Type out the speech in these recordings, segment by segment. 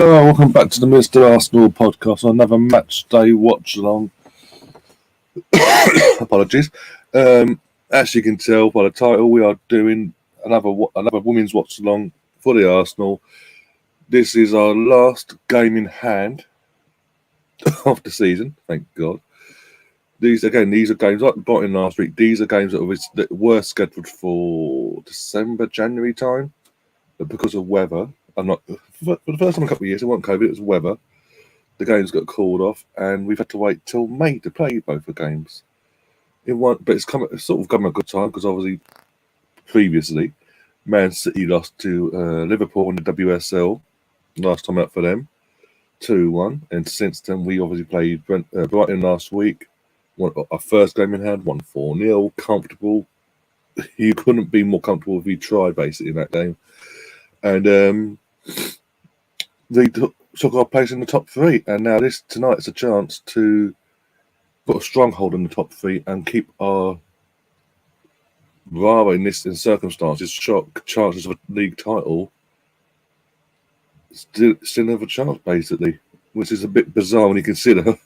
Hello, welcome back to the Mr. Arsenal podcast. Another match day watch along. Apologies. As you can tell by the title, we are doing another women's watch along for the Arsenal. This is our last game in hand of the season. Thank God. These are games like Brighton last week. These are games that were scheduled for December, January time, but because of weather. For the first time in a couple of years, it wasn't COVID, it was weather. The games got called off, and we've had to wait till May to play both the games. But it's sort of come at a good time because obviously previously Man City lost to Liverpool in the WSL last time out for them, 2-1, and since then we obviously played Brighton last week. Won our first game in hand, won 4-0, comfortable. You couldn't be more comfortable if you tried basically in that game, and they took our place in the top three, and now tonight's a chance to put a stronghold in the top three and keep our in circumstances chances of a league title still have a chance basically, which is a bit bizarre when you consider.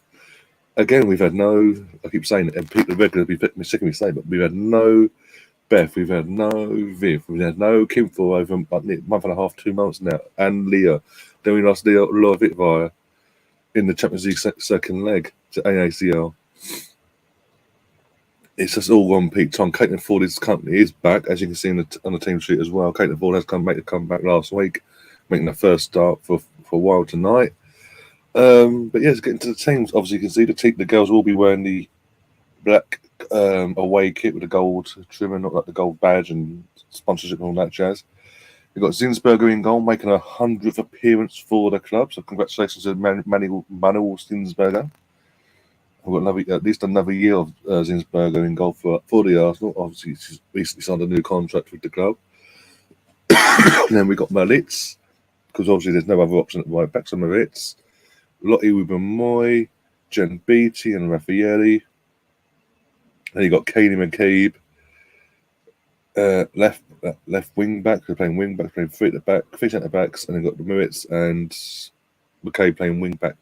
Again, we've had no. I keep saying it, and people regularly be sick of me saying, but we've had no Beth, we've had no Viv, we've had no Kim for over a month and a half, 2 months now, and Leah. Then we lost Leah Via in the Champions League second leg to AACL. It's just all one peak time. Caitlin Ford's company is back, as you can see on the team sheet as well. Caitlin Ford has made a comeback last week, making the first start for a while tonight. But yeah, getting to the teams. Obviously, you can see the girls will be wearing the black away kit with the gold trim and not like the gold badge and sponsorship and all that jazz. You've got Zinsberger in goal, making a 100th appearance for the club. So congratulations to Manuel Zinsberger. We've got at least another year of Zinsberger in goal for the Arsenal. Obviously, she's recently signed a new contract with the club. And then we got Malitz, because obviously there's no other option at the right back. So Malitz, Lottie Wibben-Moy, Jen Beattie and Raffaelli. Then you got Kaylee McCabe, left wing back. They're playing wing back, playing three centre backs, and then got the Moritz and McCabe playing wing back,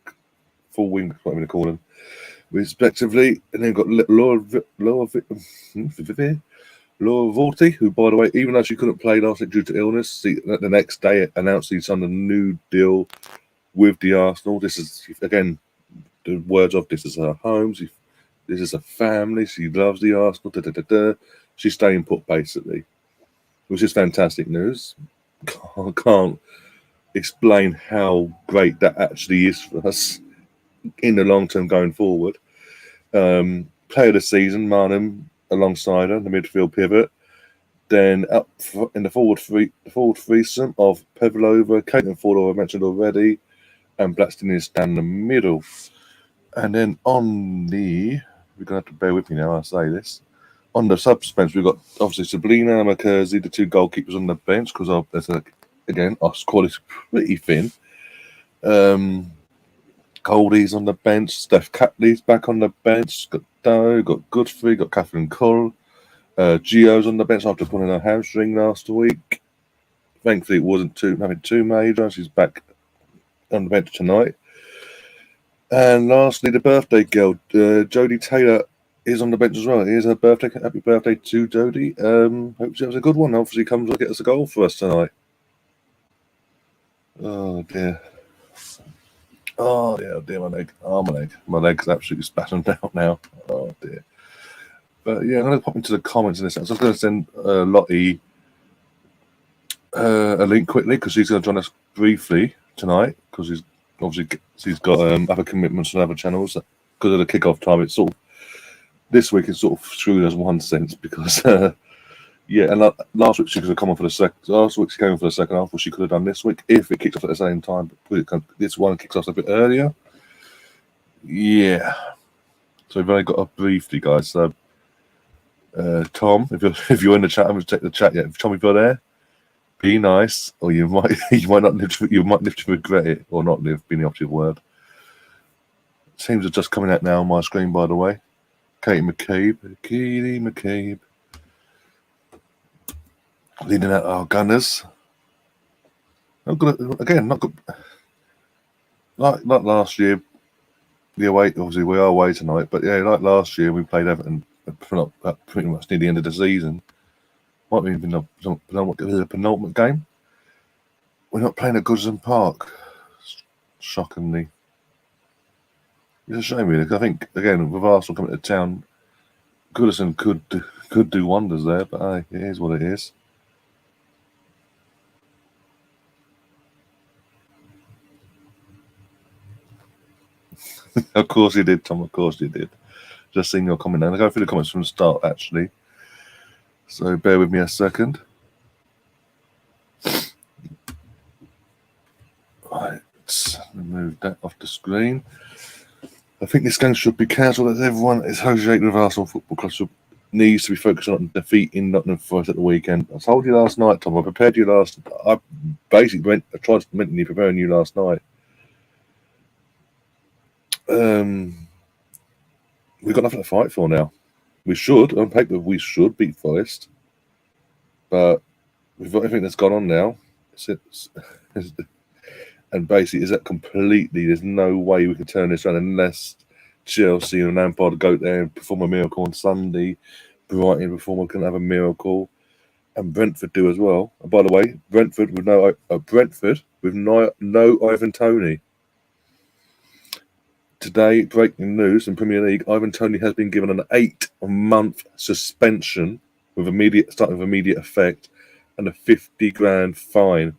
full wing back, what I'm going to call them, respectively. And then got Laura Vorti, who, by the way, even though she couldn't play last week due to illness, the next day announced he signed a new deal with the Arsenal. This is, again, the words of this is her home. This is a family. She loves the Arsenal. She's staying put, basically, which is fantastic news. Can't explain how great that actually is for us in the long term going forward. Player of the season, Marnham, alongside her, the midfield pivot. Then up in the forward threesome of Pavlova, Caitlin Ford, I mentioned already, and Blackstone is down the middle. And then we're going to have to bear with me now, I say this. On the subs bench, we've got obviously Sabrina and McKersey, the two goalkeepers on the bench, because again, our squad is pretty thin. Goldie's on the bench, Steph Catley's back on the bench, got Doe, got Godfrey, got Catherine Cull. Gio's on the bench after pulling her hamstring last week. Thankfully, it wasn't nothing too major. She's back on the bench tonight. And lastly, the birthday girl, Jodie Taylor, is on the bench as well. Here's her birthday. Happy birthday to Jodie. Hope she has a good one. Obviously, comes to get us a goal for us tonight. Oh dear. Oh dear, my leg. Oh, my leg. My leg's absolutely spattered out now. Oh dear. But yeah, I'm going to pop into the comments in this. So I'm going to send Lottie a link quickly because she's going to join us briefly tonight because she's got other commitments on other channels. Because of the kickoff time, it's sort of this week is sort of screwed us in one sense because and last week she could have come on for the second. Last week she came on for the second half, which she could have done this week if it kicked off at the same time. But this one kicks off a bit earlier. Yeah. So we've only got up briefly, guys. So Tom, if you're in the chat, I haven't checked the chat yet. Tom, if you're there, be nice, or you might live to regret it, or not live, being the operative word. Teams are just coming out now on my screen, by the way. Katie McCabe, leading out our gunners. Not good. like last year, the away. Obviously, we are away tonight, but yeah, like last year, we played Everton pretty much near the end of the season. Might have been the penultimate game. We're not playing at Goodison Park, shockingly. It's a shame, really, because I think, again, with Arsenal coming to town, Goodison could do wonders there, but hey, it is what it is. Of course he did, Tom, of course he did. Just seeing your comment now. I'll go through the comments from the start, actually. So bear with me a second. Right, remove that off the screen. I think this game should be cancelled as everyone associated with Arsenal Football Club needs to be focused on defeating Nottingham Forest at the weekend. I told you last night, Tom. I prepared you last. I basically tried to mentally prepare you last night. We've got nothing to fight for now. We should, on paper, we should beat Forest, but with everything that's gone on now, and basically, is that completely? There's no way we can turn this around unless Chelsea and Lampard go there and perform a miracle on Sunday. Brighton perform can have a miracle, and Brentford do as well. And by the way, Brentford with no Ivan Toney. Today, breaking news in Premier League: Ivan Toney has been given an 8-month suspension with immediate effect, and a 50 grand fine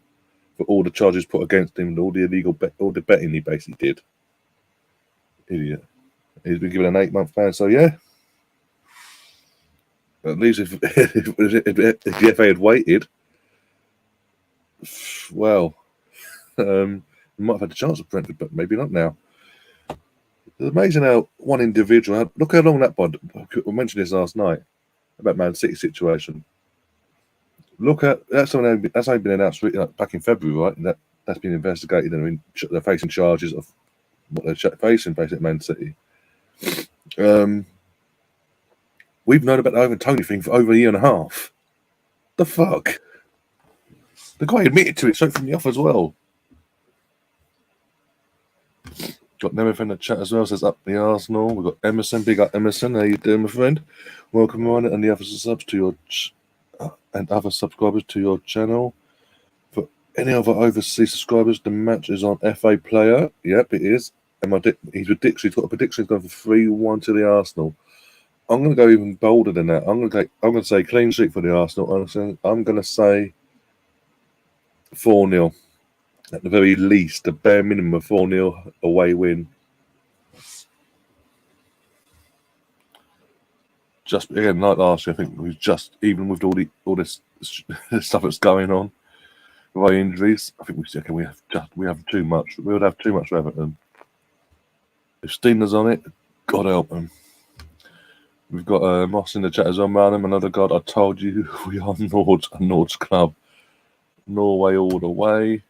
for all the charges put against him and all the illegal all the betting he basically did. Idiot. He's been given an 8-month ban. So yeah, at least if the FA had waited, well, we might have had a chance at Brentford, but maybe not now. It's amazing how one individual. Look how long that bod. I mentioned this last night about Man City situation. Look at that's only been announced back in February, right? That's been investigated and they're facing charges of what they're facing, basically, at Man City. We've known about the Ivan Toney thing for over a year and a half. The fuck? The guy admitted to it straight from the off as well. Got Nemeth in the chat as well, says up the Arsenal. We've got Emerson, big up Emerson. How you doing, my friend? Welcome on and the other subs to your and other subscribers to your channel. For any other overseas subscribers, the match is on FA Player. Yep, it is. And he's got a prediction going for 3-1 to the Arsenal. I'm going to go even bolder than that. I'm going to say clean sheet for the Arsenal. I'm going to say 4-0. At the very least, the bare minimum of 4-0 away win. Just again, like last year, I think we've just, even with all this stuff that's going on, with injuries, I think we have too much. We would have too much for Everton. If Steener's on it, God help them. We've got Moss in the chat as well, man. Another God, I told you, we are Nord's club. Norway all the way.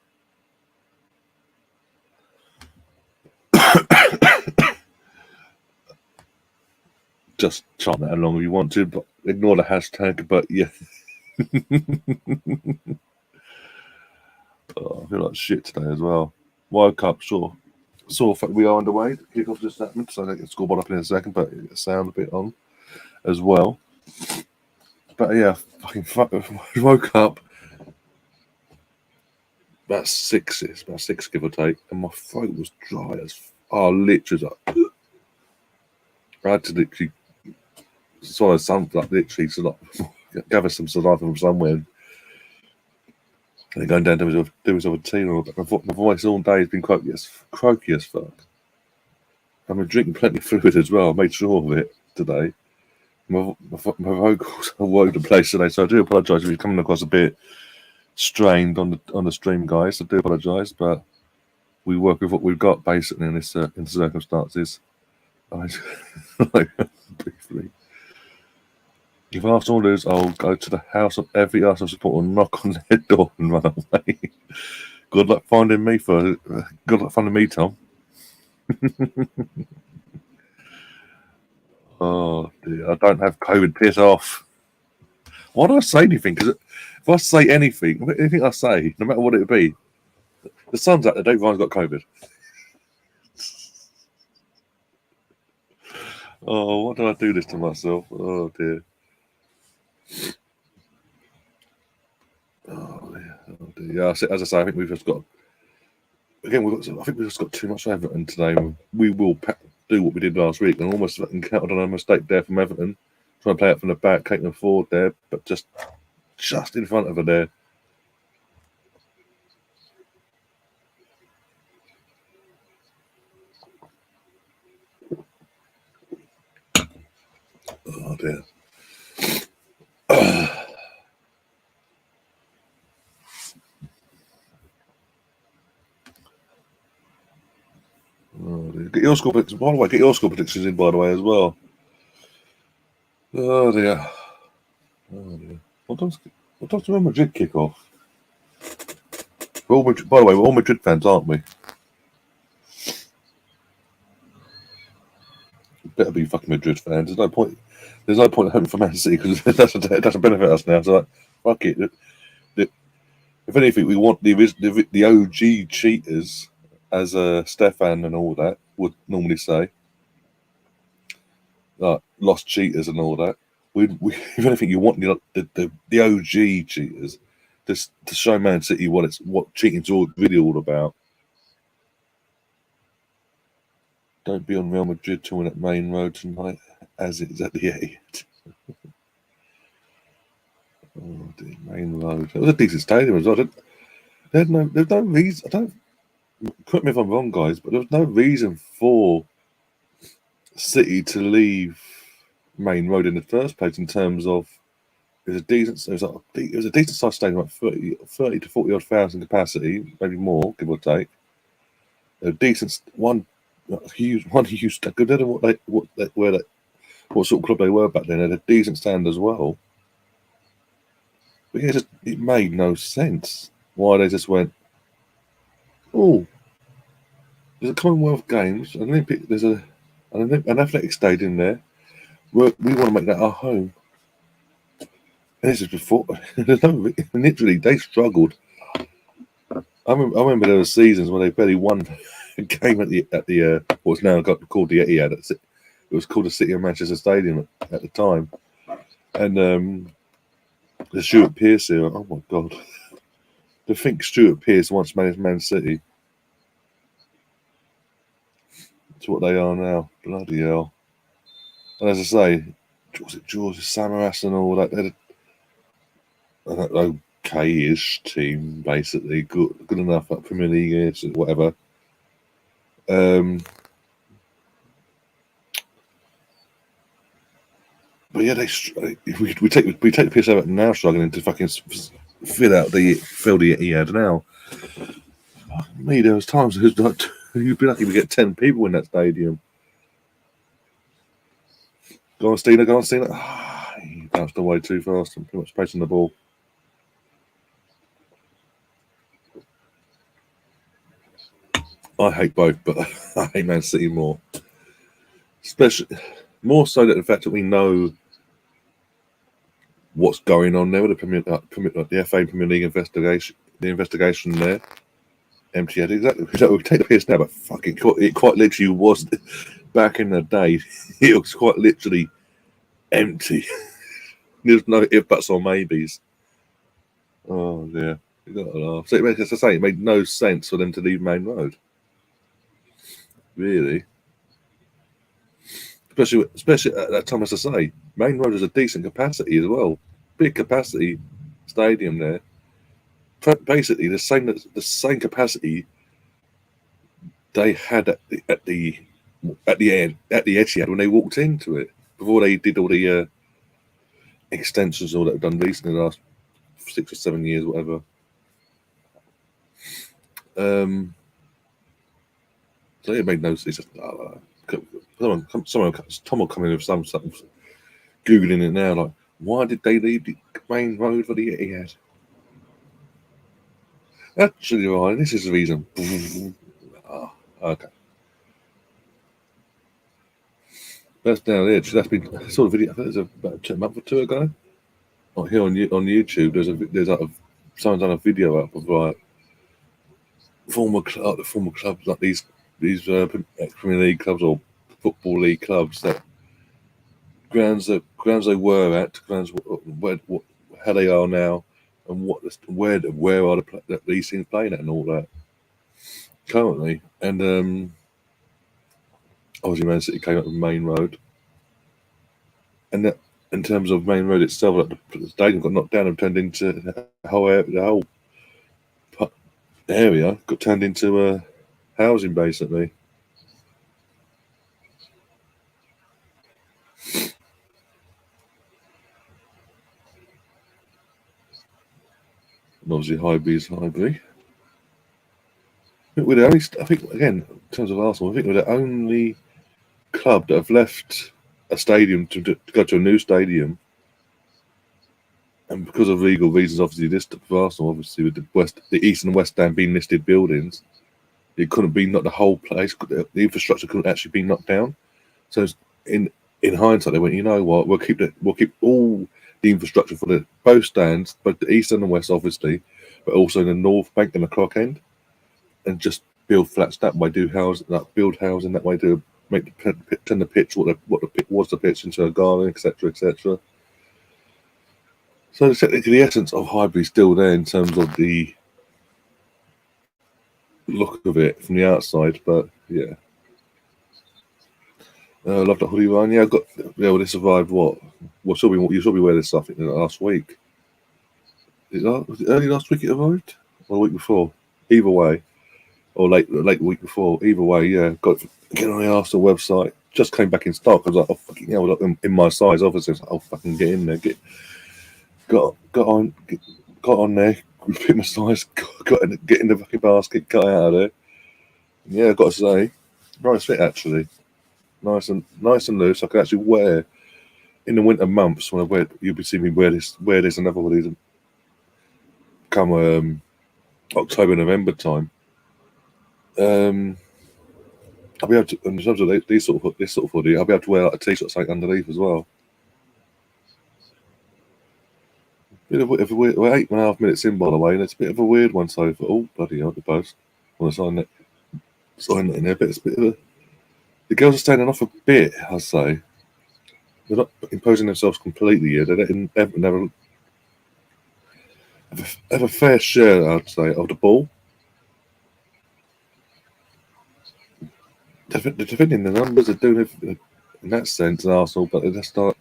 Just chant that along if you want to, but ignore the hashtag. But yeah. I feel like shit today as well. World Cup, sure. So we are underway. Kick off just happened, so I get the scoreboard up in a second, but it sound a bit on as well. But yeah, woke up about 6, give or take, and my throat was dry as literally like, I had to literally swallow something, like literally to gather some saliva from somewhere. And going down to do his other tea, my voice all day has been croaky as fuck. I've been drinking plenty of fluid as well. I made sure of it today. My vocals are all over the place today, so I do apologise if you're coming across a bit strained on the stream, guys. I do apologise, but we work with what we've got basically in this in circumstances. Briefly. If Arsenal lose, I'll go to the house of every Arsenal supporter, knock on their door, and run away. Good luck finding me, Tom. Oh dear, I don't have COVID. Piss off. Why do I say anything? Because if I say anything I say, no matter what it be, the sun's out there. Everyone's got COVID. Oh, why did I do this to myself? Oh dear. Oh dear. Oh dear. Yeah, as I say, I think we've just got. Again, I think we've just got too much Everton today. We will do what we did last week and almost encountered on a mistake there from Everton, trying to play it from the back, taking them forward there, but just in front of her there. Oh dear. Oh dear. Get your score predictions. By the way, get your score predictions in, by the way, as well. Oh dear. Oh dear. What does Real Madrid kick off? By the way, we're all Madrid fans, aren't we? Better be fucking Madrid fans. There's no point. There's no point in hoping for Man City because it doesn't benefit us now. So, like, fuck it. If anything, we want the OG cheaters, as Stefan and all that would normally say, lost cheaters and all that. If anything, you want the OG cheaters to show Man City what cheating's really all about. Don't be on Real Madrid to win at Main Road tonight, as it is at the 8. Oh dear, Main Road. It was a decent stadium as well. There's no reason. I don't. Correct me if I'm wrong, guys, but there was no reason for City to leave Main Road in the first place. In terms of it was a decent sized stadium, like 30 to 40 odd thousand capacity, maybe more, give or take. A decent huge. I don't know what sort of club they were back then. They had a decent stand as well. But yeah, it made no sense why they just went, oh, there's a Commonwealth Games, an Olympic, there's an athletic stadium there. We want to make that our home. And this is before, literally, they struggled. I remember there were seasons where they barely won a game at the what's now called the Etihad. It was called the City of Manchester Stadium at the time, and the Stuart Pearce era. Oh my god, to think Stuart Pearce once managed Man City to what they are now. Bloody hell! And as I say, was it George Samaras and all that? They had an okay-ish team, basically good enough at Premier League, whatever. But yeah, we take the piss out of it now, struggling to fucking fill the Etihad now. Me, there was times you'd be lucky to get 10 people in that stadium. Go on, Stina, go on, Stina. He bounced away too fast and pretty much pacing the ball. I hate both, but I hate Man City more. Especially more so that the fact that we know what's going on there with the FA Premier League investigation. The investigation there, empty head. Exactly. We take the piss now, but fucking it quite literally was back in the day. It was quite literally empty. There's no if buts or maybes. Oh yeah, you got to laugh. So it made no sense for them to leave Main Road. Really. Especially at that time, as I say, Main Road is a decent capacity as well. Big capacity stadium there. Basically, the same capacity they had at the Etihad when they walked into it before they did all the extensions all that have done recently in the last 6 or 7 years, whatever. So it made no sense. Tom will come in with something, googling it now. Like, why did they leave the Main Road for the Etihad? Actually, right, this is the reason. Oh, okay. That's down there. That's been sort of video. I think it was about a month or two ago. Like here on YouTube, there's someone's done a video up of like former clubs like these Premier League clubs or football league clubs that grounds they were at, grounds how they are now, and where are these things playing at and all that currently. And obviously Man City came up with Main Road, and that in terms of Main Road itself, like the stadium got knocked down and turned into the whole area got turned into housing basically. And obviously Highbury's Highbury. I think again in terms of Arsenal, I think we're the only club that have left a stadium to go to a new stadium, and because of legal reasons, obviously this for Arsenal, obviously with the East and West Stand being listed buildings, it couldn't be not the whole place. The infrastructure couldn't actually be knocked down. So in hindsight, they went, you know what, we'll keep all the infrastructure for the both stands, both the East and the West, obviously, but also the North Bank and the Clock End, and just build flats that way, build housing that way, turn the pitch what the pitch was the pitch into a garden, etc., etc. So technically, the essence of Highbury is still there in terms of the look of it from the outside, but yeah. I love the hoodie one. Yeah, I got. Yeah, well, this survived what? Well, you should be wearing this stuff last week. Was it early last week it arrived, or the week before? Either way, or late the week before. Either way, yeah. Got get on the Arsenal website. Just came back in stock. I was like, oh fucking yeah, well, in my size, obviously. I was like, oh fucking get in there, got on there, picked my size, get in the fucking basket, got out of there. Yeah, I've got to say, nice fit actually, nice and loose. I can actually wear in the winter months when you'll be seeing me wear this and other these come October, November time. I'll be able to, in terms of this sort of hoodie, I'll be able to wear like a t-shirt or something underneath as well. We're 8.5 minutes in, by the way, and it's a bit of a weird one. So, oh bloody hell, the post. I want to sign that in there, but it's a bit of a. The girls are standing off a bit, I say. They're not imposing themselves completely yet. They don't have a fair share, I'd say, of the ball. They're defending the numbers, they're doing it in that sense in Arsenal, but they're just not.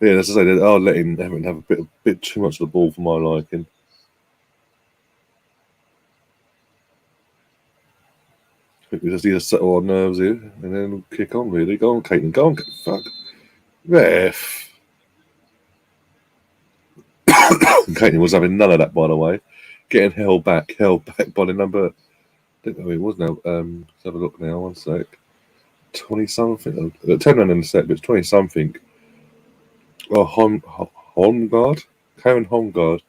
Yeah, as I say, they are letting Everton have a bit too much of the ball for my liking. I think we just need to settle our nerves here and then we'll kick on, really. Go on, Caitlin. Go on, fuck. Ref. Caitlin was having none of that, by the way. Getting held back by the number. I don't know who it was now. Let's have a look now, 1 sec. 20 something. 10 run in the set, but it's 20 something. Oh, Hongard? Karen Hongard.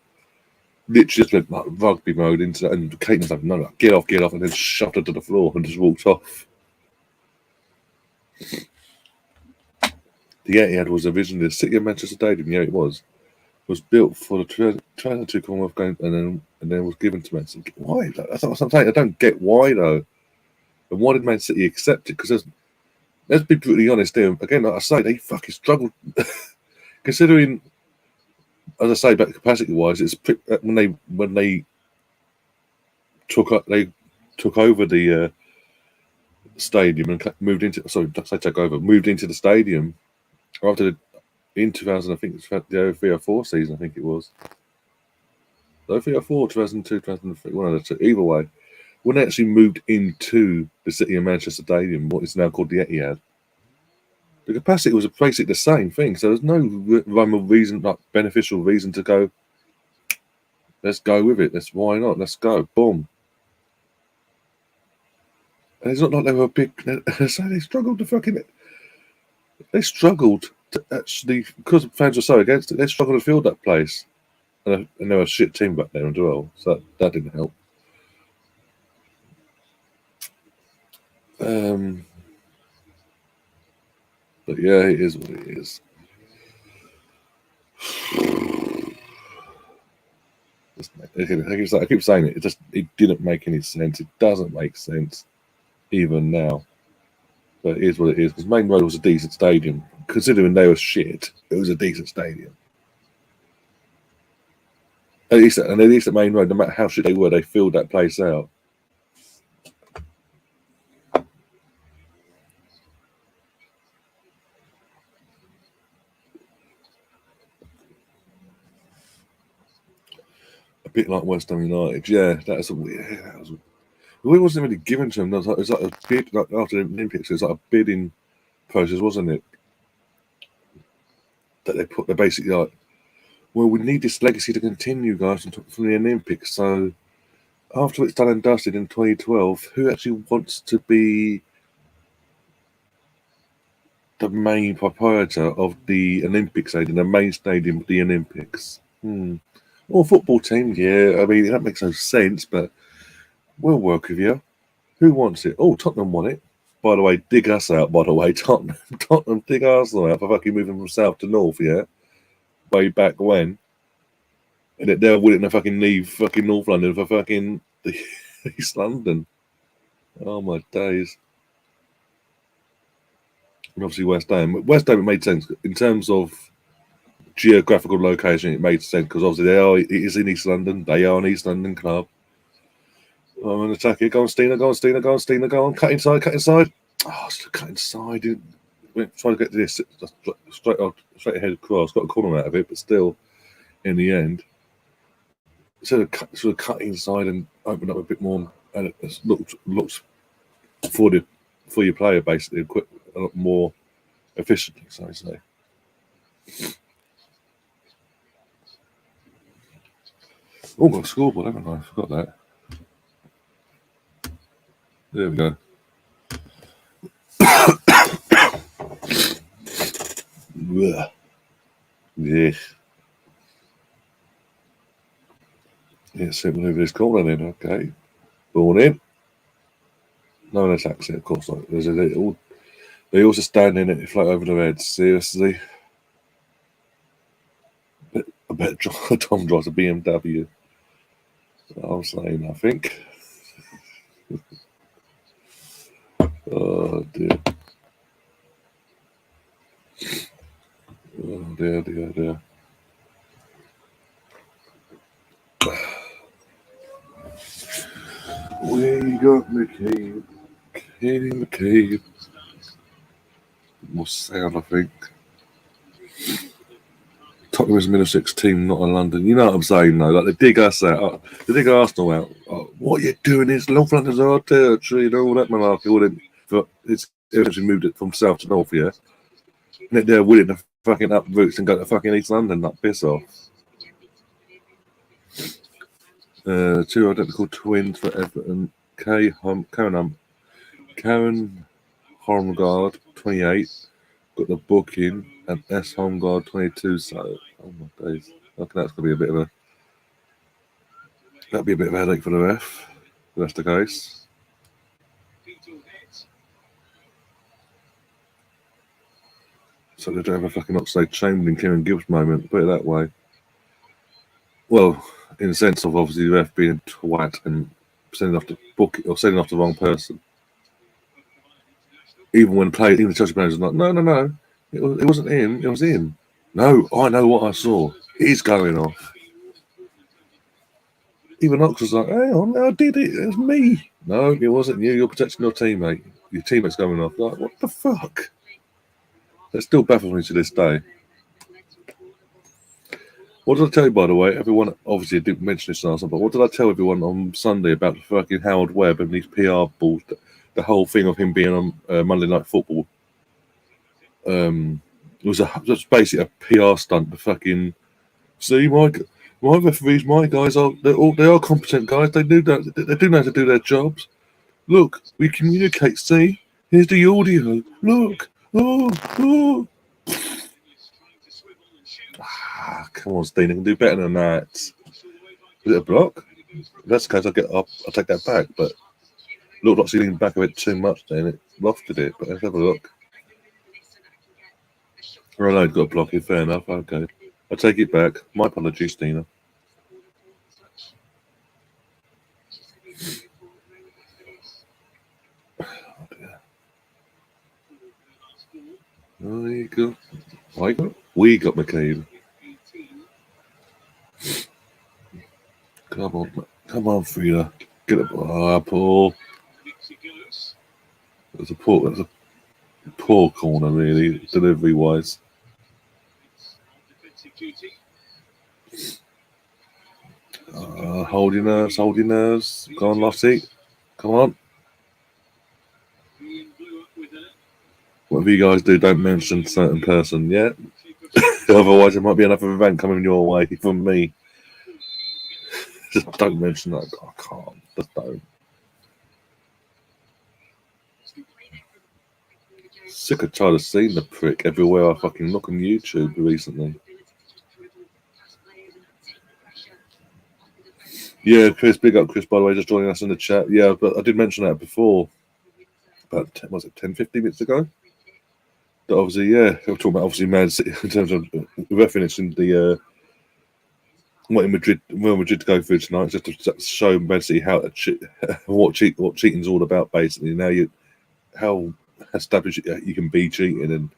Literally just went like, rugby mode into that, and Caitlin's like, no, get off, and then shoved her to the floor and just walked off. The Etihad was originally the City of Manchester Stadium. Yeah, it was built for the 2002 Commonwealth Games, and then was given to Man City. Why? That's what I'm saying. I don't get why though. And why did Man City accept it? Because let's be brutally honest here. Again, like I say, they fucking struggled. Considering, as I say, back capacity wise, it's when they took over the stadium and moved into. Sorry, I say moved into the stadium after in 2000. I think it's the 03-04 season. I think it was. 03-04, 2002, 2003, one of the two. Either way, when they actually moved into the City of Manchester Stadium, what is now called the Etihad, the capacity was basically the same thing. So there's no rhyme or reason, like beneficial reason to go. Let's go with it. Why not? Let's go. Boom. And it's not like they were big. So they struggled to fucking. They struggled to actually, because fans were so against it. They struggled to fill that place. And they were a shit team back there as well, so that didn't help. But yeah, it is what it is. I keep saying it. It didn't make any sense. It doesn't make sense even now. But it is what it is, because Main Road was a decent stadium. Considering they were shit, it was a decent stadium. At least at Main Road, no matter how shit they were, they filled that place out. A bit like West Ham United. Yeah, that was it wasn't really given to them. It was like a bid, like after the Olympics, it was like a bidding process, wasn't it? That they're basically like, well, we need this legacy to continue, guys, from the Olympics. So after it's done and dusted in 2012, who actually wants to be the main proprietor of the Olympic stadium, the main stadium of the Olympics? Well, football team, yeah. I mean, that makes no sense, but we'll work with you. Who wants it? Oh, Tottenham want it. By the way, dig us out, by the way. Tottenham dig Arsenal out for fucking moving from south to north, yeah? Way back when. And that they're willing to fucking leave fucking North London for fucking East London. Oh, my days. And obviously West Ham. West Ham, it made sense. In terms of geographical location, it made sense, because obviously it is in East London. They are an East London club. I'm going to attack it. Go on, Steiner, go on, Steiner, go on, Steiner, go on. Cut inside, cut inside. Oh, cut inside. Trying to get to this straight ahead cross. Got a corner out of it, but still, in the end, sort of cut inside and open up a bit more, and it looks for your player basically a lot more efficiently, so I say. Oh, got a scoreboard, haven't I? I forgot that. There we go. Yeah. Yeah, simple over this corner then, okay. Ball in. No one attacks it, of course not. They also stand in it, float over their heads. Seriously. I bet Tom drives a BMW. I'm saying nothing. Oh dear. Oh dear. We got the cave. In the cave. More sound, I think. Tottenham is a Middlesex team, not a London. You know what I'm saying, though? Like, they dig us out. They dig Arsenal out. Oh, what are you doing? It's North London's our territory and all that malarkey. It's eventually moved it from south to north, yeah? And they're willing to fucking up roots and go to fucking East London, like, piss off. Two identical twins for Everton. Karen Hormgard, 28. Got the booking, and S Hormgard, 22. So, oh my days. I think that's going to be that'd be a bit of a headache for the ref, if that's the case. So they don't have a fucking Oxlade Chamberlain, Kieran Gibbs moment, put it that way. Well, in the sense of obviously the ref being a twat and sending off the book or sending off the wrong person. Even the Chelsea players was like, no, it wasn't him, it was him. No, I know what I saw. He's going off. Even Ox was like, hang on, I did it. It was me. No, it wasn't you. You're protecting your teammate. Your teammate's going off. Like, what the fuck? That still baffles me to this day. What did I tell you, by the way? Everyone, obviously, I didn't mention this last time, but what did I tell everyone on Sunday about the fucking Howard Webb and these PR balls? The whole thing of him being on Monday Night Football. It was just basically a PR stunt to fucking see my referees, my guys they are competent guys. They do know how to do their jobs. Look, we communicate. See, here's the audio. Look, oh. Come on, Steen, I can do better than that. Is it a block? If that's the case, I'll take that back. But looked like she leaned back a bit too much then. It lofted it, but let's have a look. Ronaldo got a block here, fair enough. Okay. I take it back. My apologies, Stina. We got McCabe. Come on, Frida. Get it. Paul. That's a poor corner, really, delivery wise. Hold your nerves. Go on, Lottie. Come on. Whatever you guys do, don't mention certain person yet. Otherwise, there might be another event coming your way from me. Just don't mention that. I can't. Just don't. Sick of trying to see the prick everywhere I fucking look on YouTube recently. Yeah, Chris, big up Chris, by the way, just joining us in the chat. Yeah, but I did mention that before. About, 10, 15 minutes ago? But obviously, yeah, we're talking about obviously Man City in terms of referencing the what Real Madrid to go through tonight, just to show Man City how to what cheating's all about, basically. Now how established you can be cheating and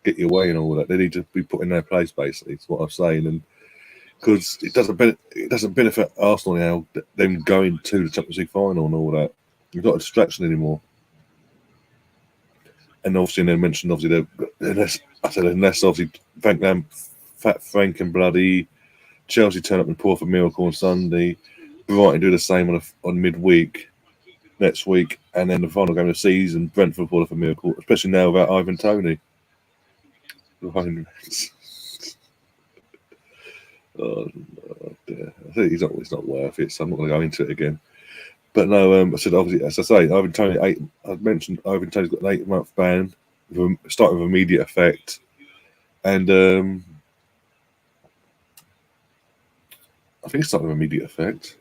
get your way and all that. They need to be put in their place, basically. Is what I'm saying, and because it doesn't benefit Arsenal now them going to the Champions League final and all that. You've got a distraction anymore. And obviously, they mentioned obviously unless obviously Fat Frank and bloody Chelsea turn up and pour for miracle on Sunday, Brighton do the same on midweek next week, and then the final game of the season, Brentford pour for miracle, especially now without Ivan Toney. Oh, dear. I think it's not worth it, so I'm not going to go into it again. But no, I said obviously, as I say, Ivan Toney. I mentioned Ivan Toney's got an 8-month ban, starting with immediate effect, and I think it's starting with immediate effect.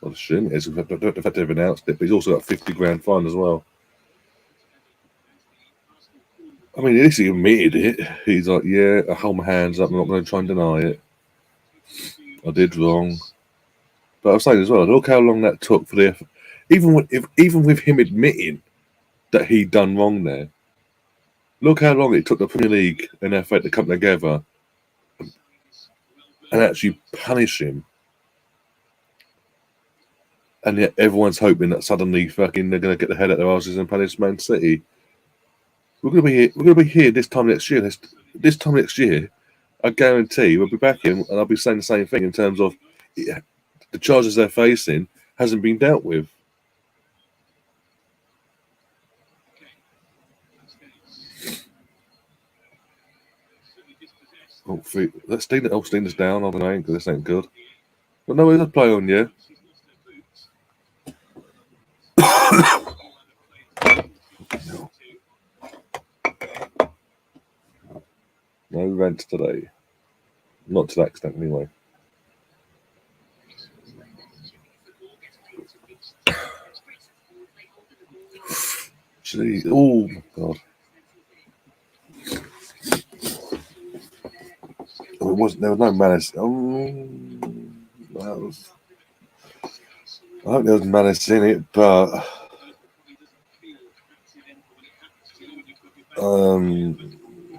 Well, it shouldn't. The fact they've announced it, but he's also got a 50 grand fine as well. I mean, at least he admitted it. He's like, yeah, I hold my hands up. I'm not going to try and deny it. I did wrong. But I was saying as well, look how long that took for even with him admitting that he'd done wrong there. Look how long it took the Premier League and FA to come together and actually punish him. And yet everyone's hoping that suddenly fucking they're going to get the head out their asses and punish Man City. We're going to be here this time next year. This time next year, I guarantee we'll be back in, and I'll be saying the same thing in terms of the charges they're facing hasn't been dealt with. Oh, let's steam this down. I don't know, because this ain't good. But no, there's a play on you. No rent today. Not to that extent, anyway. Gee, oh my god. There was no malice. I hope there was malice in it, but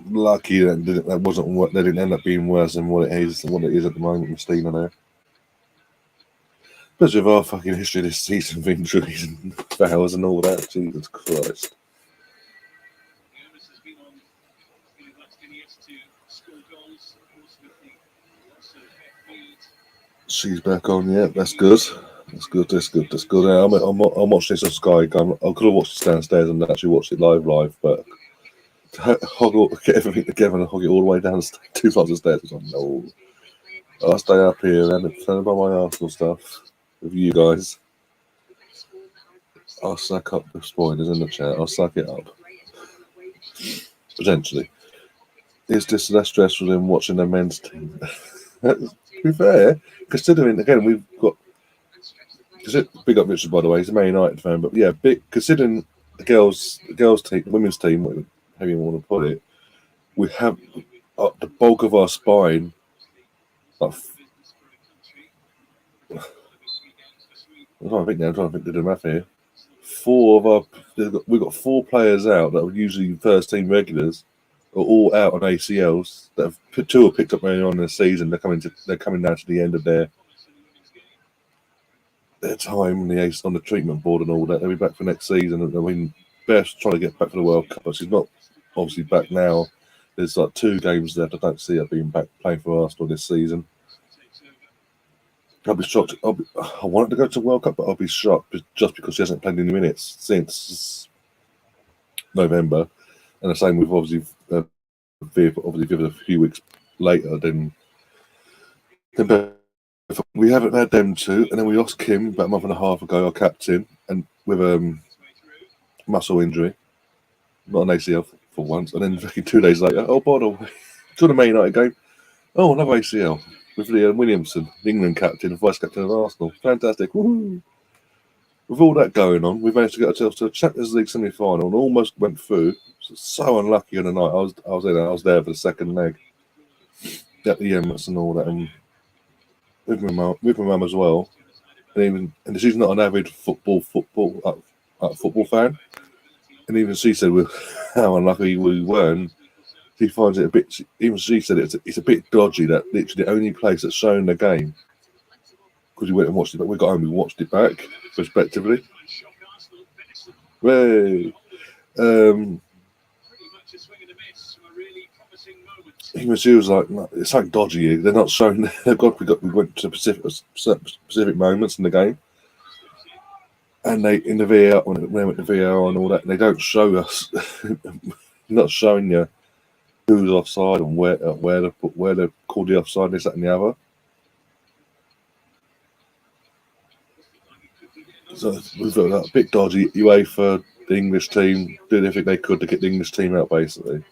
lucky that wasn't what they didn't end up being worse than what it is at the moment with Steiner there. Especially with our fucking history this season of injuries and fouls and all that. Jesus Christ. She's back on, yeah, that's good. That's good. Yeah, I'm watching this on Sky. I could have watched it downstairs and actually watched it live, but to get everything together and hog it all the way down 2 flights of stairs. I was like, no. I'll stay up here and turn by my Arsenal stuff with you guys. I'll suck up the spoilers in the chat. I'll suck it up. Potentially. Is this less stressful than watching the men's team? To be fair, considering, again, we've got... Big up Richard, by the way. He's a Man United fan. But yeah, considering the girls' team, women's team, however you want to put it, we have the bulk of our spine. I'm trying to think to do the math here. we've got 4 players out that are usually first team regulars, are all out on ACLs. That have 2 have picked up early on in the season. They're coming down to the end of their time on the treatment board and all that. They'll be back for next season. I mean, Beth's trying to get back for the World Cup, but she's not obviously back now. There's like 2 games left. I don't see her being back playing for Arsenal this season. I'll be shocked. I wanted to go to the World Cup, but I'll be shocked just because she hasn't played any minutes since November. And the same with obviously Viv. Obviously, Viv a few weeks later than Beth. We haven't had them 2, and then we lost Kim about a month and a half ago, our captain, and with a muscle injury, not an ACL for once. And then 2 days later, oh, by the way, to the Man United game, oh, another ACL with Liam Williamson, the England captain and vice captain of Arsenal. Fantastic! Woohoo! With all that going on, we managed to get ourselves to the Champions League semi-final and almost went through. So unlucky on the night. I was there for the second leg at the Emirates and all that, and with my mum as well. And she's not an avid football fan, and even she said how unlucky we were. And she finds it a bit. Even she said it's a bit dodgy that literally the only place that's shown the game, because we went and watched it, but we got home, we watched it back respectively. Way. Even she was like, no, it's like dodgy. They're not showing. We went to specific moments in the game, and they in the VAR when they went to VAR and all that, they don't show us. Not showing you who's offside and where they called the offside, this, that, and the other. So we felt that a bit dodgy. UEFA, the English team, did everything they could to get the English team out, basically.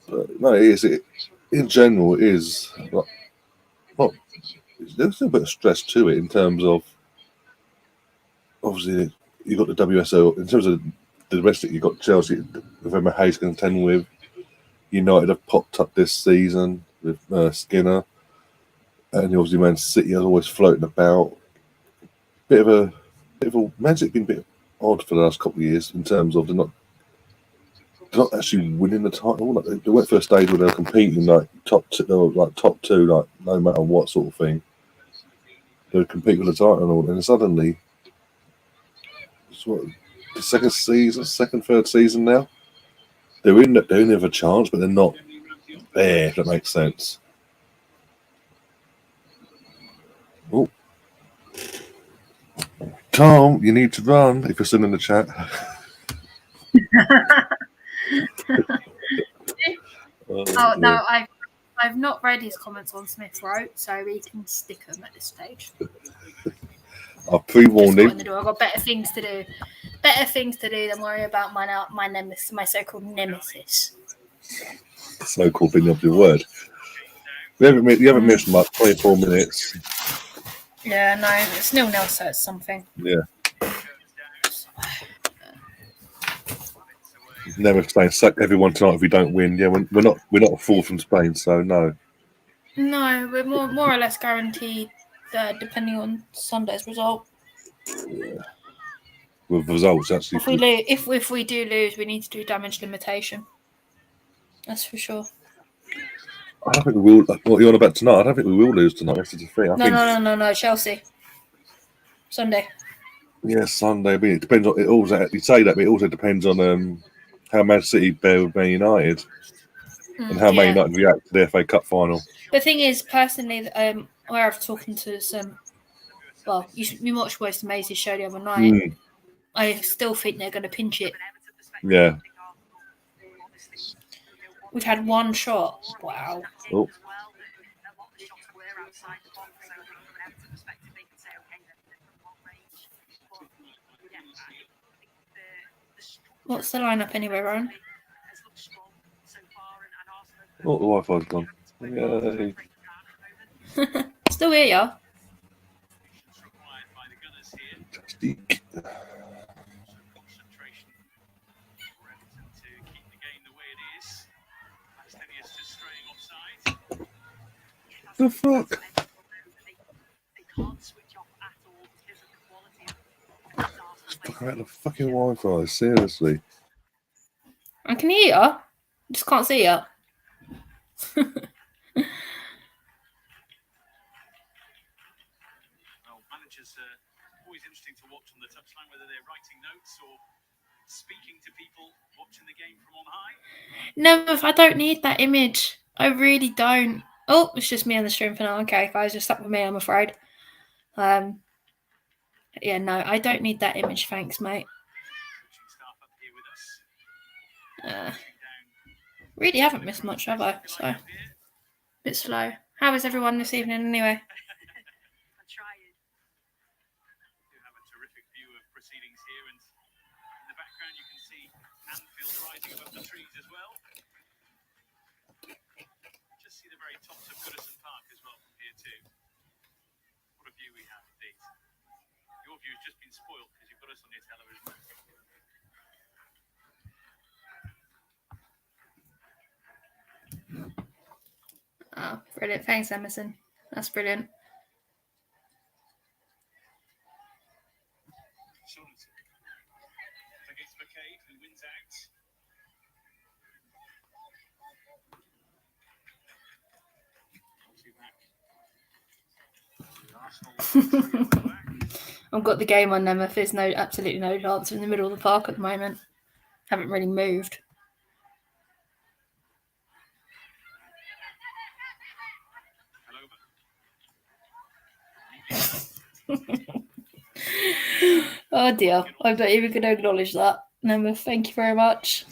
But no, in general, it is. There's a bit of stress to it in terms of, obviously, you've got the WSL. In terms of the domestic, you've got Chelsea, with Emma Hayes contending with. United have popped up this season with Skinner. And obviously, Man City are always floating about. Bit of a Man City been a bit odd for the last couple of years in terms of they're not actually winning the title. Like they went for a stage where they were competing like top 2, like no matter what sort of thing. They would compete with the title and all, and suddenly it's what the third season now. They're in with a chance, but they're not there. If that makes sense. Oh. Tom, you need to run if you're still in the chat. No, I've not read his comments on Smith Road, so we can stick them at this stage. I pre-warned him. I've got better things to do. Better things to do than worry about my nemesis, my so-called nemesis. So-called being of the word. You haven't missed much. 24 minutes. Yeah, no, it's 0-0, so it's something. Yeah. Never Spain. Sack everyone tonight if we don't win. Yeah, we're not a fall from Spain, so no. No, we're more or less guaranteed, depending on Sunday's result. Yeah. With results, actually. If we do lose, we need to do damage limitation. That's for sure. I don't think we will. What you're on about tonight? I don't think we will lose tonight. That's the thing. No. Chelsea. Sunday. Yeah, Sunday. But it depends on it. Also, you say that, but it also depends on how Man City bear with Man United and how Man United react to the FA Cup final. The thing is, personally, where I've talking to some. Well, you watched West Maze's show the other night. I still think they're going to pinch it. Yeah. We've had one shot. Wow. Oh. What's the lineup anyway, Ryan? Oh, the Wi-Fi's gone. Yay. Still here, yeah. Fantastic. The fuck? about the fucking Wi-Fi. Seriously. I can hear you. Just can't see you. Managers are always interesting to watch on the touchline, whether they're writing notes or speaking to people watching the game from on high. No, I don't need that image. I really don't. Oh, it's just me on the stream for now. Okay, guys, just stuck with me, I'm afraid. Yeah, no, I don't need that image. Thanks, mate. Really haven't missed much, have I? So, a bit slow. How is everyone this evening, anyway? Proceedings here, and in the background you can see Anfield rising above the trees as well. Just see the very tops of Goodison Park as well from here too. What a view we have indeed. Your view's just been spoiled because you've got us on your television. Oh, brilliant. Thanks, Emerson. That's brilliant. I've got the game on them if there's absolutely no chance in the middle of the park at the moment. Haven't really moved. Oh dear, I'm not even going to acknowledge that. Nemeth, thank you very much.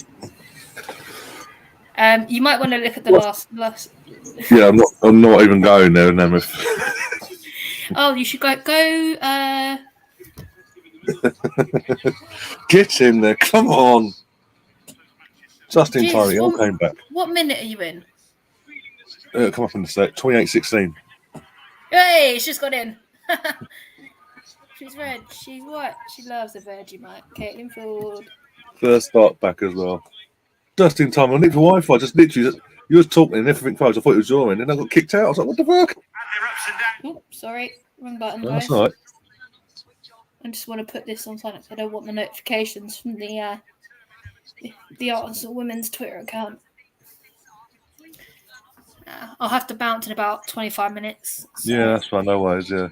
You might want to look at the last. Yeah, I'm not even going there, Nemeth. Oh, you should go. Get in there, come on. Justin Tyree, all came back. What minute are you in? Come up in the set, 28-16. Hey, it's just got in. She's red. She's white. She loves a Virgin, mate. Caitlin Ford. First start back as well. Just in time. I nicked the Wi-Fi. Just literally, you was talking and everything froze. I thought it was your end. And I got kicked out. I was like, what the fuck? Oh, sorry. Wrong button, guys. That's all right. I just want to put this on silent. I don't want the notifications from the Arsenal women's Twitter account. I'll have to bounce in about 25 minutes. So. Yeah, that's fine. No worries, yeah.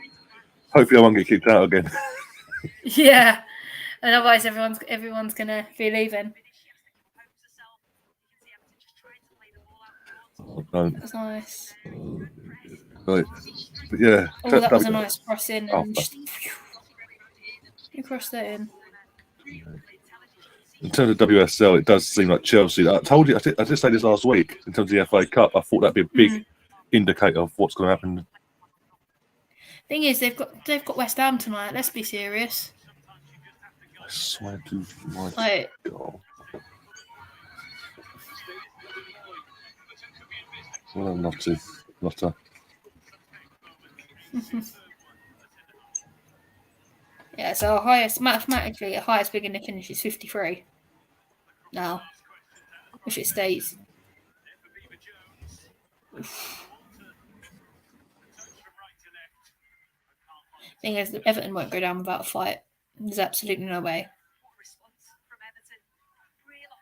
Hopefully I won't get kicked out again. Yeah. And otherwise everyone's going to be leaving. That's nice. Right. But yeah. Oh, that was a nice cross in. And just, you crossed that in. In terms of WSL, it does seem like Chelsea. I told you, I did say this last week, in terms of the FA Cup, I thought that'd be a big indicator of what's going to happen. Thing is, they've got West Ham tonight. Let's be serious. I swear to my God. Well, not to. Yeah, so mathematically, highest we're going to finish is 53. Now, if it stays. Thing is, Everton won't go down without a fight. There's absolutely no way.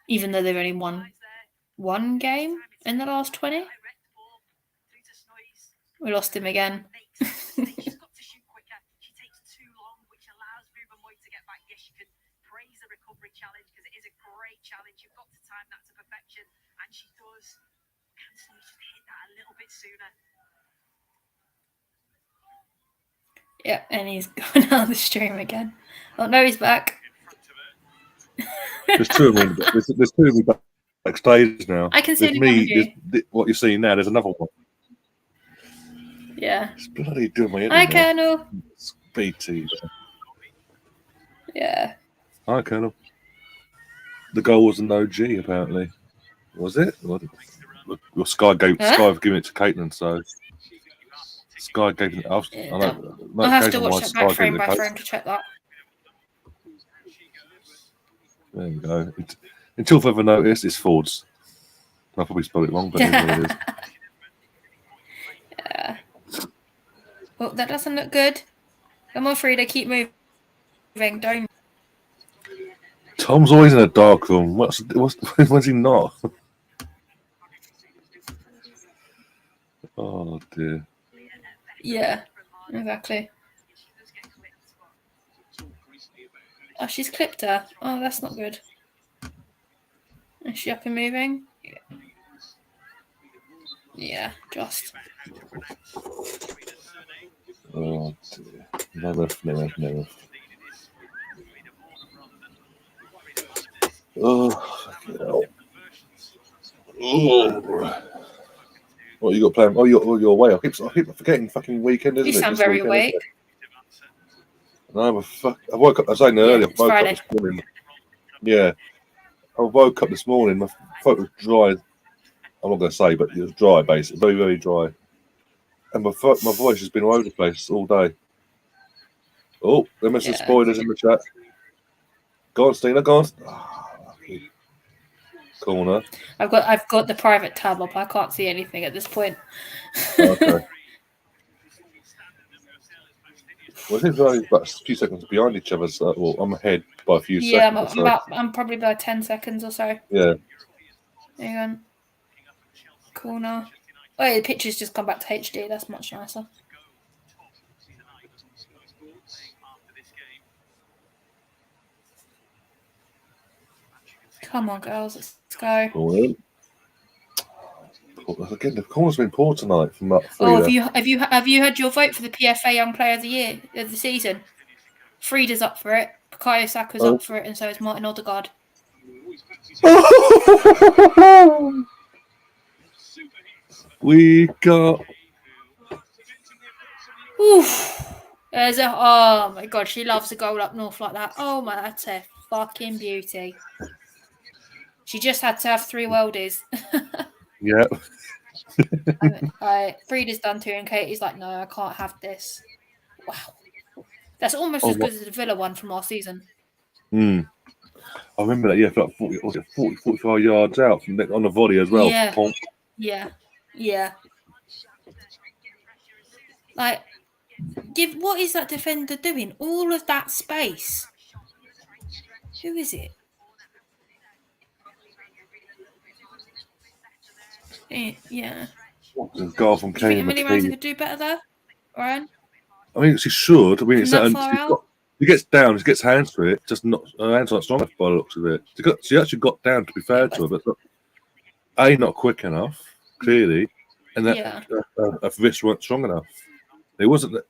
Even though they've only won one game in the last 20. We lost him again. Challenge because it is a great challenge. You've got to time that to perfection, and she does. Anthony just hit that a little bit sooner. Yeah, and he's gone out of the stream again. Oh no, he's back. There's two of me. There's two of me backstage now. I can see there's me. There's, what you're seeing now. There's another one. Yeah. It's bloody doing my head. Hi, Colonel. It's BT. Yeah. Hi, Colonel. The goal was an OG, apparently. Was it? Well, Sky gave it to Caitlin, so Sky gave it. I'll have to watch that back frame by frame to check that. There we go. Until further notice, it's Ford's. I probably spelled it wrong, but it is. Yeah. Well, that doesn't look good. Come on, Frida, keep moving. Don't. Tom's always in a dark room. When's he not? Oh dear. Yeah, exactly. Oh, she's clipped her. Oh, that's not good. Is she up and moving? Yeah, just. Oh dear. Never. Oh, fucking hell. Oh. What you got planned? Oh, you're away. I keep forgetting fucking weekend, isn't You it? sound This very weekend, isn't awake. it? No, I woke up. I was saying earlier. I It's woke Friday. up this morning. Yeah, I woke up this morning. My throat was dry. I'm not going to say, but it was dry, basically, very, very dry. And my voice has been all over the place all day. Oh, there must be Yeah. spoilers in the chat. Go on, Stina. Go on. Oh, corner. I've got the private tab up. I can't see anything at this point. Okay. Well, I think we're only about a few seconds behind each other. So, well, I'm ahead by a few Yeah, seconds. So. I'm probably about 10 seconds or so. Yeah. Hang on. Corner. Oh, yeah, the picture's just come back to HD. That's much nicer. Come on, girls, let's go. Corner. Again, the corner's been poor tonight from that. Oh, have you had your vote for the PFA Young Player of the Year of the season? Frieda's up for it. Bukayo Saka's up for it, and so is Martin Odegaard. We got. Oof. Oh my god, she loves a goal up north like that. Oh my, that's a fucking beauty. She just had to have 3 worldies. Yeah. Frieda's done 2, and Katie's like, no, I can't have this. Wow. That's almost as good as the Villa one from last season. I remember that, yeah, for like 45 yards out from on the volley as well. Yeah. Ponk. Yeah. Like, what is that defender doing? All of that space. Who is it? Yeah. Goal from Do you think Kane Emily Ramsey McKee. could do better there, Ryan? I mean, she should. I mean, From that far out? he gets down, he gets hands to it, just not her hands aren't strong enough by the looks of it. She actually got down, to be fair to her, but not quick enough, clearly, and that her wrists weren't strong enough. It wasn't that.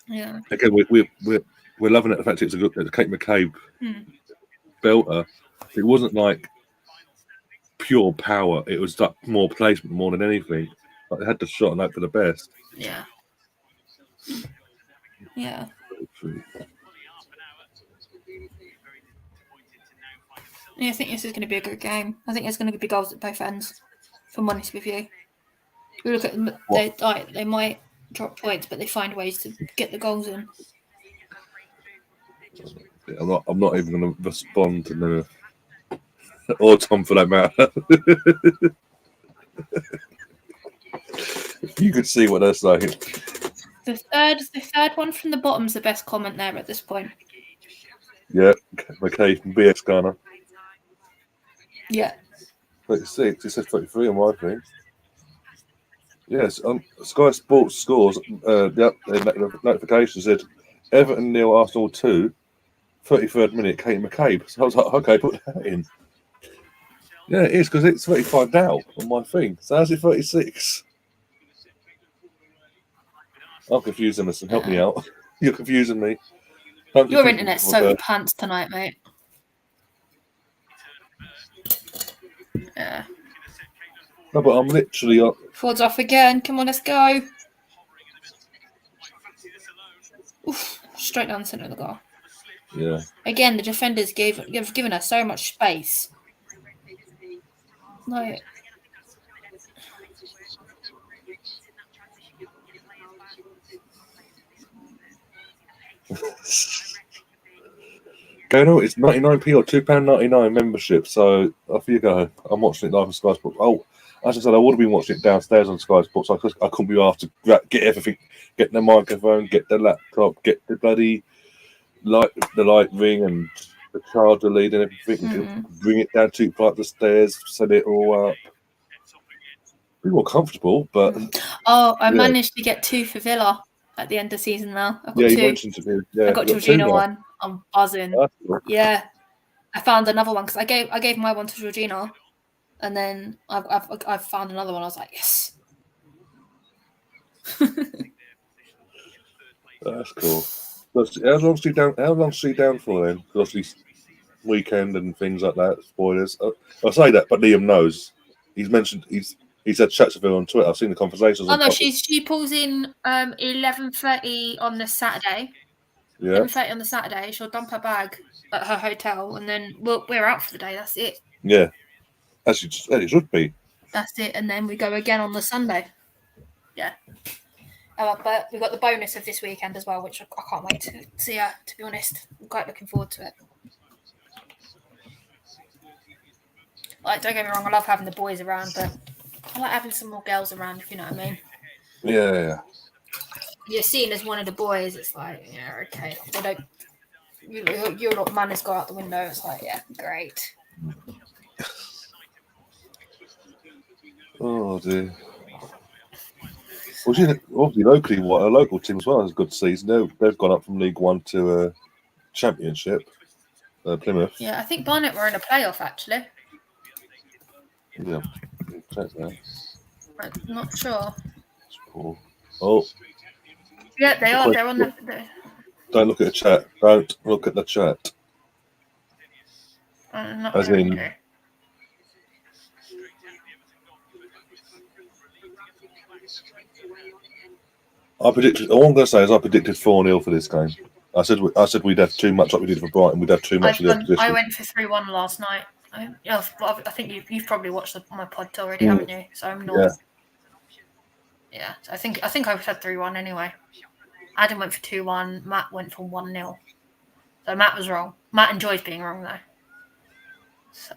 Yeah. Again, we're loving it. The fact it's a Kate McCabe belter. It wasn't like pure power. It was like more placement more than anything. Like, they had the shot and hope for the best. Yeah. I think this is going to be a good game. I think there's going to be goals at both ends. If I'm honest with you, we look at them, they might drop points, but they find ways to get the goals in. I'm not even going to respond to the or Tom for that matter. You could see what they're saying. The third one from the bottom's the best comment there at this point. Yeah, McKay from BX Ghana. Yeah. 36. It says 33 on my thing. Yes, Sky Sports scores. The notification said Everton 0, Arsenal 2. 33rd minute, Kate McCabe. So I was like, okay, put that in. Yeah, it is because it's 35 now on my thing. So how's it 36? I'm confusing us and help me out. You're confusing me. Your internet's so pants tonight, mate. Yeah. No, but I'm literally up. Ford's off again. Come on, let's go. Oof, straight down the centre of the goal. Yeah. Again, the defenders have given us so much space. Like, Go no, it's 99p or £2.99 membership. So off you go. I'm watching it live on Sky Sports. Oh, as I said, I would have been watching it downstairs on Sky Sports. I couldn't be asked to get everything, get the microphone, get the laptop, get the bloody light ring, and the charger lead and everything, and bring it down 2 flights of stairs, set it all up. Be more comfortable, but I managed to get 2 for Villa at the end of the season now. I've got 2. you mentioned to me. Yeah, I got Georgina one. I'm buzzing. Cool. Yeah, I found another one because I gave my one to Georgina, and then I've found another one. I was like, yes. That's cool. How long's she down for then? Because obviously weekend and things like that. Spoilers. I say that, but Liam knows. He's had chats with her on Twitter. I've seen the conversations. Oh no, she pulls in 11:30 on the Saturday. Yeah. 11:30 on the Saturday. She'll dump her bag at her hotel, and then we're out for the day. That's it. Yeah. As it should be. That's it, and then we go again on the Sunday. Yeah. But we've got the bonus of this weekend as well, which I can't wait to see her, to be honest. I'm quite looking forward to it. Like, don't get me wrong, I love having the boys around, but I like having some more girls around, if you know what I mean. Yeah. You're seen as one of the boys, it's like, yeah, okay. They don't, your lot manners go out the window, it's like, yeah, great. Oh dear. Well, obviously locally, a local team as well has a good season. They've gone up from League One to Championship. Plymouth. Yeah, I think Barnet were in a playoff actually. Yeah, check that. I'm not sure. Cool. Oh. Yeah, they are. They're on the. Don't look at the chat. Don't look at the chat. As in. All I'm going to say is I predicted 4-0 for this game. I said we'd have too much like we did for Brighton. We'd have too much of the opposition. I went for 3-1 last night. I think you've probably watched my pod already, haven't you? So I'm not. Yeah. So I think I said 3-1 anyway. Adam went for 2-1. Matt went for 1-0. So Matt was wrong. Matt enjoys being wrong though. So.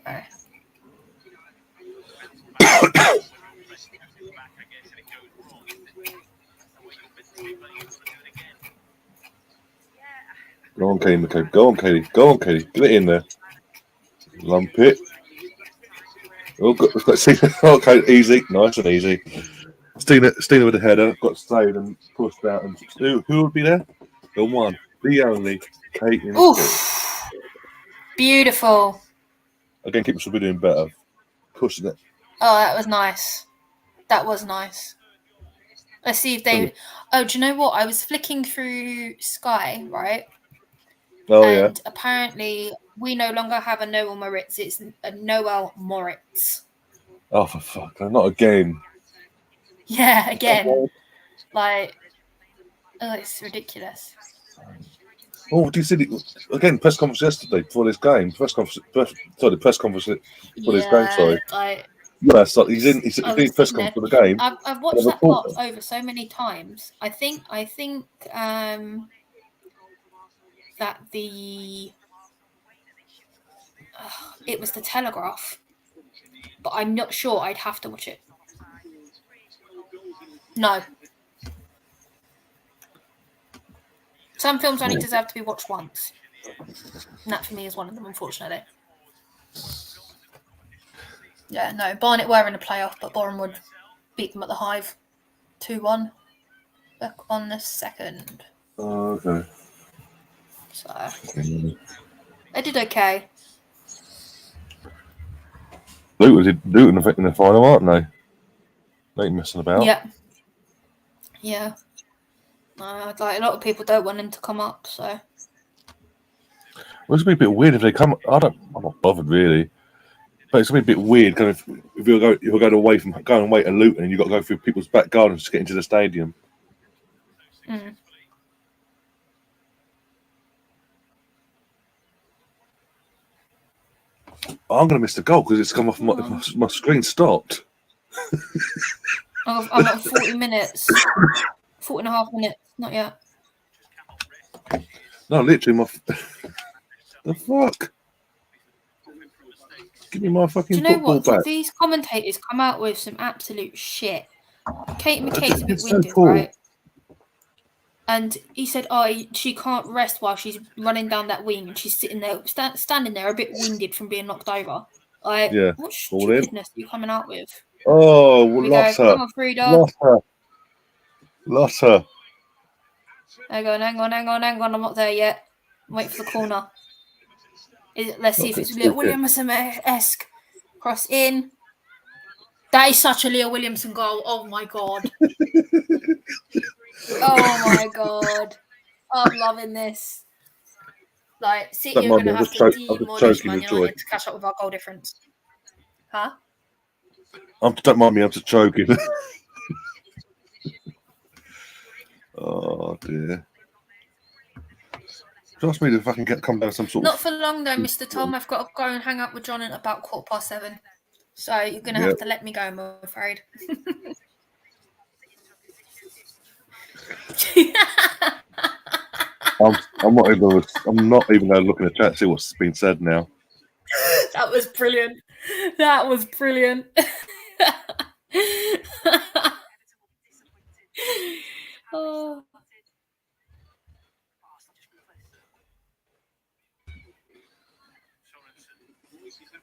Go on, Katie McCabe. Go on, Katie. Go on, Katie. Get it in there. Lump it. Oh, okay, easy. Nice and easy. Stina with the header. Got saved and pushed out. And who would be there? The one. The only. Katie McCabe. Beautiful. Again, keepers should be doing better. Pushing it. Oh, that was nice. That was nice. Let's see if they... Oh, do you know what? I was flicking through Sky, right? Oh, and apparently we no longer have a Noel Moritz. It's a Noel Moritz. Oh, for fuck. Not again. Yeah, again. Like, it's ridiculous. Oh, do you see again? Press conference yesterday before this game. Press conference for this game. Sorry. He's doing press conference for the game. I've watched that pot over so many times. I think that it was the Telegraph, but I'm not sure. I'd have to watch it. No. Some films only deserve to be watched once. And that for me is one of them, unfortunately. Yeah, no. Barnet were in a playoff, but Bournemouth beat them at the Hive 2-1 back on the 2nd. Oh, okay. So they did okay. Luton in the final, aren't they? They ain't messing about. Yeah. Like a lot of people don't want him to come up, so. Well, it's gonna be a bit weird if they come. I'm not bothered really, but it's gonna be a bit weird. Kind of if you're going away to Luton and you've got to go through people's back gardens to get into the stadium. Mm. I'm gonna miss the goal because it's come off my screen stopped. I'm at 40 minutes. 40 and a half minutes. Not yet. No, literally the fuck? Give me my fucking football back. These commentators come out with some absolute shit. Kate McKay's a bit winded, cool. right? And he said, she can't rest while she's running down that wing, and she's sitting there, standing there, a bit winded from being knocked over. Yeah. What All in. stupidness are you coming out with? Oh, We lost go, her. come on, Frida. Lost her. Hang on. I'm not there yet. Wait for the corner. Let's see if it's Leah Williamson-esque. Cross in. That is such a Leah Williamson goal. Oh my god. Oh my god. I'm loving this. Like, City are going to have to demolish Man United to catch up with our goal difference. Huh? Don't mind me, I'm just joking. Oh dear. Trust me to fucking come down some sort Not of... for long though, Mr. Tom. I've got to go and hang out with John at about 7:15. So you're going to have to let me go, I'm afraid. I'm not even going to look in the chat to see what's been said now. That was brilliant. Oh.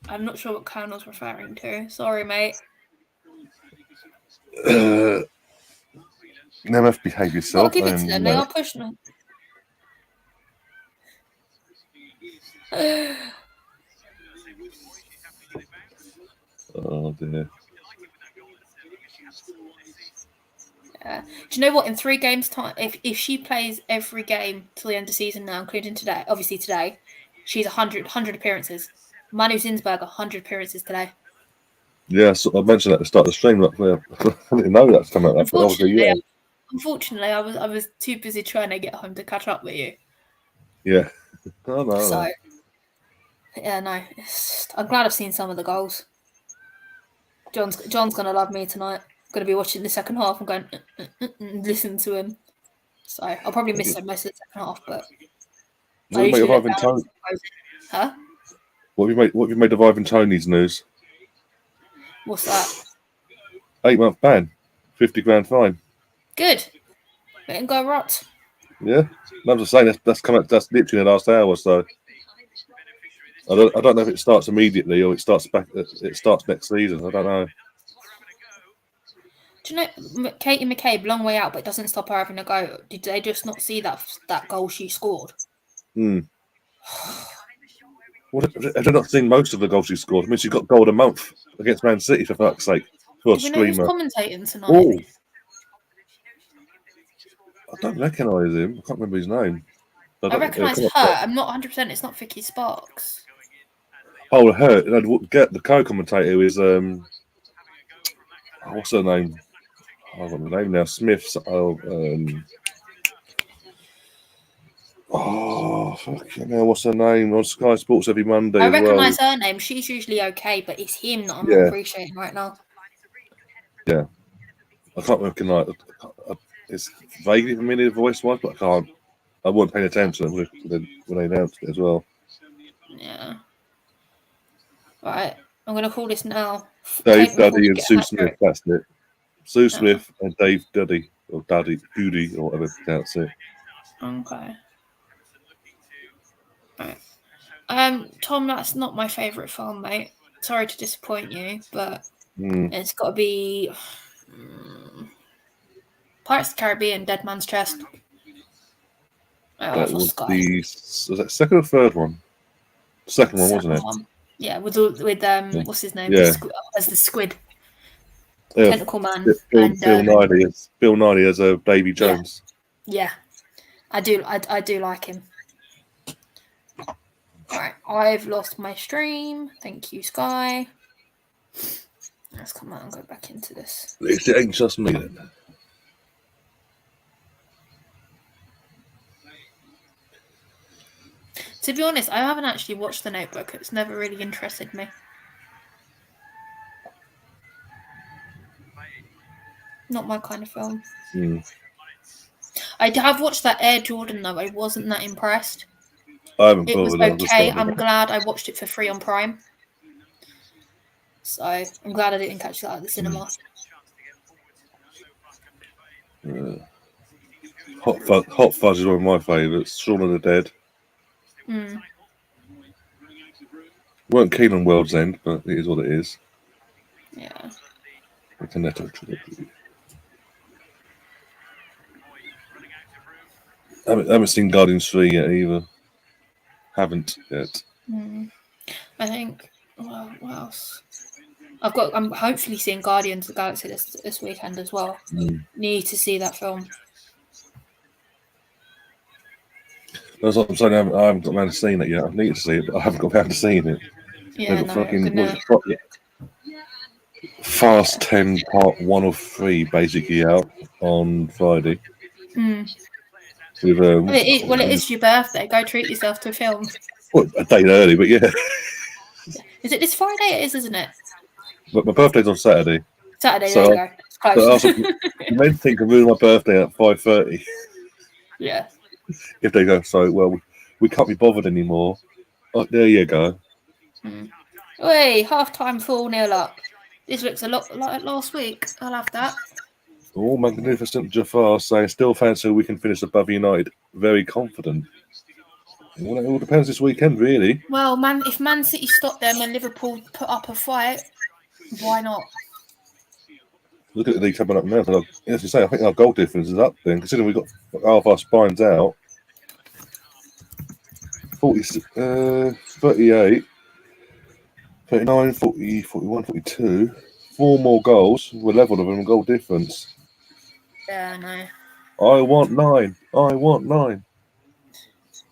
I'm not sure what Colonel's referring to. Sorry, mate. Never behave yourself. I'll give it to them. They are pushing them. Oh dear. Yeah. Do you know what? In 3 games' time, if she plays every game till the end of the season now, including today, obviously today, she's 100 appearances. Manu Zinsberg 100 appearances today. Yeah, so I mentioned at the start of the stream. Like, I didn't know that's coming up. Unfortunately, I was too busy trying to get home to catch up with you. Yeah. Oh, no. So, yeah, no. I'm glad I've seen some of the goals. John's gonna love me tonight. Gonna be watching the second half and going listen to him. So I'll probably miss most of the second half, but What have you made of Ivan Toney? Huh? What have you made of Ivan Toney's news? What's that? 8-month ban, 50 grand fine. Good. Let him go rot. Yeah, I'm just saying that's come out. That's literally in the last hour. So I don't know if it starts immediately or it starts next season. I don't know. Do you know Katie McCabe, long way out, but it doesn't stop her having a go? Did they just not see that goal she scored? Well, I've not seen most of the goals she scored. I mean, she got goal a month against Man City, for fuck's sake. Do we know who's commentating tonight? Oh, I don't recognise him. I can't remember his name. I recognise her. I'm not 100%. It's not Vicky Sparks. Oh, her. The co-commentator is what's her name? I've got the name now. Smith's. Fucking hell, what's her name? On Sky Sports every Monday. I recognise her name. She's usually okay, but it's him that I'm not appreciating right now. Yeah. I can't recognise. It's vaguely familiar voice-wise, but I can't. I wasn't paying attention when they announced it as well. Yeah. Right. I'm going to call this now. Dave Duddy and Sue Smith. That's it. Sue Smith and Dave Duddy, or Duddy, or whatever you pronounce it. Okay. Right. Tom, that's not my favourite film, mate. Sorry to disappoint you, but it's got to be Pirates of the Caribbean, Dead Man's Chest. That was was that second or third one? Second one, wasn't it? Yeah, with what's his name? Yeah. As the squid. Yeah. Tentacle Man. Bill Nighy as Davy Jones. Yeah. I do like him. Right, I've lost my stream. Thank you, Sky. Let's come out and go back into this. At least it ain't just me then. To be honest, I haven't actually watched The Notebook. It's never really interested me. Not my kind of film. I have watched that Air Jordan, though. I wasn't that impressed. I haven't bothered. It was okay. I'm glad I watched it for free on Prime. So I'm glad I didn't catch that at the cinema. Hot Fuzz is one of my favourites. Shaun of the Dead. Mm. Weren't keen on World's End, but it is what it is. Yeah. The Cornetto trilogy. Haven't seen Guardians 3 yet either. Haven't yet. I think. Well, what else? I'm hopefully seeing Guardians of the Galaxy this weekend as well. Need to see that film. That's what I'm saying. I haven't got around to seeing it yet. I need to see it, but I haven't got around to seeing it. Yeah, no, Fast 10 Part 1 of 3 basically out on Friday. With, well, it is your birthday. Go treat yourself to a film. Well, a day early, but yeah. Is it this Friday? It is, isn't it? But my birthday's on Saturday. Saturday, there you go. It's close. You may think of ruining my birthday at 5:30. Yeah. If they go, so, well, we can't be bothered anymore. Oh, there you go. Wait, half-time 4-0 up. This looks a lot like last week. I'll have that. Oh, magnificent Jafar saying, still fancy we can finish above United. Very confident. Well, it all depends this weekend, really. Well, if Man City stop them and Liverpool put up a fight, why not? Look at the league coming up now. So, as you say, I think our goal difference is up then, considering we've got half our spines out. 38, 39, 40, 41, 42. 4 more goals. We're level of them in goal difference. Yeah, no. I want 9. I want 9.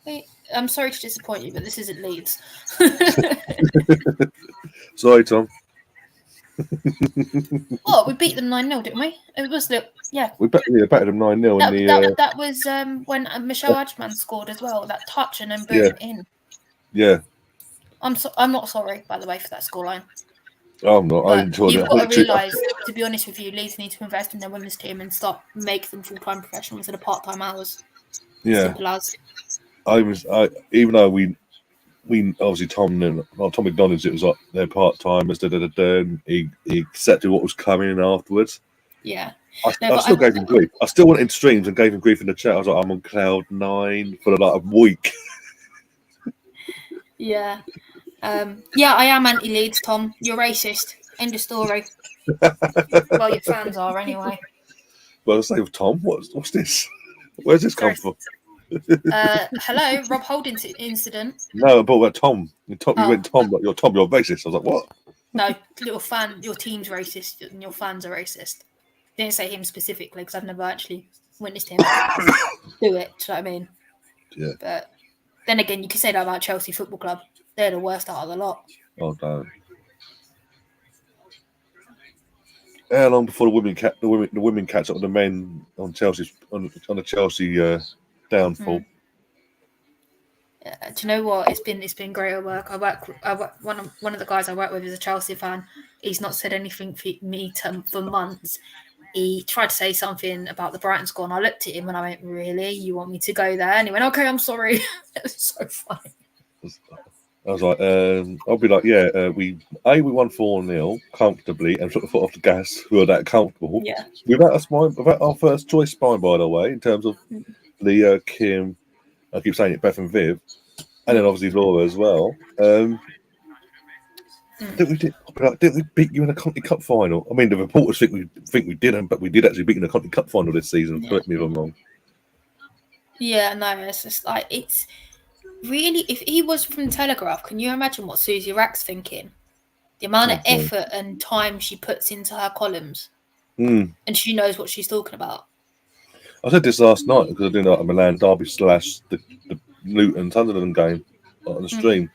Wait, I'm sorry to disappoint you, but this isn't Leeds. Sorry, Tom. What? We beat them 9-0, didn't we? It was We battered them 9-0 that was when Michelle Adjman scored as well. That touch and then boom in. Yeah. I'm not sorry, by the way, for that scoreline. I'm not. I enjoyed it. You've got to realise, to be honest with you, Leeds need to invest in their women's team and make them full-time professionals instead of part-time hours. Yeah. Simple as. Even though we obviously Tom acknowledged it was like their part-timers, and he accepted what was coming afterwards. Yeah. I still gave him grief. I still went in streams and gave him grief in the chat. I was like, I'm on cloud 9 for like a week. Yeah. Yeah, I am anti-Leeds, Tom. You're racist. End of story. Well, your fans are anyway. Well, I say with Tom, what's this? Where's this come from? Hello, Rob Holding incident. No, but about Tom. You went Tom, like you're racist. I was like, what? No, little fan, your team's racist and your fans are racist. Didn't say him specifically because I've never actually witnessed him do it. Do you know what I mean? Yeah. But then again, you could say that about Chelsea Football Club. They're the worst out of the lot. Oh, no. How long before the women catch up with the men on Chelsea's on the Chelsea downfall? Do you know what? It's been great at work. One of the guys I work with is a Chelsea fan. He's not said anything for me for months. He tried to say something about the Brighton score, and I looked at him and I went, "Really? You want me to go there?" And he went, "Okay, I'm sorry." It was so funny. I was like, I'll be like, yeah, we won 4-0 comfortably and took the foot off the gas. We were that comfortable. Yeah. Without our first choice spine, by the way, in terms of Leah, Kim, I keep saying it, Beth and Viv, and then obviously Laura as well. Didn't we beat you in a Conti Cup final? I mean, the reporters think we didn't, but we did actually beat you in a Conti Cup final this season. Yeah. Correct me if I'm wrong. Yeah, no, it's just like it's. Really, if he was from Telegraph, can you imagine what Susie Rack's thinking? The amount of effort and time she puts into her columns. And she knows what she's talking about. I said this last night because I did like a Milan Derby / the Luton Sunderland game on the stream.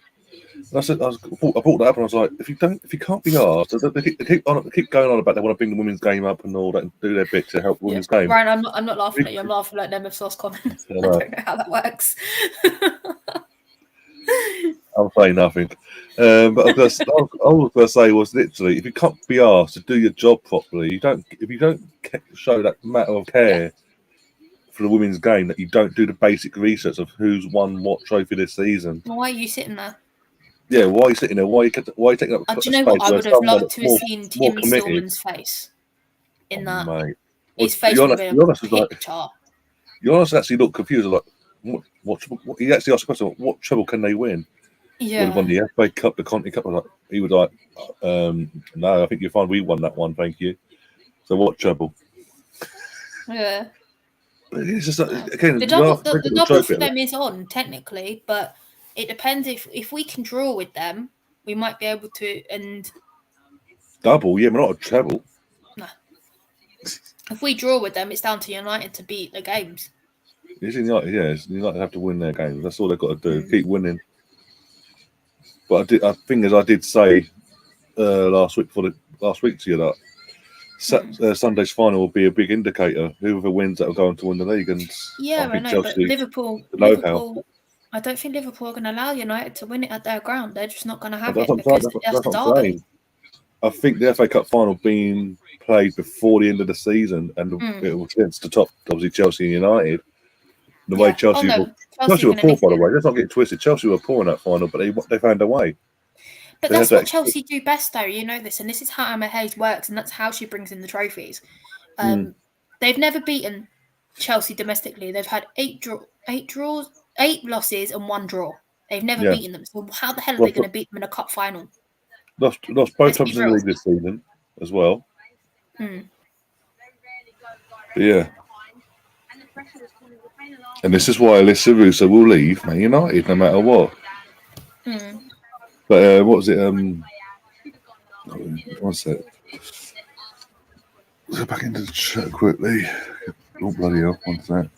And I said I brought that up and I was like, if you can't be asked, they keep going on about they want to bring the women's game up and all that and do their bit to help women's game. Ryan, I'm not laughing at you. I'm laughing at them with Sauce comments. I don't know how that works. I'll say nothing. But I was going to say was literally, if you can't be asked to do your job properly, if you don't show that matter of care for the women's game, that you don't do the basic research of who's won what trophy this season. Why are you sitting there? Yeah, why are you sitting there? Why are you taking up? Do you know what? I would have loved to have seen Tim Stillman's face in that. Mate. His face would have been a picture. You honestly actually look confused. Like, what he actually asked the question, what treble can they win? Well, they won the FA Cup, the Conti Cup. He was like, no, I think you'll find we won that one, thank you. So what treble? Yeah. But it's just again, The double for them is on technically, but it depends if we can draw with them, we might be able to. And double, yeah, but not a treble. no, if we draw with them, it's down to United to beat the games. It's United, yeah. United have to win their games. That's all they've got to do. Keep winning. But I did say last week to you that Sunday's final will be a big indicator. Whoever wins, that will go on to win the league. And yeah, I know. Chelsea, but Liverpool. I don't think Liverpool are going to allow United to win it at their ground. They're just not going to have it because that's the derby. I think the FA Cup final being played before the end of the season, and it was against the top, obviously Chelsea and United. The way Chelsea were poor, by the way. Let's not get twisted. Chelsea were poor in that final, but they found a way. But that's what Chelsea do best, though. You know this, and this is how Emma Hayes works, and that's how she brings in the trophies. They've never beaten Chelsea domestically. They've had 8 losses, and 1 draw. They've never beaten them. So how the hell are they going to beat them in a cup final? Lost both times in the league this season as well. But yeah. And this is why Alyssa Russo will leave Man United no matter what. But what was it? What's that? Let's go back into the chat quickly. Oh, bloody hell. What's that?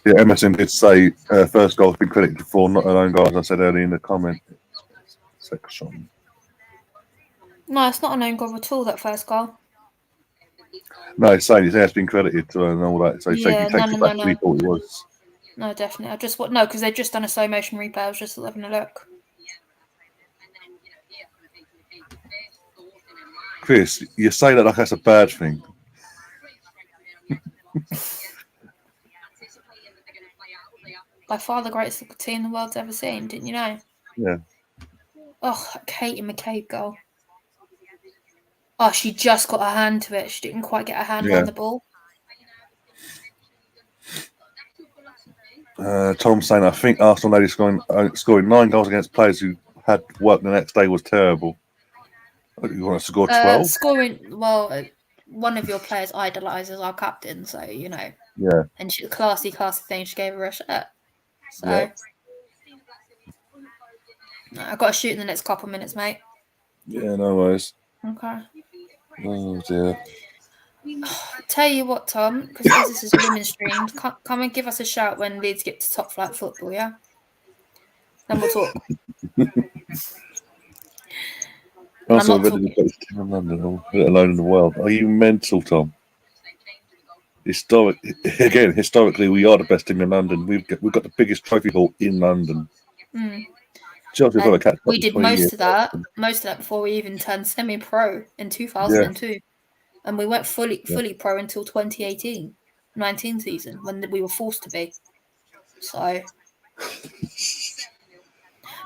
Yeah, Emerson did say first goal's been credited for, not an own goal, as I said earlier in the comment section. No, it's not an own goal at all, that first goal. No, he's saying it has been credited to and all that. So he takes it back to he thought it was. No, definitely. I just no, because they've just done a slow motion replay. I was just having a look. Chris, you say that like that's a bad thing. By far the greatest team the world's ever seen, didn't you know? Yeah. Oh, Katie McCabe goal. Oh, she just got her hand to it. She didn't quite get her hand on the ball. Tom saying, I think Arsenal ladies scoring 9 goals against players who had work the next day was terrible. You want us to score 12? One of your players idolises our captain, so you know. Yeah. And she classy thing. She gave her a shirt. So I've got to shoot in the next couple of minutes, mate. Yeah, no worries. Okay. Oh dear. Tell you what, Tom, because this is a women's stream, come and give us a shout when Leeds get to top flight football, yeah? Then we'll talk. Also, ready to go to London, let alone in the world. Are you mental, Tom? Historically, we are the best team in London. We've got the biggest trophy haul in London. We did most of that before we even turned semi-pro in 2002, and we went fully pro until 2018-19 season when we were forced to be. So,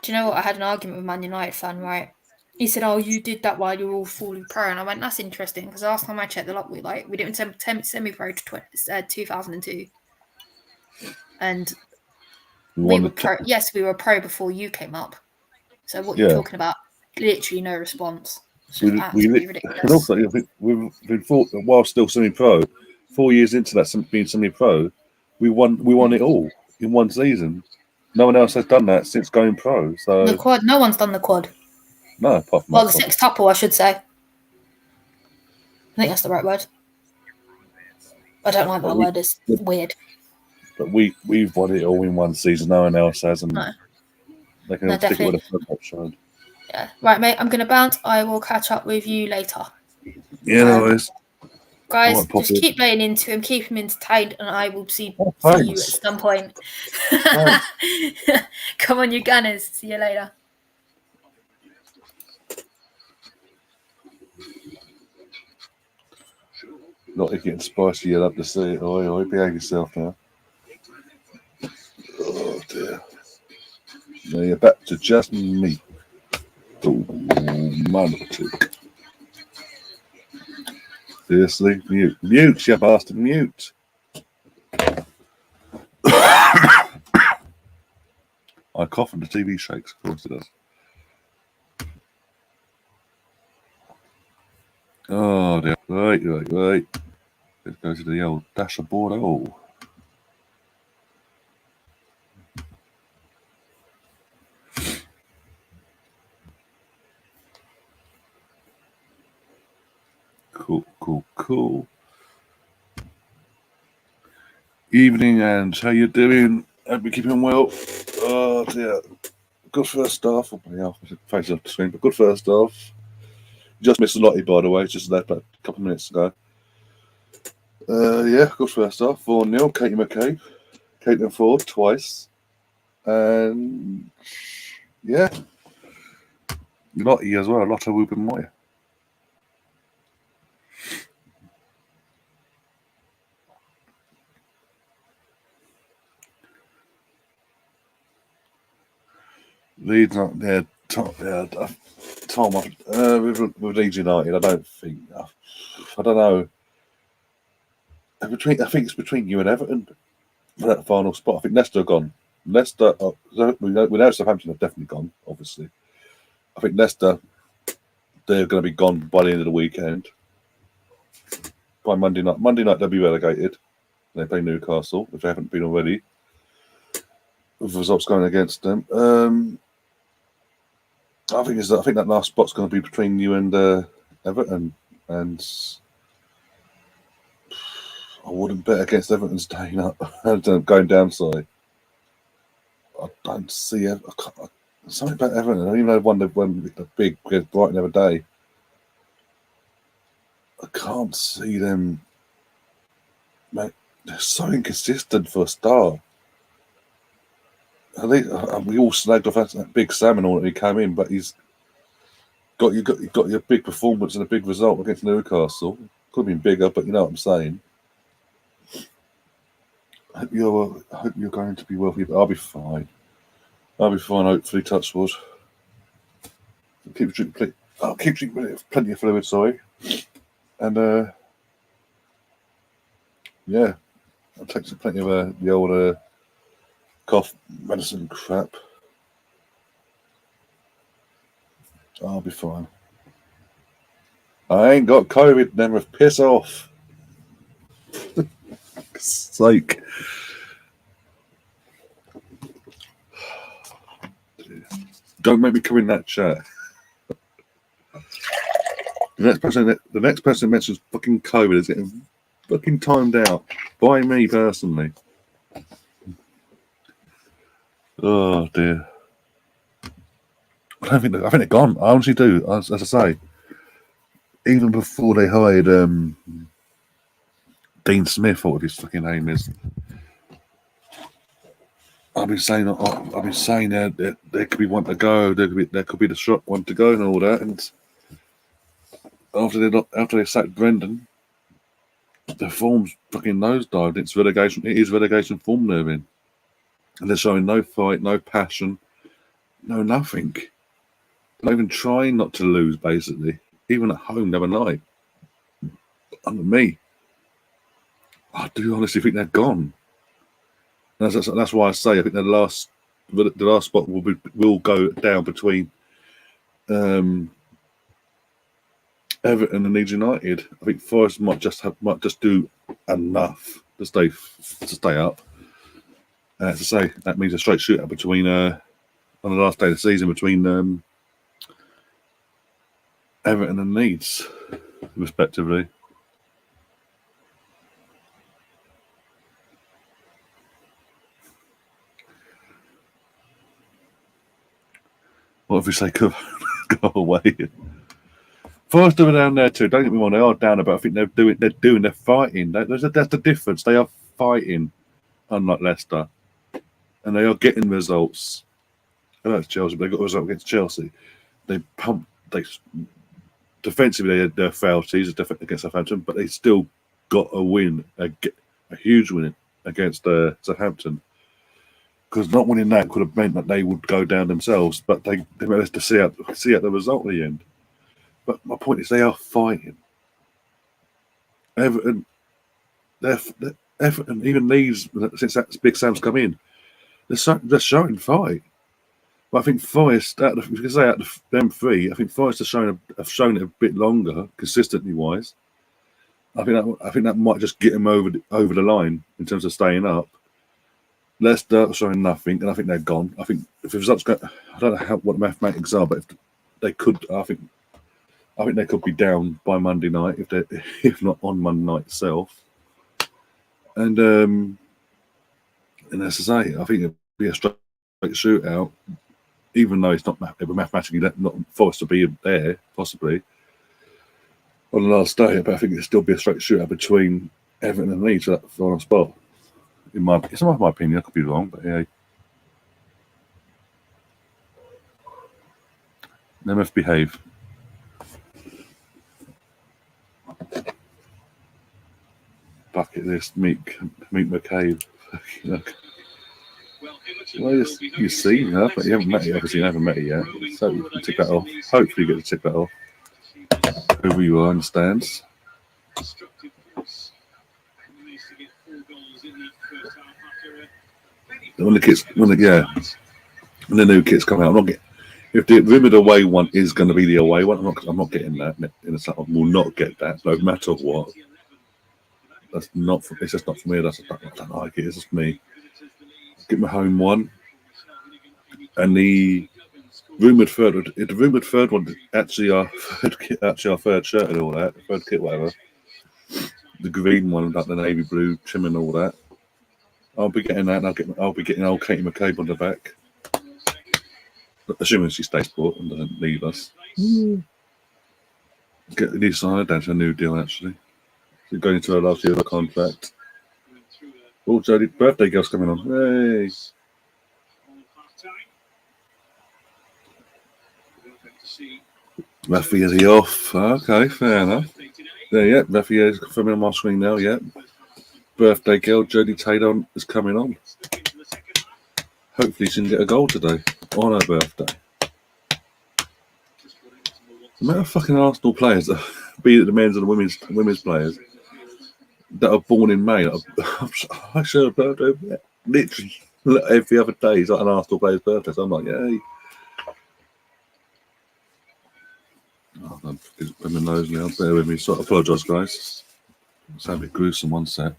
do you know what? I had an argument with Man United fan, right? He said, "Oh, you did that while you were all fully pro," and I went, "That's interesting because last time I checked the lot, we didn't semi-pro to 2002, and we were pro. Yes, we were pro before you came up. So what you're talking about? Literally no response. It's just absolutely ridiculous. And also, we've been while still semi-pro. 4 years into that being semi-pro, we won it all in one season. No one else has done that since going pro. So the quad, no one's done the quad. No, apart from the sextuple, I should say. I think that's the right word. I don't like that word. It's weird. But we've won it all in one season. No one else has, and they can all stick it with a football side. Yeah, right, mate. I'm gonna bounce. I will catch up with you later. Yeah, no worries. Guys, just keep laying into him, keep him entertained, and I will see you at some point. Come on, you Gunners. See you later. Not getting spicy, you'll have to see it. Oi, behave yourself now. Oh dear. Now you're back to just me. Romantic. Seriously, mute, you bastard, mute. cough and the TV shakes. Of course it does. Oh dear. Wait. Let's go to the old dashboard. Oh. Cool. Evening, and how you doing? Hope you're keeping well. Oh dear. Good first half. Face off the screen, but good first half. Just missed a Lottie, by the way. Just left about a couple of minutes ago. Yeah, good first half. 4-0. Katie McCabe. Caitlin Ford twice. And yeah. Lottie as well. Lotta Whoopin' Moya. Leeds not there. Tom with Leeds United. I don't think. I don't know. I think it's between you and Everton for that final spot. I think Leicester are gone. Leicester, we know Southampton have definitely gone. Obviously, I think Leicester, they're going to be gone by the end of the weekend. By Monday night. Monday night they'll be relegated. They play Newcastle if they haven't been already. With results going against them. I think that last spot's going to be between you and Everton, and I wouldn't bet against Everton staying up and going downside. I don't see something about Everton. I don't even know one the big against Brighton the other day. I can't see them. Mate, they're so inconsistent for a start. We all snagged off that big Sam and all that he came in, but he's got your big performance and a big result against Newcastle. Could have been bigger, but you know what I'm saying. I hope you're going to be well. I'll be fine. Hopefully, touch wood. I'll keep drinking plenty of fluid. Sorry, and yeah, I'll take plenty of the old cough medicine crap. I'll be fine. I ain't got COVID, never. Piss off. Sake. Don't make me come in that chat. The next person that mentions fucking COVID is getting fucking timed out by me personally. Oh dear. I think they're gone. I honestly do. As I say, even before they hired Dean Smith, or what his fucking name is, I've been saying that there could be one to go. There could be the shot one to go and all that. And after they sacked Brendan, the form's fucking nosedived. It's relegation. It is relegation form they're in, and they're showing no fight, no passion, no nothing. Not even trying not to lose, basically. Even at home the other night. Under me, I do honestly think they're gone. That's why I say I think the last spot will go down between Everton and Leeds United. I think Forest might just do enough to stay up. As I say, that means a straight shootout between on the last day of the season between Everton and Leeds, respectively. What if we say go away? Forest are down there too. Don't get me wrong, they are down, but I think they're fighting. That's the difference. They are fighting, unlike Leicester, and they are getting results. I know it's Chelsea, but they got a result against Chelsea. Defensively they're frailties against Southampton, but they still got a win, a huge win against Southampton. Because not winning that could have meant that they would go down themselves, but they managed to see out the result at the end. But my point is, they are fighting. Everton, even Leeds, since that Big Sam's come in, they're showing fight. But I think Forest, out of them three, I think Forest have shown it a bit longer, consistently wise. I think that might just get them over the line in terms of staying up. Leicester are showing nothing, and I think they're gone. I think if the results go, I don't know what the mathematics are, but if they could, I think they could be down by Monday night if not on Monday night itself. And as I say, I think it'll be a straight shootout, even though it's not mathematically not Forest to be there possibly on the last day. But I think it'll still be a straight shootout between Everton and Leeds for that final spot. It's not my opinion. I could be wrong, but yeah. They must behave. Bucket list, Meek McCabe. Well, you've seen her, but you haven't met her. Obviously, you haven't met her yet. So you can tick that off. Hopefully, you get to tick that off. Whoever you are understands. When the new kits come out, I'm not getting. If the rumoured away one is going to be the away one, I'm not getting that. I will not get that, no matter what. That's not. It's just not for me. I don't like it. It's just me. Get my home one, and the rumoured third one actually our third shirt and all that, the third kit, whatever. The green one, like the navy blue trim and all that. I'll be getting that. And I'll be getting old Katie McCabe on the back, assuming she stays put and doesn't leave us. Get the new sign down to a new deal actually. She's going into her last year of her contract. Oh, Jodie, birthday girl's coming on. Hey. Rafi, is he off? Okay, fair enough. There, yeah, Rafi is coming on my screen now, yeah. Birthday girl, Jodie Taylor, is coming on. Hopefully she can get a goal today on her birthday. The amount of fucking Arsenal players, be it the men's and the women's players, that are born in May. I share a birthday. Yeah. Literally every other day is like an Arsenal player's birthday. So I'm like, yay. Oh, I'm my nose now. Bear with me. So I apologise, guys. It's a bit gruesome. One sec.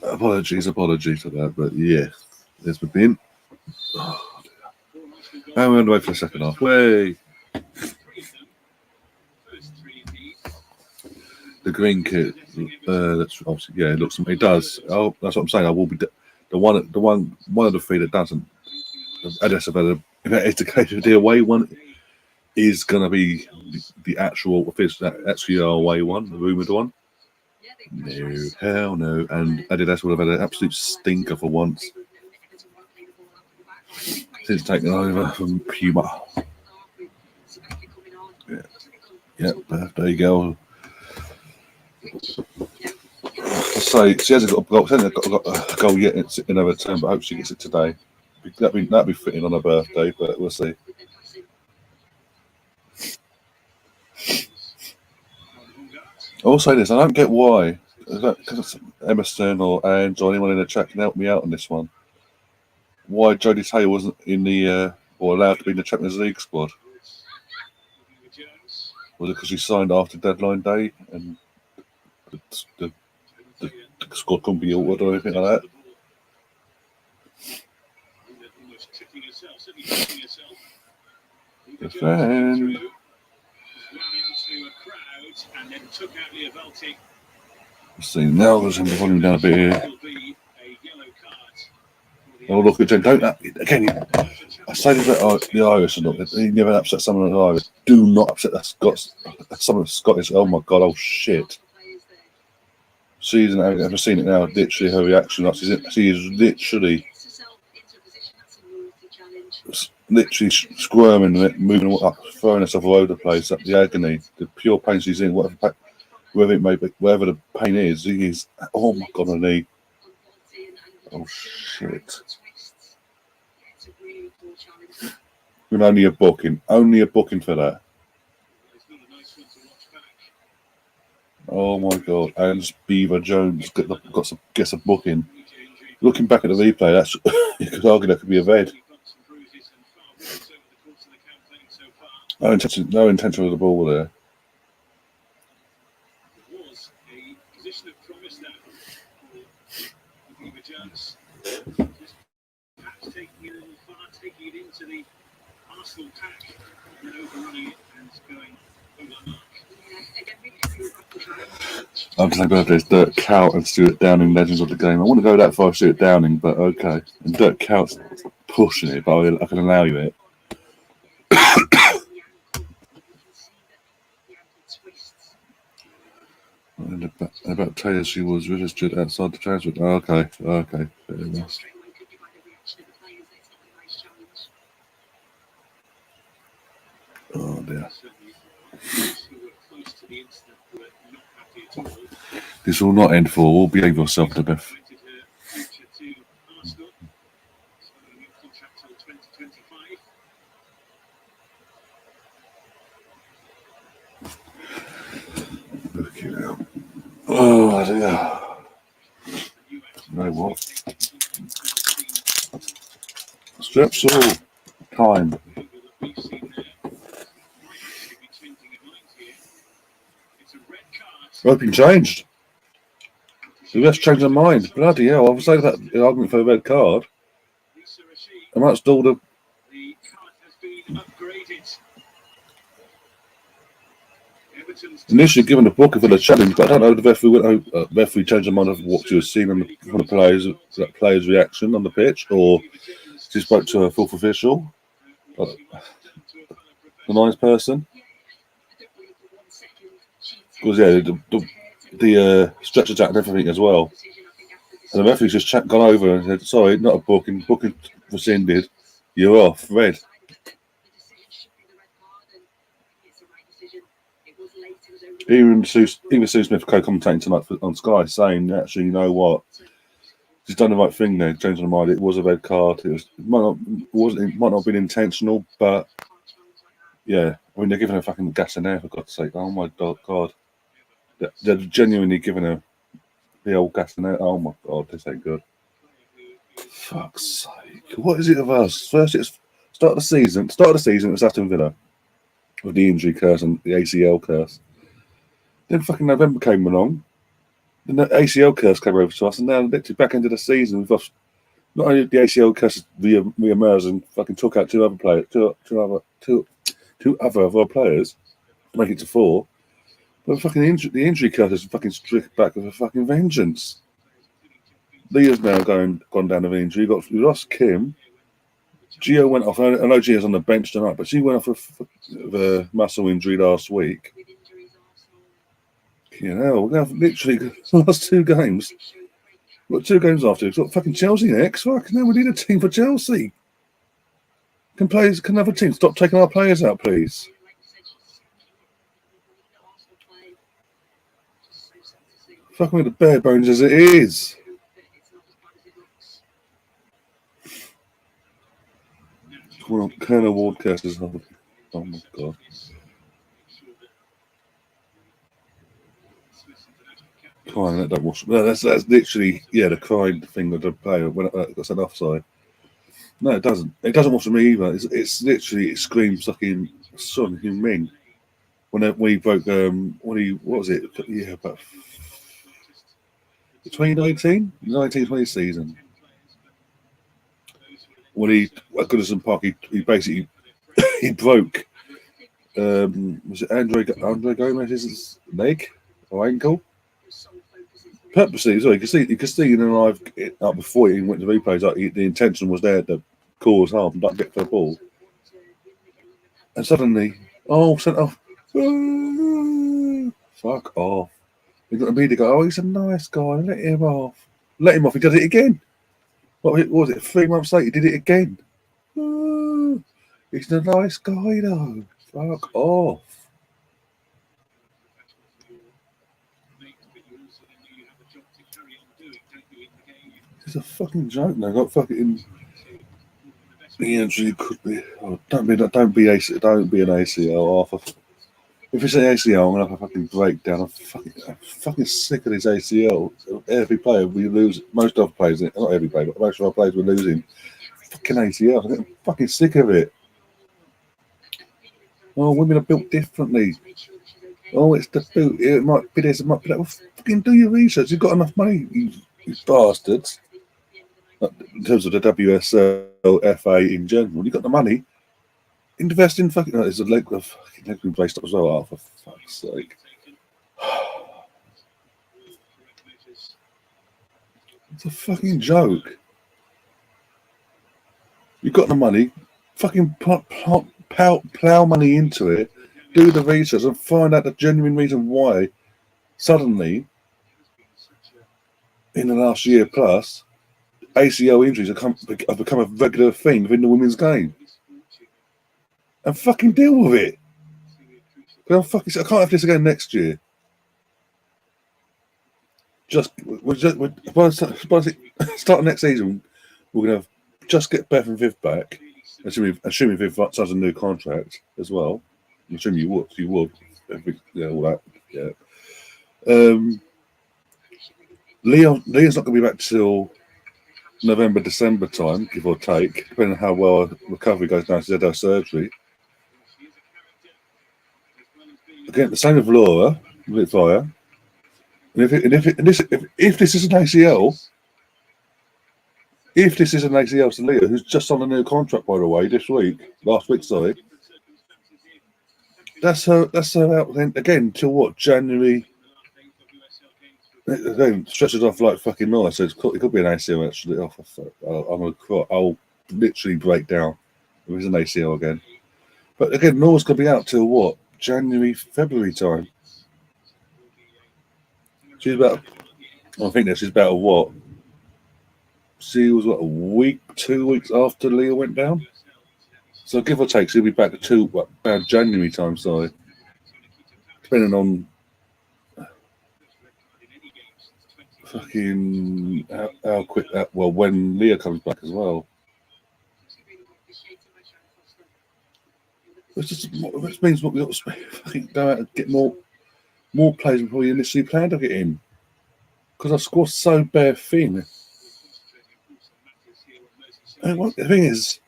Apologies for that, but yeah, there's the bin. Oh, and we're on the way for the second half. Way. The green kit. That's obviously, yeah, it looks. It does. Oh, that's what I'm saying. I will be one of the three that doesn't. I guess if it's the case of the away one is going to be the actual official, actually our away one, the rumoured one. No, hell no. And Adidas would have had an absolute stinker for once since taking over from Puma. Yeah, birthday girl. So she hasn't got a goal yet in her return, but I hope she gets it today. That'd be fitting on her birthday, but we'll see. I'll say this: I don't get why. Because Emerson or Ange or anyone in the chat can help me out on this one. Why Jodie Taylor wasn't in the or allowed to be in the Champions League squad? Was it because he signed after deadline day and the squad couldn't be altered or anything like that? Defend. Let's see, now there's the volume down a bit here. Oh, look at Jen. Don't again. I say this about the Irish, and you never upset someone in the Irish. Do not upset someone Scottish. Oh my god! Oh shit! She isn't ever seen it now. Literally, her reaction. She is literally squirming, moving up, throwing herself all over the place. That's the agony, the pure pain she's in. Wherever it may be, wherever the pain is, he is. Oh my god, her knee. Oh shit. With only a booking for that. Oh my god! And Beaver Jones gets a booking. Looking back at the replay, that's you could argue that could be a red. No intention of the ball there. Was a position of promise there for Beaver Jones. Perhaps taking it a little far, taking it into the Arsenal pack, and then overrunning it and going over the mark. I'm just thinking there's Dirk Cout and Stuart Downing, legends of the game. I wouldn't go that far, Stuart Downing, but okay. And Dirk Cout's pushing it, but I can allow you it. And about Taylor, she was registered outside the transfer. Oh, okay, fair enough. Oh dear. This will not end for. Will behave yourself to Beth. Oh dear. You know what? Strepsil time. Roping changed. The ref's changed their mind. Bloody hell, I was saying that the argument for a red card. And that's all the. The card has been upgraded. Initially given a booking for the challenge, but I don't know the referee changed their mind of what you were seeing from the players' reaction on the pitch, or she spoke to a fourth official, the nice person. Because the stretcher jack and everything as well. And the referee's just gone over and said, "Sorry, not a booking rescinded. You're off, red." Even Sue Smith co-commentating tonight on Sky, saying, "Actually, you know what? She's done the right thing there, changing her mind. It was a red card. It might not have been intentional, but yeah, I mean they're giving her fucking gas in there for God's sake. Oh my god, they're genuinely giving her the old gas in there. Oh my god, this ain't good. Fuck's sake, what is it of us? First, it's start of the season. It was Aston Villa with the injury curse and the ACL curse. Then fucking November came along. Then the ACL curse came over to us, and now literally back into the season, we've lost. Not only the ACL curse re-emerged and fucking took out two other of our players to make it to 4, but fucking the injury curse has fucking struck back with a fucking vengeance. Leah's now gone down with injury. We lost Kim. Gio went off. I know Gio's on the bench tonight, but she went off with a muscle injury last week. You know, we're going to have literally the last 2 games. We've got 2 games after. We've got fucking Chelsea next. Fuck, now we need a team for Chelsea. Can other teams stop taking our players out, please? Fucking with the bare bones as it is. Well, Colonel Wardcast is on. Oh my god. Crying, that don't wash. No, that's literally the crying thing of the player when it got sent offside. No, it doesn't. It doesn't wash me either. It's literally it screams fucking Son Heung-min when we broke what was it? Yeah, about 2019, 1920 season. When he at Goodison Park, he basically he broke. Was it Andre Gomez's leg or ankle? Purposely, so you can see in the live up before he went to replays. Like the intention was there to cause harm, not get for the ball. And suddenly, sent off. Fuck off! We got the media go. Oh, he's a nice guy. Let him off. Let him off. He does it again. What was it? 3 months later, he did it again. He's a nice guy though. Fuck off. It's a fucking joke now. Got fucking The injury could be. Oh, don't be an ACL, Arthur. If it's an ACL, I'm gonna have a fucking breakdown. I'm fucking sick of these ACL. Every player we lose. Most other players, not every player, but most of our players we're losing. Fucking ACL. I'm getting fucking sick of it. Oh, women are built differently. Oh, it's the boot. It might be this. It might be that. Well, fucking do your research. You've got enough money, you bastards. In terms of the WSL, FA in general, you've got the money. Invest in fucking. There's a leg being placed up as well. Oh, for fuck's sake! It's a fucking joke. You've got the money. Fucking plow money into it. Do the research and find out the genuine reason why suddenly, in the last year plus, ACL injuries have become a regular thing within the women's game. And fucking deal with it. I can't have this again next year. By start of next season, we're gonna just get Beth and Viv back. Assuming Viv signs a new contract as well. I'm assuming you would. All that. Yeah. Leon's not going to be back till November, December time, give or take, depending on how well recovery goes down. She's had her surgery. Again, the same with Laura, Litfire. And if this is an ACL, to Leah, who's just on a new contract, by the way, last week, sorry. That's her out then again till what, January? Then stretches off like fucking nice. So it could be an ACL actually. I'm gonna cry. I'll literally break down if it's an ACL again. But again, Nora's gonna be out till what, January, February time. She's about. I think she's about what. She was what, a week, 2 weeks after Leah went down. So give or take, she'll be back about January time. Sorry, depending on fucking how quick that. Well, when Leah comes back as well. Which means what we got to fucking go out and get more players before we initially planned to get in. Because our squad's so bare thin. And the thing is,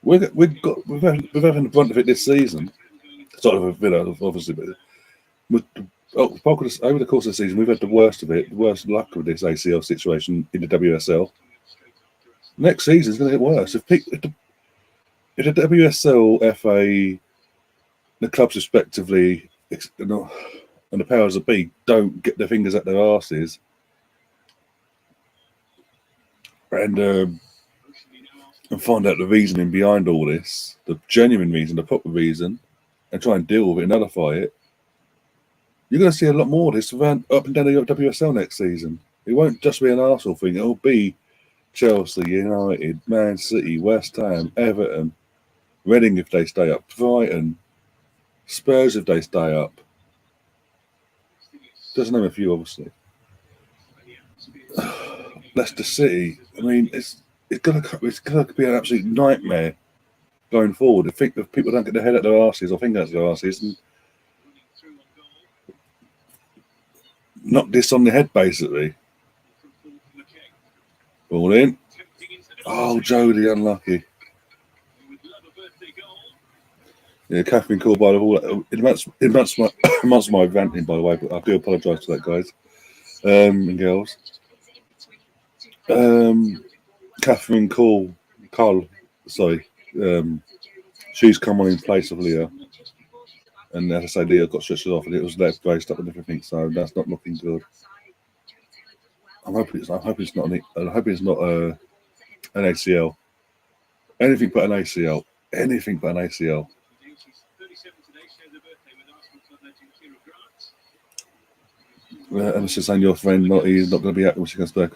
we've having the brunt of it this season. Sort of a Villa, obviously, but over the course of the season, we've had the worst of it, the worst luck with this ACL situation in the WSL. Next season is going to get worse. If the WSL, FA, the clubs respectively, and the powers that be don't get their fingers at their arses and find out the reasoning behind all this, the genuine reason, the proper reason, and try and deal with it and nullify it, you're going to see a lot more of this around up and down the WSL next season. It won't just be an Arsenal thing. It'll be Chelsea, United, Man City, West Ham, Everton, Reading if they stay up, Brighton, Spurs if they stay up. Just name a few, obviously. Leicester City. I mean, it's gonna be an absolute nightmare going forward. If people don't get their head at their asses or fingers at their asses and knock this on the head, basically. Ball in. Oh, Jodie, unlucky. Yeah, Catherine Cole, by the way, it must my ranting, by the way, but I do apologise to that, guys and girls. Catherine Carl, sorry, she's come on in place of Leah, and as I say, Leah got stretched off, and it was left braced up and everything, so that's not looking good. I'm hoping it's not an ACL. Anything but an ACL. Anything but an ACL. And she's saying your friend, he's not going to be happy when she comes back.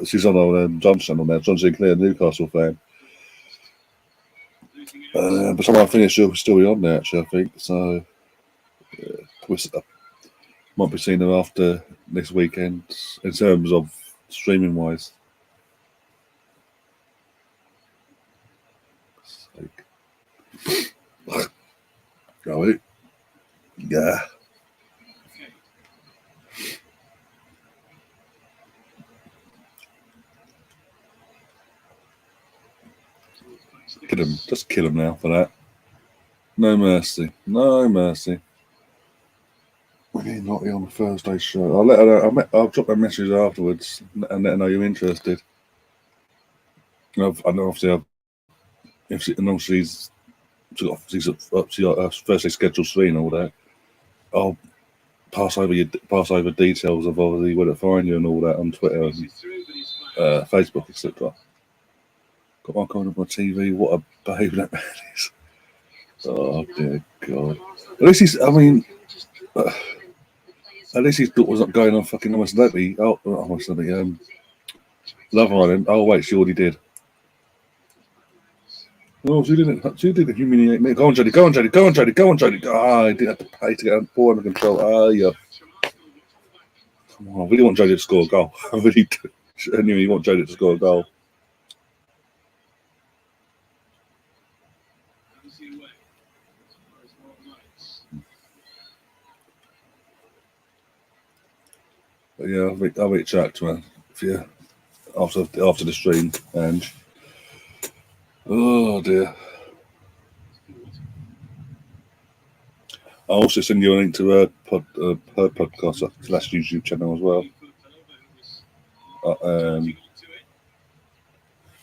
She's on John's channel now. John Sinclair, Newcastle fan. But somehow I think she'll still be on there, actually, I think. So, might be seeing her after this weekend in terms of streaming wise. Right. Yeah. Kill him. Just kill him now for that. No mercy. No mercy. We're getting naughty on the Thursday show. I'll let her know. I'll drop her a message afterwards and let her know you're interested. And obviously, she's got her Thursday schedule screen and all that. I'll pass over details of obviously where to find you and all that on Twitter and Facebook, etc. Got one coming on my TV. What a babe that man is. Oh dear God. At least he's. I mean. At least his daughter's not going on fucking almost celebrity. Oh, not almost celebrity. Love Island. Oh wait, she already did. Oh, she didn't. She didn't humiliate me. Go on, Jodie. Go on, Jodie. Go on, Jodie. Go on, Jodie. Ah, I didn't have to pay to get ball under control. Ah, yeah. Come on, I really want Jodie to score a goal. I really do. I genuinely want Jodie to score a goal. But yeah, I'll reach out to her after the stream. And oh dear. I'll also send you a link to her podcast / YouTube channel as well.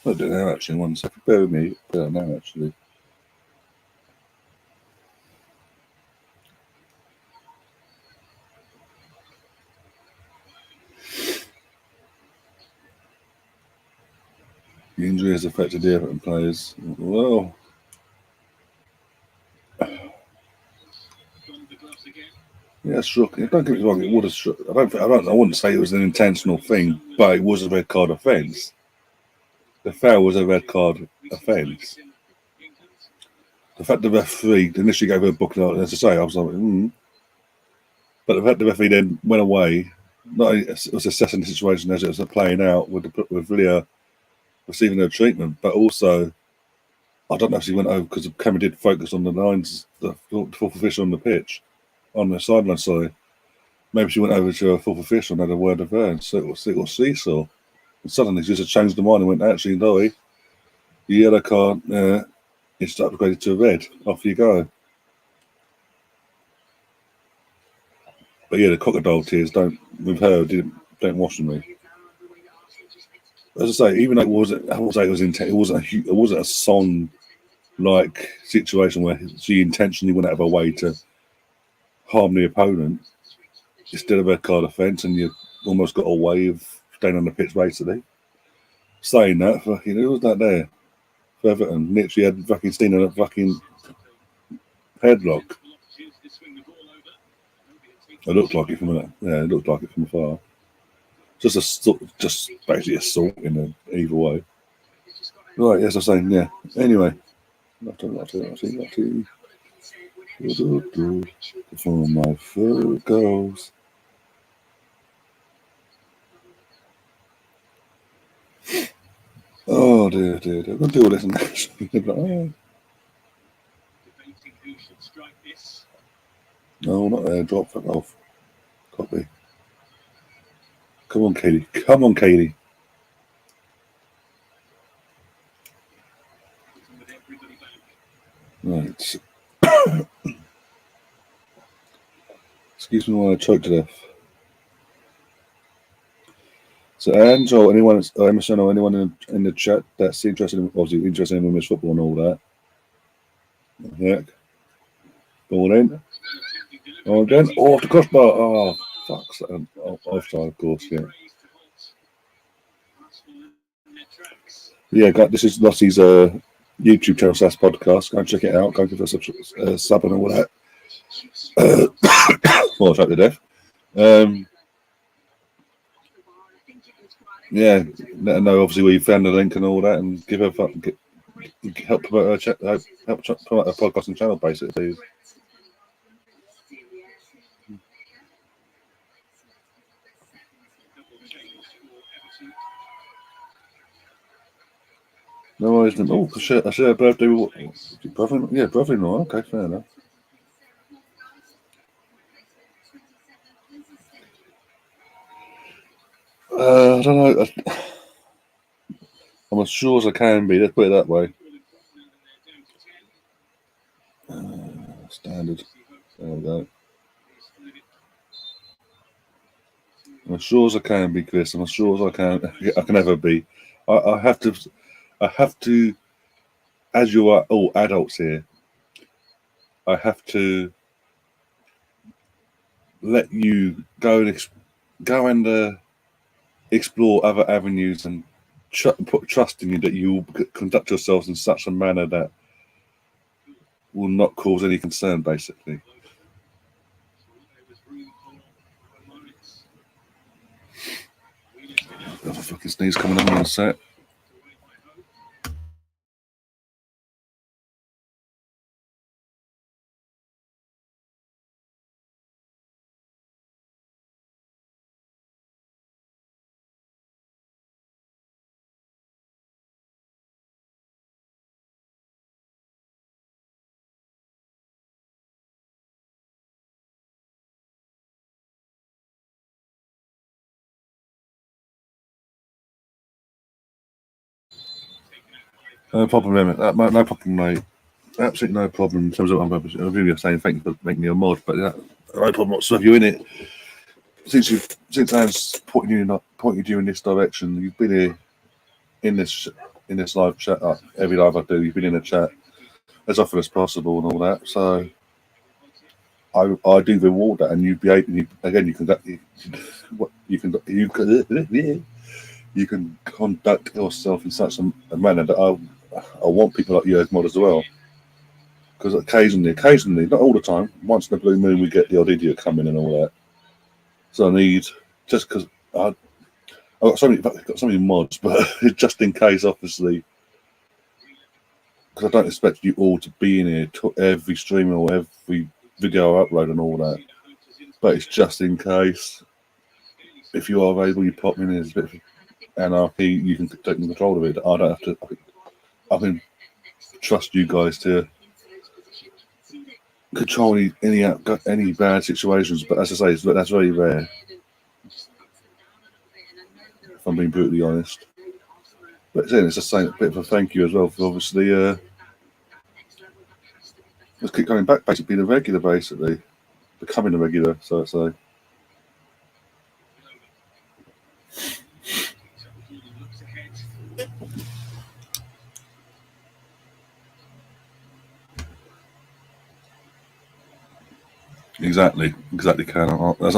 I don't know actually. One second, bear with me. I don't know actually. The injury has affected the Everton players. Well, yeah, shocking. Don't get me wrong. It would have. I wouldn't say it was an intentional thing, but it was a red card offence. The foul was a red card offence. The fact the referee initially gave her a booking, as I say, I was like, But the fact the referee then went away, not only was assessing the situation as it was playing out with Leah receiving her treatment, but also, I don't know if she went over because the camera did focus on the lines, the fourth official on the pitch, on the sideline, sorry. Maybe she went over to a fourth official and had a word of her and so it was seesaw. And suddenly she just changed her mind and went, actually, no, the yellow card, it's upgraded to a red. Off you go. But yeah, the crocodile tears don't wash me. As I say, even though it wasn't, I won't say it was intent. It wasn't a song like situation where she intentionally went out of her way to harm the opponent. It's still a red card offence, and you almost got away of staying on the pitch basically. Saying that, fucking, who was that there? For Everton, literally had fucking Steen in a fucking headlock. It looked like it from afar. Just basically assaulting either way. Right, as I was saying, yeah. Anyway, for my foot goes. Oh dear. I'm gonna do all this and that. No, not there. Drop that off. Copy. Come on, Katie. Right. Excuse me while I choke to death. So, Angel, anyone, Emerson, or anyone in the chat that's interested in women's football and all that. Heck. Ball in. Oh, again. Oh, off the crossbar. Oh, fuck's that. Offside, of course, yeah. Yeah, this is Lottie's YouTube channel / podcast. Go and check it out. Go and give us a sub and all that. Well, I choke to death. Yeah, let her know obviously where you found the link and all that, and give her help promote her promote her podcast and channel basically. No, I isn't. Oh, I share a birthday with brother. Yeah, brother-in-law. Okay, fair enough. I don't know. I'm as sure as I can be. Let's put it that way. Standard. There we go. I'm as sure as I can be, Chris. I'm as sure as I can ever be. I have to. As you are all adults here, I have to let you go and explore other avenues and put trust in you that you will conduct yourselves in such a manner that will not cause any concern, basically. Oh, the fucking sneeze coming on the set. No problem, mate. No problem, mate. Absolutely no problem in terms of I'm really saying thank you for making me a mod, but no problem whatsoever. You in it since Anne's pointing you in this direction. You've been here in this live chat. Every live I do, you've been in the chat as often as possible and all that. So I do reward that, and you can conduct yourself in such a manner that I want people like you as mod as well. Because occasionally, not all the time, once in a blue moon we get the odd idiot coming and all that. So I need, just because I've got so many mods, but just in case, obviously, because I don't expect you all to be in here to every stream or every video I upload and all that. But it's just in case. If you are available, you pop in. There's a bit of anarchy. You can take control of it. I don't have to. I can trust you guys to control any bad situations. But as I say, that's very rare. If I'm being brutally honest. But then it's just saying a bit of a thank you as well for obviously let's keep going back, basically being a regular, basically becoming a regular, so to say. Exactly, Ken. That's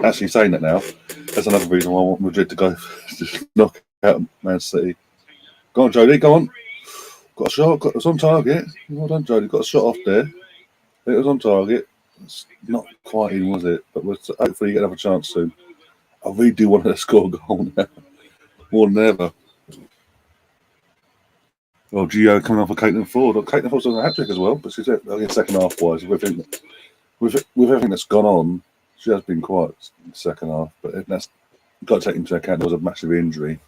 actually saying that now. That's another reason why I want Madrid to go to knock out Man City. Go on, Jody. Go on. Got a shot. It's on target. Well done, Jody. Got a shot off there. It was on target. It's not quite in, was it? But hopefully you get another chance soon. I really do want to score a goal now, more than ever. Well, Gio coming off of Caitlin Ford. Caitlin Ford's on a hat trick as well, but she's in second half wise. With everything that's gone on, she has been quiet in the second half. But that's got to take into account there was a massive injury.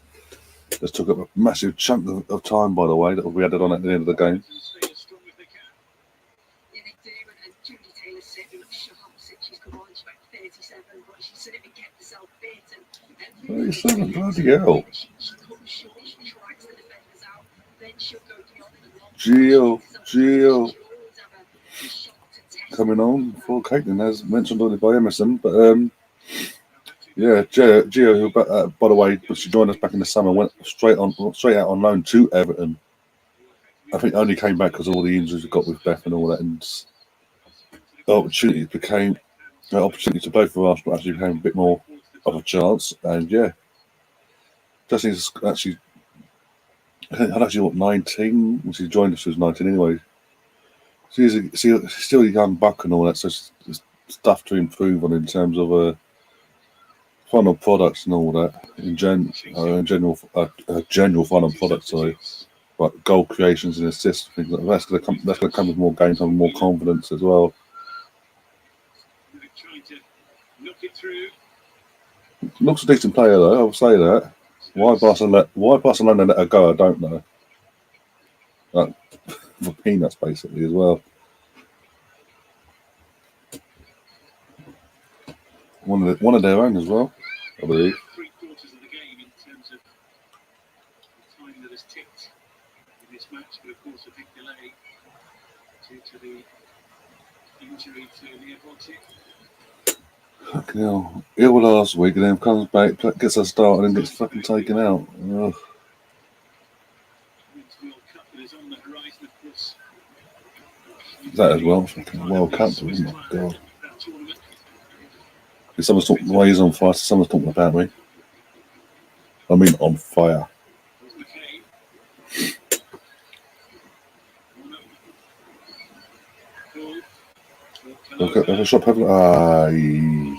This took up a massive chunk of time, by the way, that we added on at the end of the game. Bloody hell. Gio coming on for Caitlin, as mentioned already by Emerson. But yeah, Gio, who by the way, she joined us back in the summer, went straight out on loan to Everton. I think only came back because of all the injuries we got with Beth and all that, and the opportunity to play for Arsenal actually became a bit more of a chance. And yeah, just needs actually. I think actually what 19 when she joined us. She was 19 anyway. She's still a young buck and all that, so there's stuff to improve on in terms of final products and all that. In general final products, sorry, like goal creations and assists, things like that. That's going to come with more games and more confidence as well. Looks a decent player though, I will say that. Why Barcelona let her go, I don't know. Like, for peanuts, basically, as well. One of their own as well, I believe. 3/4 of the game in terms of the time that has ticked in this match, but of course a big delay due to the injury to Neobotic. Fucking hell. Ill last week and then comes back, gets a start and then gets fucking taken out. Ugh. Women's World Cup that is on the horizon, of course. That as well. Fucking World Cup, oh my god. If someone's talking the way he's on fire, someone's talking about me. I mean on fire. Look at the shop. Unlucky.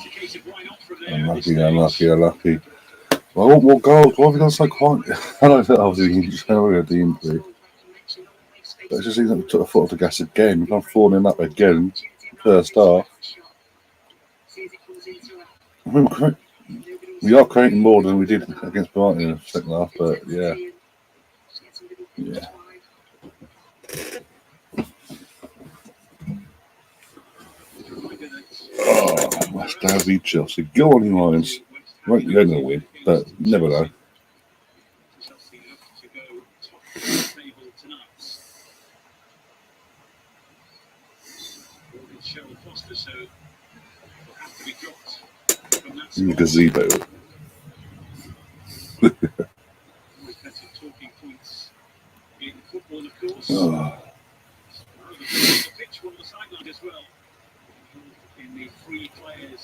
Well, I want more goals. Why have you gone so quiet? I don't think I was the injury. But it just seems like we took a foot off the gas again. We've gone 4-0 up again. First half. I mean, we are creating more than we did against Brighton in the second half, but yeah. Yeah. Oh, West Ham v Chelsea. Go on, you Lions. Right, you're going to win, but never know. In the gazebo. Oh.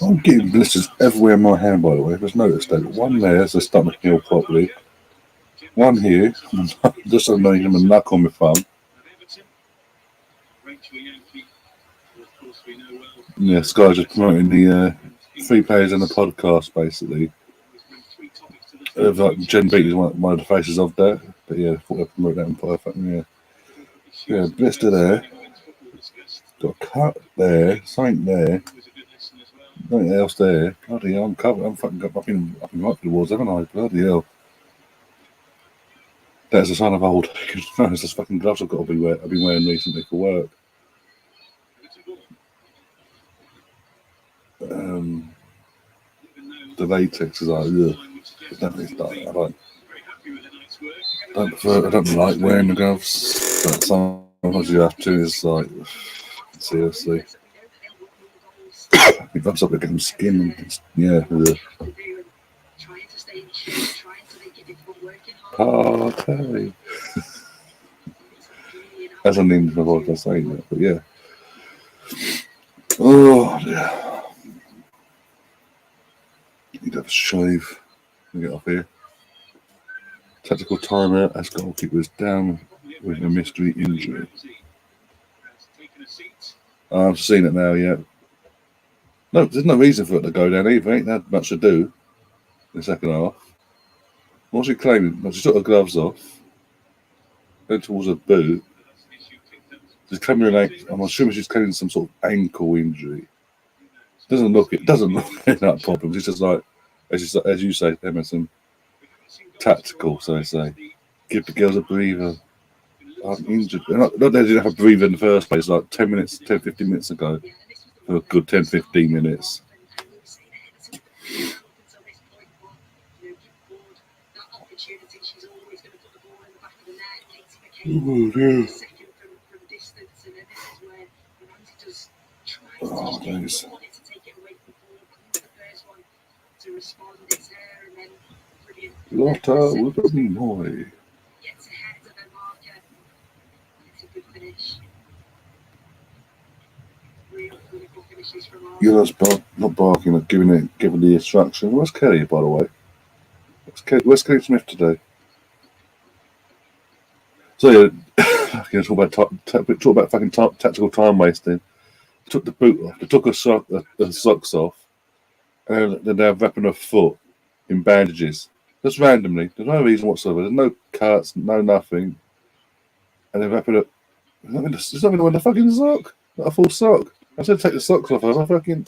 I'm getting blisters everywhere in my hand, by the way. Just noticed that. One there, so stomach heal properly. One here, just annoying him a knuck on my thumb. Yeah, Sky just promoting the 3 players in the podcast, basically. Like Jen Beat is one of the faces of that, but yeah, I thought they'd promote that in perfect. Yeah, blister there. Got a cut there, something there. Nothing else there. Bloody hell, I'm covered. I'm fucking up in right for the walls, haven't I? Bloody hell. That's a sign of old. It's just fucking gloves I've been wearing recently for work. The latex is like, ugh. I don't like wearing the gloves, but sometimes you have to. It's like, seriously. The gloves up against skin. Yeah. Party. As an Indian podcast saying that, but yeah. Oh, dear. Need to have a shave and get off here. Tactical timeout as goalkeeper is down with a mystery injury. I've seen it now, yeah. No, there's no reason for it to go down either. Ain't that much to do in the second half. What's she claiming? She took her gloves off, went towards her boot. She's claiming I'm assuming she's claiming some sort of ankle injury. Doesn't look like that problem. It's just like, as you say, Emerson, tactical, so they say. Give the girls a breather. I'm injured. Not that they didn't have a breather in the first place, like 10, 15 minutes ago. For a good 10, 15 minutes. Oh, dear. Oh, thanks. Lotta with a boy. You're not barking, giving the instruction. Where's Kelly, by the way? Where's Kelly Smith today? So yeah, talk about fucking tactical time wasting. They took the boot off. They took her socks off, and then they're wrapping her foot in bandages. Just randomly. There's no reason whatsoever. There's no cuts, no nothing. And they're wrapping it. There's nothing on the fucking sock. Not a full sock. I said take the socks off. I fucking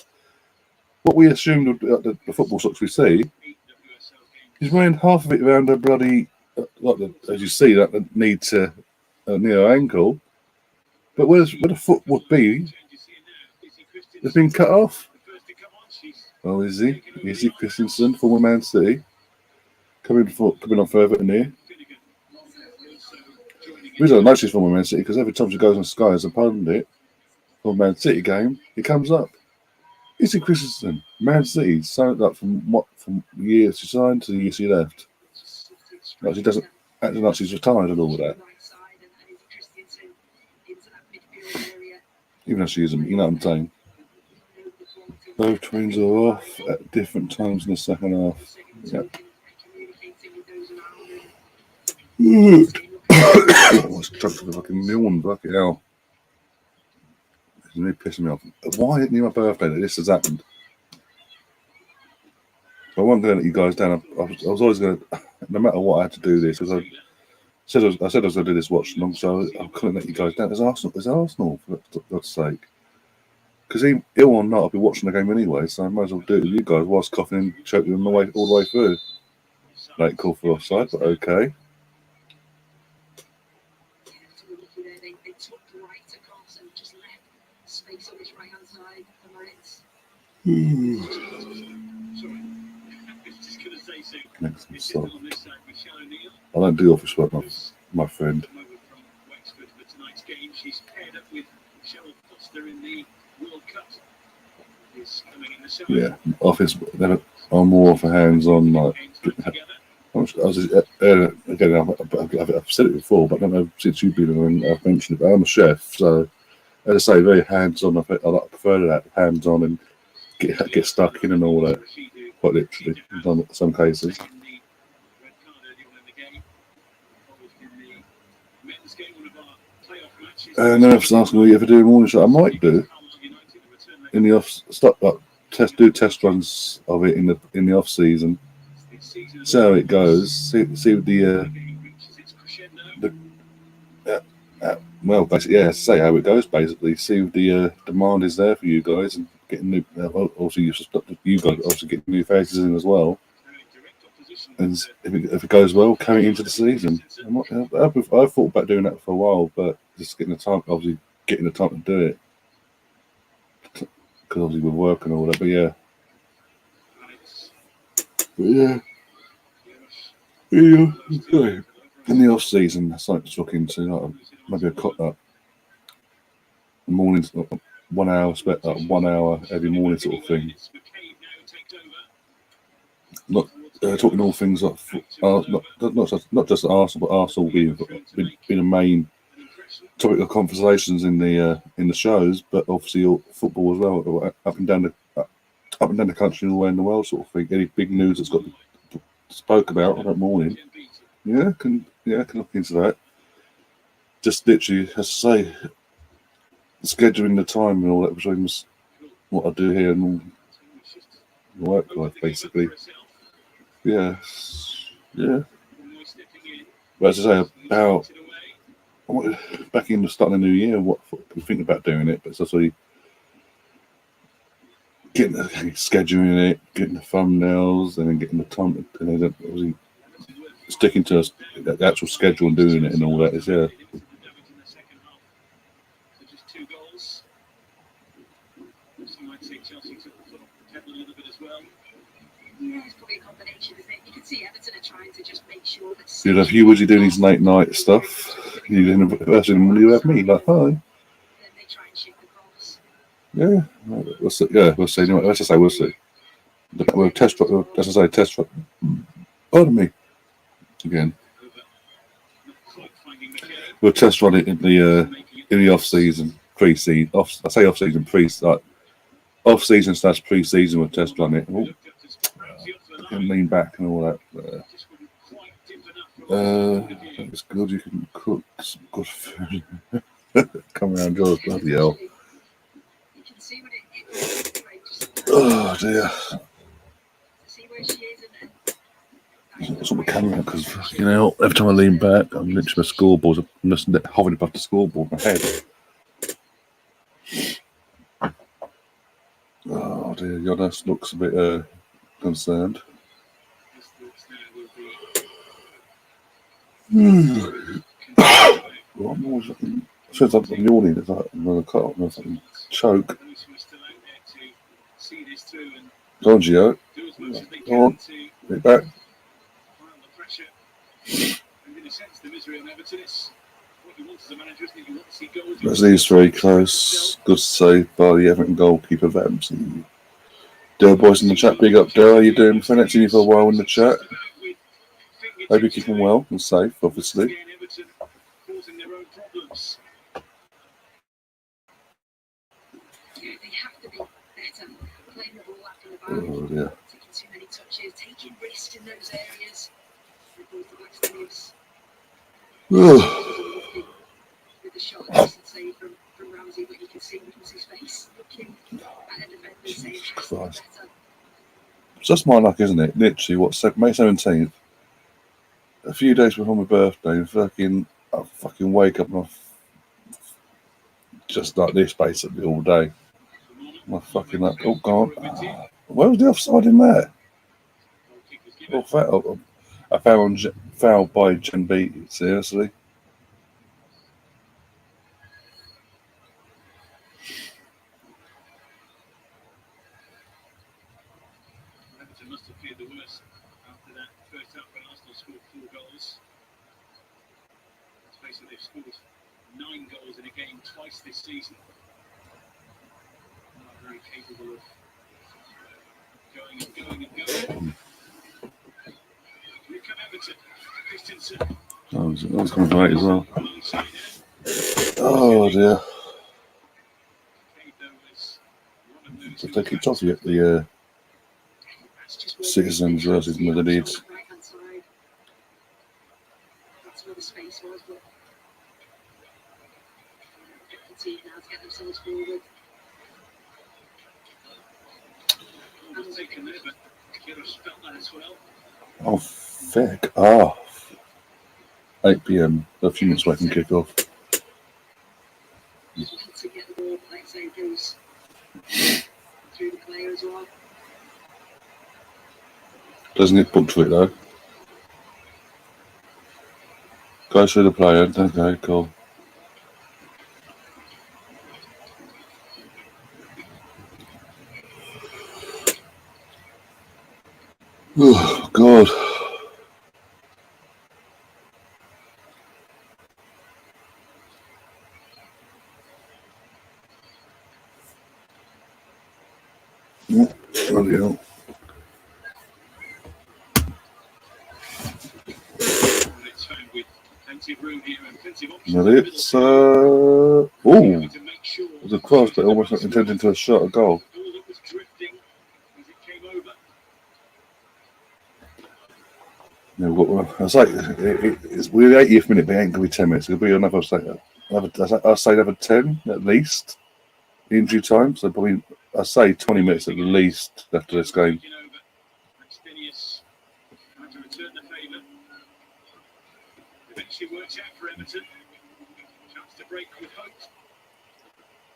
what we assumed the football socks we see. He's wearing half of it around her bloody, as you see, that knee to near her ankle. But where the foot would be, it's been cut off. Oh, is he? Is he Christensen, former Man City? Coming on for Everton here. The reason I know she's former Man City because every time she goes on Sky as a pundit for a Man City game, he comes up. Is he Christensen? Man City signed up from the year she signed to the year she left. Like she doesn't acting like she's retired and all that. Even though she isn't, you know what I'm saying. Both twins are off at different times in the second half. Yep. I was chucked to the fucking yawn, fucking hell. It's really pissing me off. Why isn't it my birthday that this has happened? I wasn't going to let you guys down. I was always going to, no matter what, I had to do this because I said I was going to do this watch along, so I couldn't let you guys down. It's Arsenal, for God's sake. Because ill or not, I'll be watching the game anyway, so I might as well do it with you guys whilst coughing and choking them all the way through. Late call for offside, but okay. I don't do office work, my friend. Yeah, office. I'm more for hands-on. Like, again, I've said it before, but I don't know since you've been on. I've mentioned it. But I'm a chef, so as I say, very hands-on. I prefer that hands-on and get stuck in and all that. Quite literally, in some cases. And then I was asking, will you ever do a morning show? I might do. In the test runs of it in the off season. See how it goes. See well, basically, yeah. Say how it goes. Basically, see if the demand is there for you guys and getting new. Also, you guys also get new faces in as well. And if it goes well, carry it into the season. I've thought about doing that for a while, but just getting the time to do it. Because obviously with work and all that, but yeah. In the off season, that's like to look into maybe a morning, 1 hour, 1 hour every morning sort of thing. Not talking all things like not just Arsenal, but Arsenal being a main topic of conversations in the shows, but obviously football as well, up and down the country and all around the world sort of thing. Any big news that's got spoke about that morning. Yeah, can look into that. Just literally, as I say, scheduling the time and all that between what I do here and all the work life, basically. Yeah. But as I say, back in the start of the new year, what we think about doing it, but it's also scheduling it, getting the thumbnails, and then getting the time, and then obviously sticking to the actual schedule and doing it and all that is Yeah, it's probably a combination, isn't it? You can see Everton are trying to just make sure that. You'd have you, would you doing his late night stuff? You didn't have you have me, like, hi. Then they try and shift the cross. Yeah, we'll see. Yeah, we'll see. Anyway, let's just say we'll see. We'll test. As I say, test. Pardon me. Again, we'll test run it in the off season, pre-season. I say off season, off season / pre-season. We'll test run it. Can lean back and all that. It's good. You can cook some good food. Come around yours, bloody hell. Oh dear. That's what my camera because every time I lean back, I'm literally my scoreboard. I'm just hovering above the scoreboard, my head. Oh dear, Jonas looks a bit concerned. What more fucking? Feels like I'm yawning. It's like another cut. I'm fucking choke. Those who are still out there to see this through and Go on, Gio. do as much as they Go on. can to Get back. pile the pressure. And in a sense, the misery on Everton is what you want as a manager, isn't it? You want to see goals. There's these three close. Good save by the Everton goalkeeper, Vamsy. Dale boys in the chat, big up Dale. How you doing? Been seen you for a while in the chat. Hope you're keeping well and safe, obviously. Everton causing their own problems. Yeah, they have to be better. Playing the ball out from the back. Oh, yeah. Taking too many touches, taking risks in those areas. The backstairs. With the shot and save from Ramsey, but you can see his face looking at the defender saying it has to be better. It's just my luck, isn't it? Literally, May 17th? A few days before my birthday, I fucking wake up and just like this basically all day. My fucking luck. Oh, God. Where was the offside in there? Oh, I fouled by Jen Beattie, seriously. Everton must have feared the worst after that first half when Arsenal scored 4 goals. Let's face it, they've scored 9 goals in a game twice this season. Not very capable of going and going and going. Here come Everton. Christensen. That was coming right as well. Oh dear. If they keep talking at the Citizens versus Madrid. That's where the space was, but continue now to get themselves forward. Oh, feck off. 8 p.m. A few minutes away from kick off. To get the ball, like say, goes through the player as well. Doesn't get booked for it though. Goes through the player. Okay, cool. Oh, God. Bloody hell. Well, it's oh, the cross, but almost intended to a shot, a goal. Yeah, I say it's we're the 80th minute, but it ain't gonna be 10 minutes. It'll be another, I'll say another 10 at least injury time. So probably I say 20 minutes at least after this game.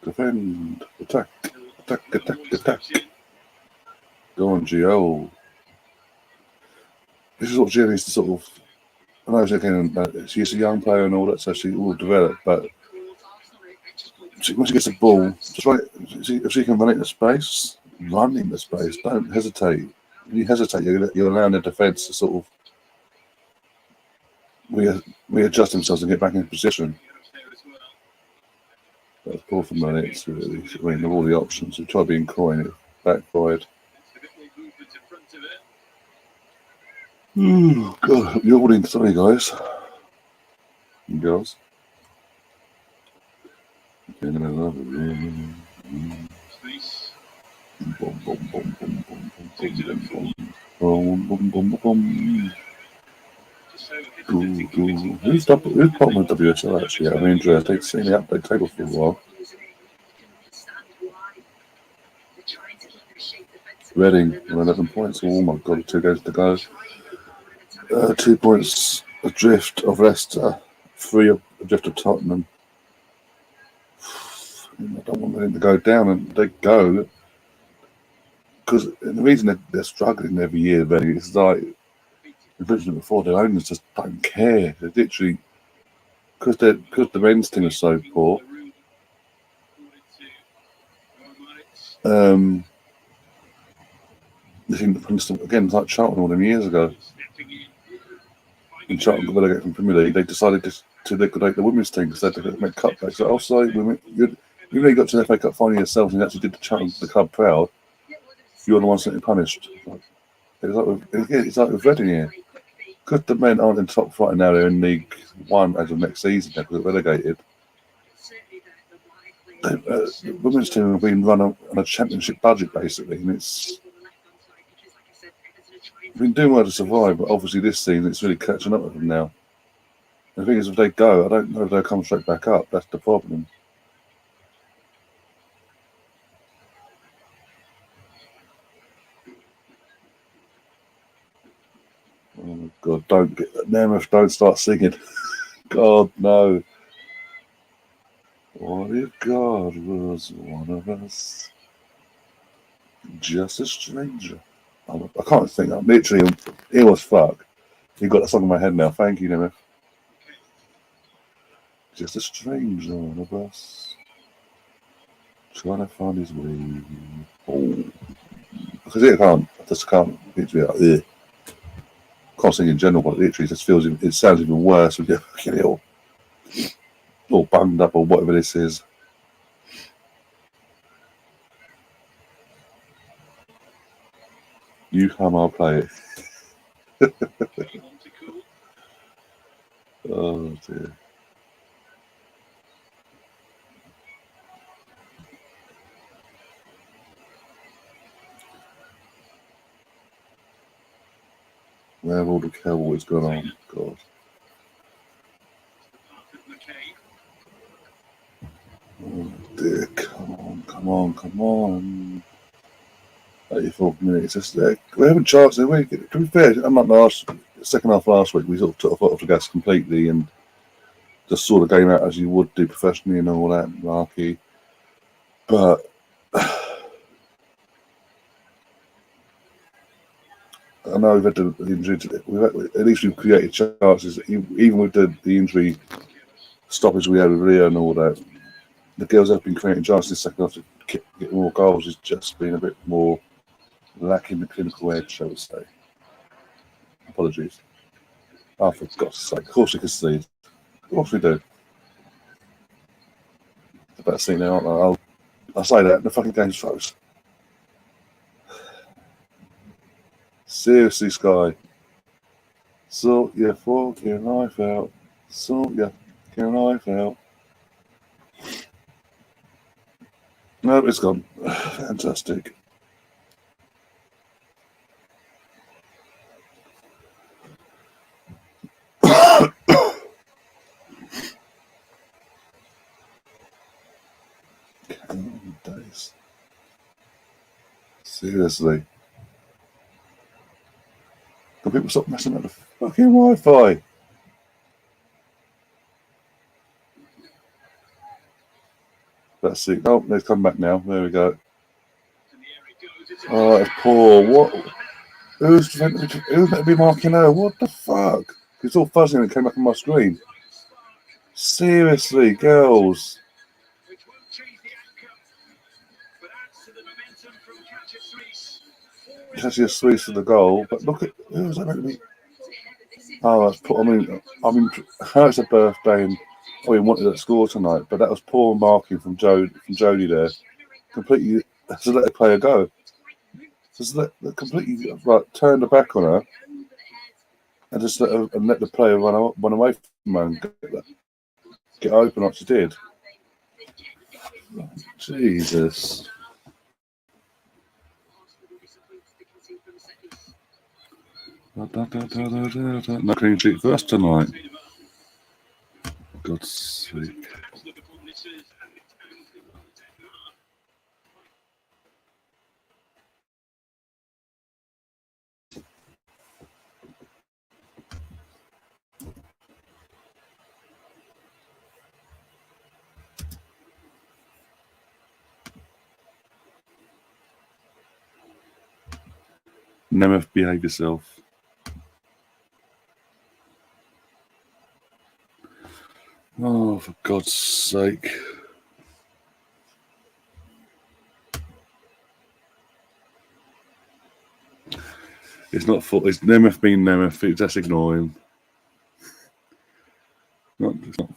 Defend, attack. Go on, Gio. This is what Gio needs to sort of. I know she's a young player and all that, so she will develop. But once she gets the ball, just right, if she can run into space, run into space. Don't hesitate. When you hesitate, you're allowing the defence to sort of readjust themselves and get back in position. That's poor for minutes, really. I mean, of all the options, we tried being coy and it backfired. God, you're all in. Sorry, guys and girls. In another room. Who's bottom of WHL actually? I mean, Andrea, they've seen the update table for a while. Reading on 11 points. Oh my God, 2 games to go. 2 points adrift of Leicester, 3 adrift of Tottenham. I don't want them to go down, and they go because the reason they're struggling every year, Reading, is like We've mentioned it before, the owners just don't care. They literally, because the men's team is so poor. They seem to put again like Charlton all them years ago. When Charlton got relegated from Premier League, they decided to liquidate the women's team because they had to make cutbacks. So, sorry, you really got to the FA Cup final yourselves and you actually did the club proud. You're the ones getting punished. It's like with Reading here. Because the men aren't in top flight now, they're in League One as of next season. They're relegated. The women's team have been run on a championship budget basically, and it's been doing well to survive. But obviously, this season it's really catching up with them now. The thing is, if they go, I don't know if they'll come straight back up. That's the problem. Oh God! Don't start singing. God no. What if God was one of us? Just a stranger. I can't think. I'm literally ill as fuck. You got that song in my head now. Thank you, Nemeth. Just a stranger on a bus, trying to find his way home. Because I can't. Literally, can't sing in general, but literally, it sounds even worse when you're fucking ill, or bunged up, or whatever this is. You come, I'll play it. Oh dear. Where have all the cowboys gone on? God. Oh dear, come on. 84 minutes. We haven't charged. To be fair, unlike the second half last week, we sort of took off the gas completely and just saw the game out as you would do professionally and all that malarkey. But I know we've had the injury. At least we've created chances, even with the injury stoppage we had with Rio and all that. The girls have been creating chances in the second half to get more goals. It's just been a bit more lacking the clinical edge, shall we say. Apologies. Oh, for God's sake. Of course we can see. Of course we do. It's about to see now, aren't I? I'll say that. The fucking game's froze. Seriously, Sky. Sort your fucking knife out. Sort your fucking knife out. No, it's gone. Fantastic. Days. Seriously. Can people stop messing up the fucking Wi-Fi? Let's see. Oh, they've come back now. There we go. Oh, it's poor. What? Who's meant to be marking her? What the fuck? It's all fuzzy and it came up on my screen. Seriously, girls. Catching a Swiss for the goal, but look at who's that meant to be? Oh, that's poor. I mean, it's a birthday and we wanted to score tonight, but that was poor marking from Jodie there. Completely to let the player go. Just completely turned her back on her and just let the player run away from her and get open like she did. Jesus. No clean sheet for us tonight. God's sake. Nemeth, behave yourself. Oh, for God's sake. It's not full. It's Nemeth being Nemeth. Just ignore him. It's not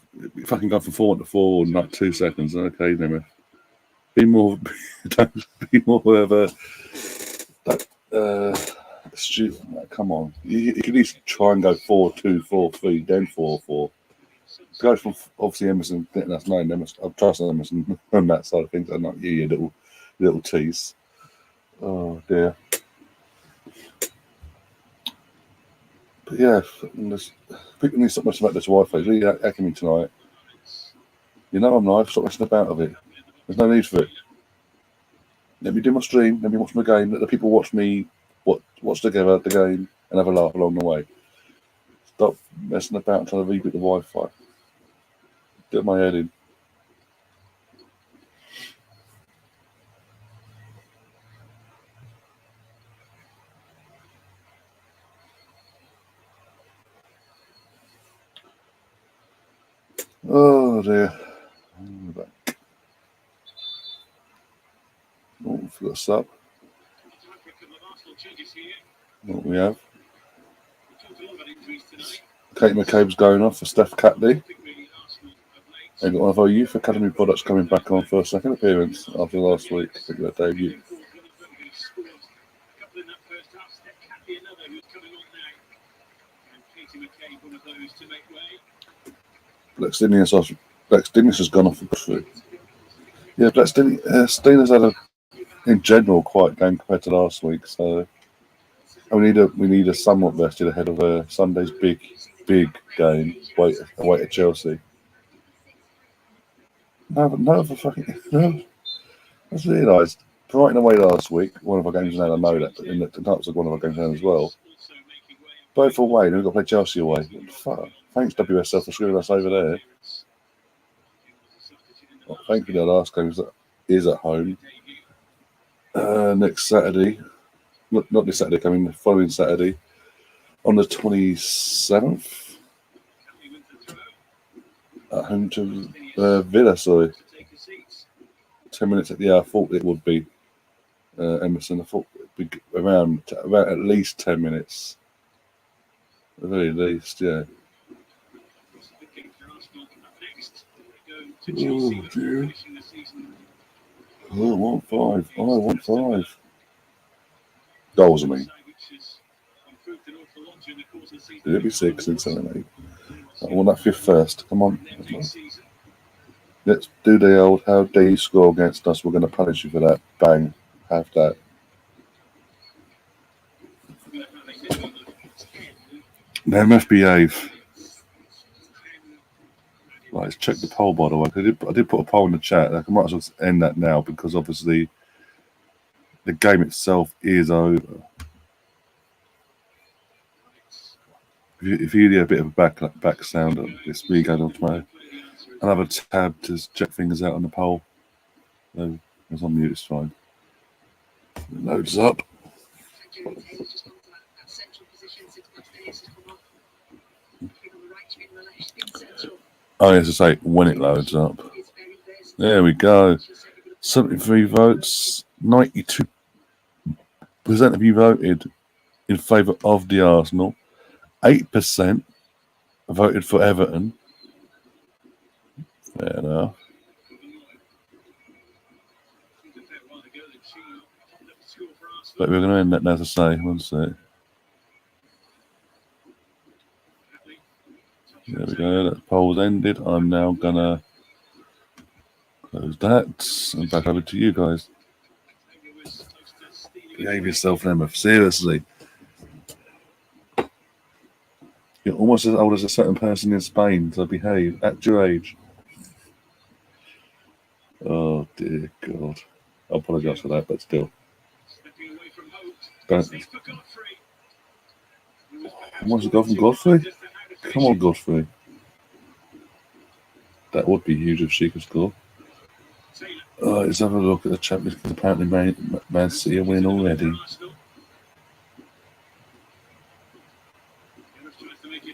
fucking gone from 4-4 in like 2 seconds. Okay, Nemeth. Be more. Don't be more of a. Stupid. Come on. You could at least try and go 4-2, 4-3, then 4-4. Go from obviously Emerson. That's no Emerson. I'm trusting Emerson on that side of things. I'm not you little tease. Oh dear. But yeah, people need to stop messing about this Wi-Fi. It's really hacking me tonight. You know I'm live. Stop messing about of it. There's no need for it. Let me do my stream. Let me watch my game. Let the people watch me watch together the game and have a laugh along the way. Stop messing about and trying to reboot the Wi-Fi. Get my head in. Oh dear. Oh, we forgot a sub. What we have. Kate McCabe's going off for Steph Catley. They've got one of our youth academy products coming back on for a second appearance after last week. I think that debut. Black Stingus has gone off for Godfrey. Yeah, Black Stingus had in general quite a game compared to last week, so we need a somewhat vested ahead of Sunday's big game away at Chelsea. No, I just realised Brighton away last week, one of our games now. I know that, but in the Knuts one of our games now as well. Both away, and we've got to play Chelsea away. Fuck. Thanks WSL for screwing us over there. Well, thank you. The last game is at home. Next Saturday, not this Saturday coming, the following Saturday, on the 27th, at home to Villa. Sorry, 10 minutes at the hour. I thought it would be Emerson. I thought it'd be around at least 10 minutes, at the very least. Yeah. Oh dear. Oh, 1-5. Oh, 1-5. Goals, I mean. Did it be 6 and 7, 8? I want that 5th first. Come on. Let's do the old how dare you score against us. We're going to punish you for that. Bang. Have that. Now, must behave. Right, let's check the poll, by the way. I did put a poll in the chat. I might as well end that now because obviously the game itself is over. If you hear a bit of a back sound, it's me going on to my another tab to check things out on the poll. So it's on mute, it's fine. It loads up. Oh, yes, to say when it loads up. There we go. 73 votes. 92% of you voted in favour of the Arsenal. 8% voted for Everton. Fair enough. But we're going to end that now to say, one sec. There we go, that poll's ended. I'm now going to close that and back over to you guys. Behave yourself, Emma. Seriously. You're almost as old as a certain person in Spain, so behave at your age. Oh, dear God. I apologise for that, but still. Wants to go from Godfrey? Come on, Godfrey. That would be huge if she could score. Let's have a look at the Champions League. Apparently, Man City are winning already.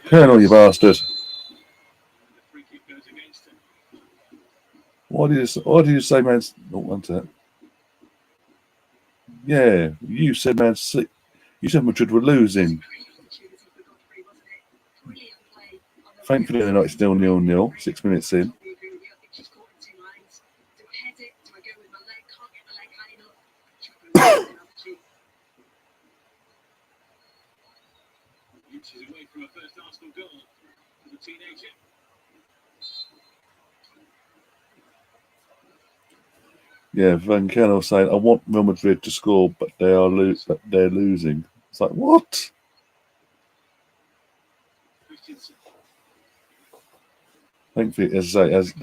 Colonel, you bastard. Why did you say man's not want it? Yeah, you said Man City. You said Madrid were losing. Thankfully, they're not still 0-0. 6 minutes in. Inches away from a first Arsenal goal as a teenager. Yeah, Van Canel saying, "I want Real Madrid to score, but they're losing." It's like, what? Christensen. Thankfully, as I say, it's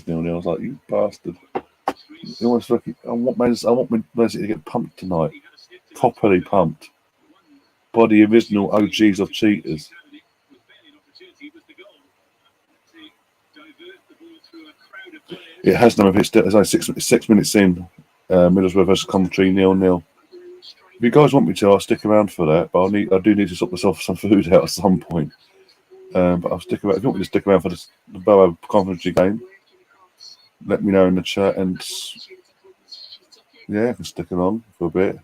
0-0. I was like, you bastard! You almost fucking. I want Man City to get pumped tonight, properly pumped by the original OGs of cheaters. It has none of it. There's only 6 minutes in. Middlesbrough versus Coventry 0-0. If you guys want me to, I'll stick around for that. But I do need to sort myself some food out at some point. But I'll stick around. If you want me to stick around for the Borough Coventry game, let me know in the chat, and yeah, I can stick along for a bit.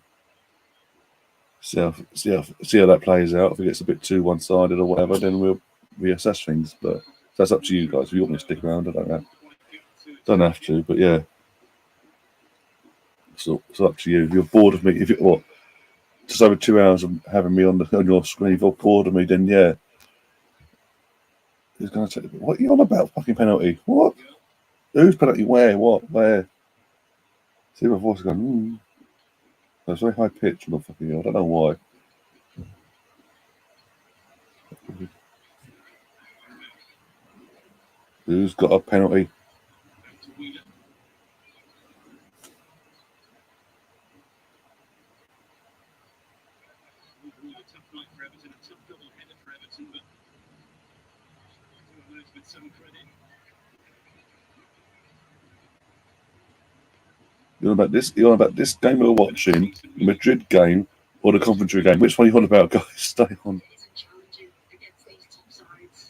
See how that plays out. If it gets a bit too one-sided or whatever, then we'll reassess things. But that's up to you guys. If you want me to stick around, I don't know. Don't have to, but yeah. So it's up to you. If you're bored of me, if you just over 2 hours of having me on your screen, if you're bored of me, then yeah. Who's going to take? What are you on about? Fucking penalty? What? Who's penalty? Where? What? Where? See my voice going. That's very high pitched. I don't know why. Who's got a penalty? You're on about this? You're on about this game we're watching, the Madrid game, or the Coventry game? Which one are you on about, guys? Stay on.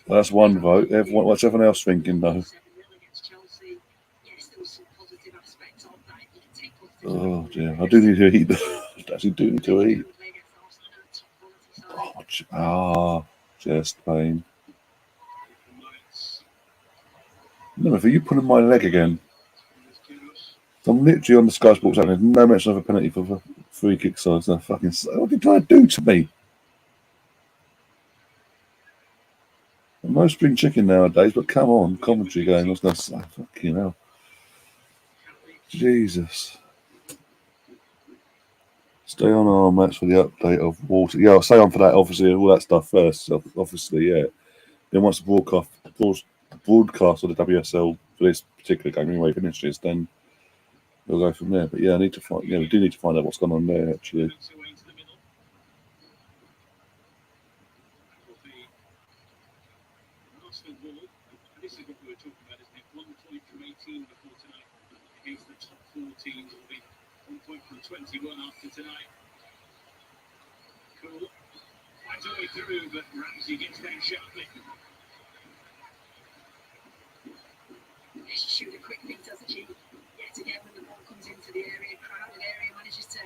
Well, that's one vote. What's everyone else thinking, though? Oh dear, I do need to eat. I actually do need to eat. Just pain. No, are you pulling my leg again? I'm literally on the Sky Sports app. There's no mention of a penalty for free kick sides. No fucking. What did you try to do to me? I'm no spring chicken nowadays, but come on, commentary game. I was going to say, fucking hell. Jesus. Stay on our match for the update of water. Yeah, I'll stay on for that, obviously, all that stuff first. So obviously, yeah. Then once the broadcast of the WSL for this particular game anyway finishes, then we'll go from there. But yeah, we do need to find out what's going on there, actually. This is what we were talking about, isn't it? 1 point from 18 before tonight against the top 4 teams. Will be 1 point from 21 after tonight. Cool. Finds a way through, but Ramsey gets down sharply. She shoots a quick beat, doesn't she? Yet again, when the ball comes into the area, crowded area, manages to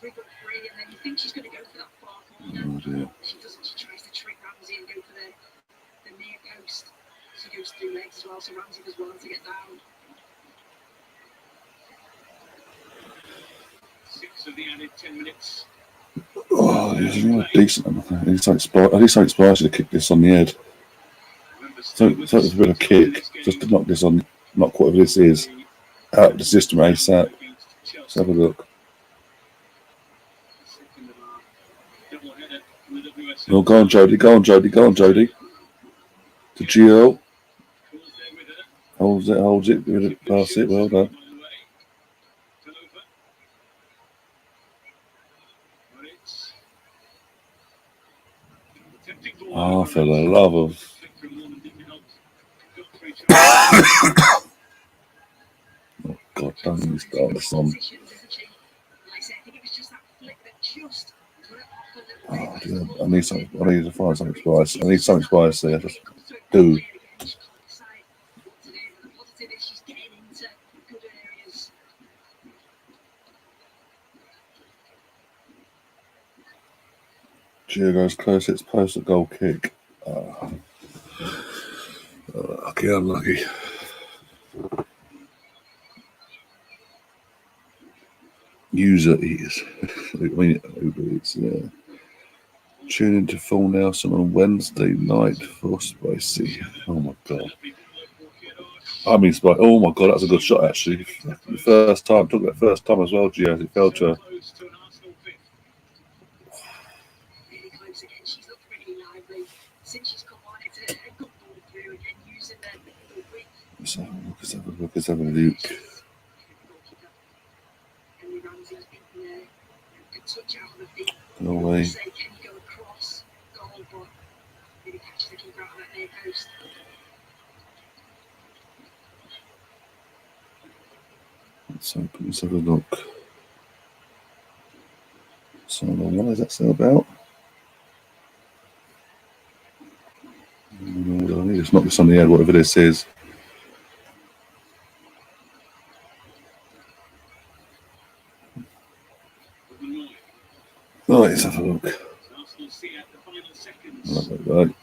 wriggle free, and then you think she's going to go for that far corner. She doesn't. She tries to trick Ramsey and go for the near post. She goes through legs as well, so Ramsey does well to get down. 6 of the added 10 minutes. Oh, he's decent. I need something spicy to kick this on the head. So it's a bit of a kick, just to knock this on, knock whatever this is, out of the system ASAP. Let's have a look. Oh, go on, Jodie, go on, Jodie. To Gio. Holds it, pass it, well done. Oh, for the love of... Oh, God, don't even start this on. Oh, dear. I need to find something spicy. I need something spicy. I just do. Diogo's close. It's post a goal kick. Lucky, unlucky. User Eats. Uber Eats, yeah. Tune into Full Nelson on Wednesday night for Spicy. Oh my god. I mean, Spicy. Oh my god, that's a good shot actually. The first time, took that first time as well, Gio, as it fell to her. Really close again. She's looked really lively since she's come on. It's a good ball through again, using the width. Let's have a look. Emily Ramsey's been there. A touch out of the feet. No way. Say, can you go across goal, but really catches the keeper out of that near post. Let's have a look. So, what is that still about? It's not this on the head, whatever this is. Right, let's have a look. Right.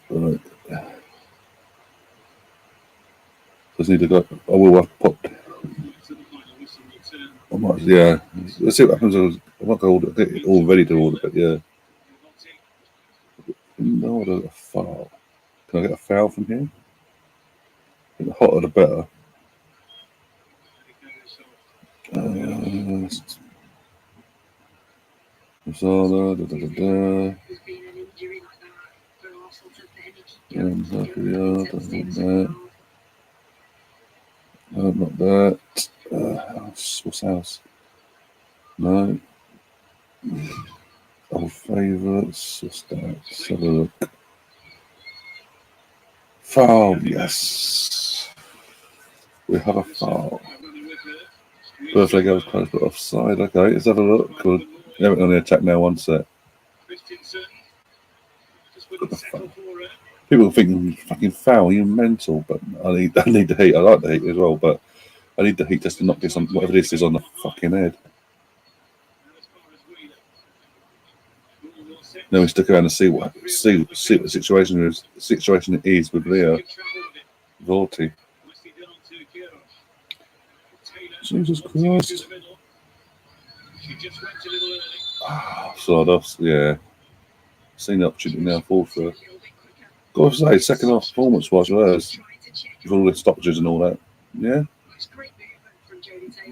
Just need to go. I will have popped. I might, yeah. Let's see what happens. I might go all ready to order, but yeah. No, I don't get a foul. Can I get a foul from here? The hotter the better. No, not that. What's else? No. Old favourites. What's that? Let's have a look. Foul, yes. We have a foul. Birthday goes close but offside. Okay, let's have a look. Good. Everton on the attack now, one set. People think fucking foul, you're mental, but I need the heat. I like the heat as well, but I need the heat just to knock this on whatever this is on the fucking head. Then we stick around and see what the situation is with Leah Vorty. Jesus Christ. Sort of, yeah. Seen the opportunity now, fall for. Got to say, second half performance was hers. With all the stoppages and all that. Yeah.